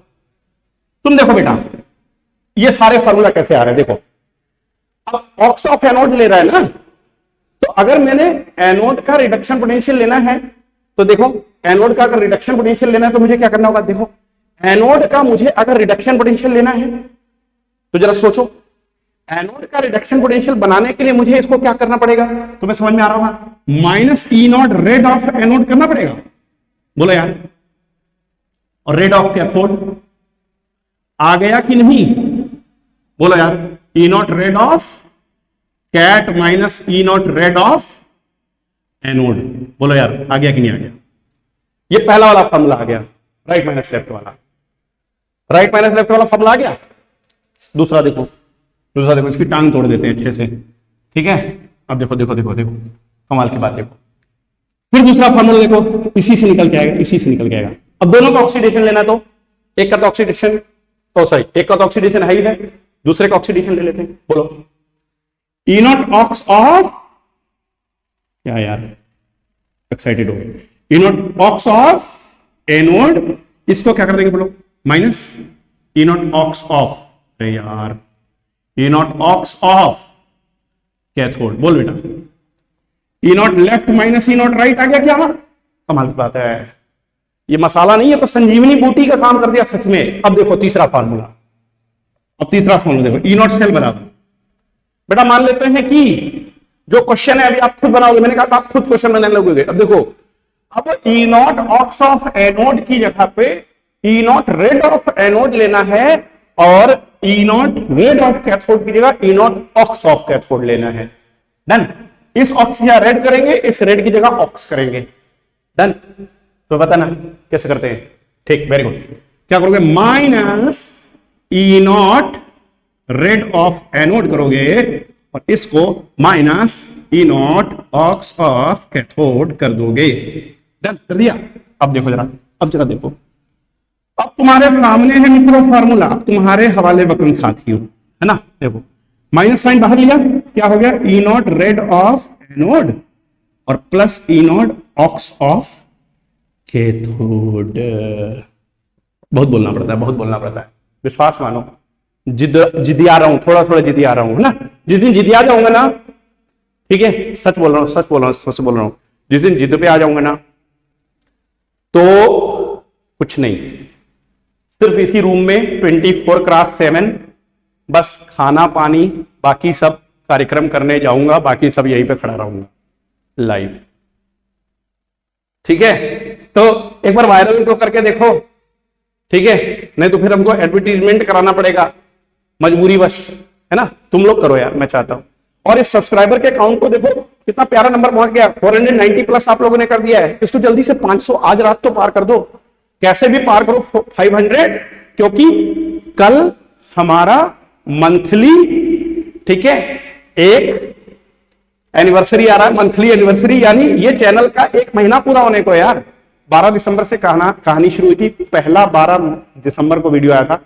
तुम देखो बेटा, ये सारे फार्मूला कैसे आ रहे हैं देखो। अब ऑक्स ऑफ एनोड ले रहा है ना, तो अगर मैंने एनोड का रिडक्शन पोटेंशियल लेना है तो देखो, एनोड का अगर रिडक्शन पोटेंशियल लेना है तो मुझे क्या करना होगा? देखो, एनोड का मुझे अगर रिडक्शन पोटेंशियल लेना है तो जरा सोचो, एनोड का रिडक्शन पोटेंशियल बनाने के लिए मुझे इसको क्या करना पड़ेगा? तुम्हें समझ में आ रहा होगा, minus E naught red of anode करना पड़ेगा। बोलो यार, और रेड ऑफ कैथोड आ गया कि नहीं? बोलो यार, E naught red of cat minus E naught red of anode. बोलो यार, आ गया कि नहीं आ गया? ये पहला वाला फॉर्मूला आ गया, राइट माइनस लेफ्ट वाला, राइट माइनस लेफ्ट वाला फॉर्मूला आ गया। दूसरा देखो, दूसरा देखो, इसकी टांग तोड़ देते हैं अच्छे से। ठीक है, अब देखो देखो देखो देखो, कमाल की बात देखो। फिर दूसरा फॉर्मूला देखो, इसी से निकल के आएगा, इसी से निकल के आएगा। अब दोनों का ऑक्सीडेशन लेना, तो एक का तो ऑक्सीडेशन, तो सॉरी, एक का तो ऑक्सीडेशन है ही है, दूसरे का ऑक्सीडेशन ले लेते हैं। बोलो, ई नॉट ऑक्स ऑफ, क्या यार एक्साइटेड हो गए, E naught ox of anode, इसको क्या कर देंगे? बोलो, minus E naught ox of, अरे यार, E naught ox of cathode. बोल बेटा, E naught left minus E naught right आ गया क्या? कमाल की बात है, ये मसाला नहीं है तो संजीवनी बूटी का काम कर दिया सच में। अब देखो तीसरा फार्मूला, अब तीसरा फार्मूला देखो, ई नॉट सेल बराबर, बेटा मान लेते हैं कि जो क्वेश्चन है अभी आप खुद बनाओगे, मैंने कहा आप खुद क्वेश्चन बनाने लगोगे। अब देखो, अब E naught ox of anode की जगह पे ई नॉट रेड ऑफ एनोड लेना है, और ई नॉट रेड ऑफ कैथोड की जगह ई नॉट ऑक्स ऑफ कैथोड लेना है। डन, इस ऑक्स या रेड करेंगे, इस रेड की जगह ऑक्स करेंगे। डन, तो बताना कैसे करते हैं। ठीक, वेरी गुड। क्या करोगे? Minus E naught red of anode करोगे, और इसको minus E naught ox of cathode कर दोगे। डन, कर दिया। अब देखो जरा, अब जरा देखो, अब तुम्हारे सामने है मित्रों फार्मूला, तुम्हारे हवाले वतन साथियों, है ना। देखो, माइनस साइन बाहर लिया, क्या हो गया? ई नॉट रेड ऑफ एनोड और plus E naught ox of cathode. बहुत बोलना पड़ता है, बहुत बोलना पड़ता है, विश्वास मानो। जिदिया रहा हूं, थोड़ा थोड़ा जिदिया रहा हूं, है ना। जिस दिन जिदिया जाऊंगा ना, ठीक है, सच बोल रहा हूं, सच बोल रहा हूं, सच बोल रहा हूं, जिस दिन जिद पे आ जाऊंगा ना, तो कुछ नहीं, सिर्फ इसी रूम में 24/7 बस खाना पानी, बाकी सब कार्यक्रम करने जाऊंगा, बाकी सब यहीं पे खड़ा रहूंगा लाइव। ठीक है, तो एक बार वायरल तो करके देखो, ठीक है, नहीं तो फिर हमको एडवर्टीजमेंट कराना पड़ेगा मजबूरीवश, है ना। तुम लोग करो यार, मैं चाहता हूं। और इस सब्सक्राइबर के काउंट को देखो कितना प्यारा नंबर पहुंच गया, 490 प्लस आप लोगों ने कर दिया है। इसको जल्दी से 500 आज रात तो पार कर दो, कैसे भी पार करो 500, क्योंकि कल हमारा मंथली, ठीक है, एक एनिवर्सरी आ रहा है, मंथली एनिवर्सरी, यानी ये चैनल का 1 महीना पूरा होने को यार। 12 दिसंबर से कहानी शुरू हुई थी, पहला 12 दिसंबर को वीडियो आया था,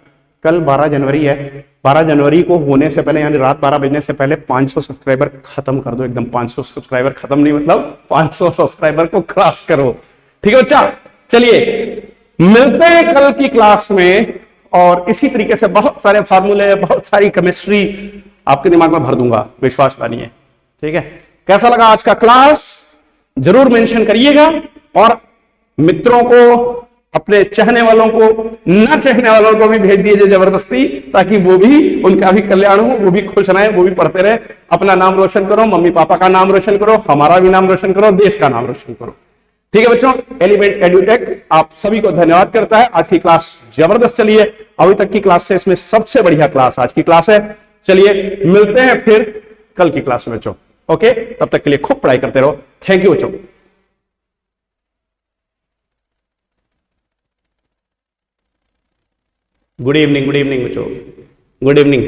कल 12 जनवरी है। 12 जनवरी को होने से पहले, यानी रात 12 बजने से पहले 500 सब्सक्राइबर खत्म कर दो एकदम। 500 सब्सक्राइबर खत्म नहीं, मतलब 500 सब्सक्राइबर को क्रॉस करो, ठीक है बच्चा। चलिए मिलते हैं कल की क्लास में, और इसी तरीके से बहुत सारे फार्मूले, बहुत सारी केमिस्ट्री आपके दिमाग में भर दूंगा, विश्वास मानिए, ठीक है। कैसा लगा आज का क्लास जरूर मेंशन करिएगा, और मित्रों को, अपने चाहने वालों को, न चाहने वालों को भी भेज दीजिए जबरदस्ती, ताकि वो भी, उनका भी कल्याण हो, वो भी खुश रहे, वो भी पढ़ते रहे। अपना नाम रोशन करो, मम्मी पापा का नाम रोशन करो, हमारा भी नाम रोशन करो, देश का नाम रोशन करो, ठीक है बच्चों। एलिमेंट एड्यूटेक आप सभी को धन्यवाद करता है। आज की क्लास जबरदस्त चली है, अभी तक की क्लास से इसमें सबसे बढ़िया क्लास आज की क्लास है। चलिए मिलते हैं फिर कल की क्लास में बच्चों, ओके। तब तक के लिए खूब पढ़ाई करते रहो। थैंक यू बच्चों। गुड इवनिंग बच्चों, गुड इवनिंग।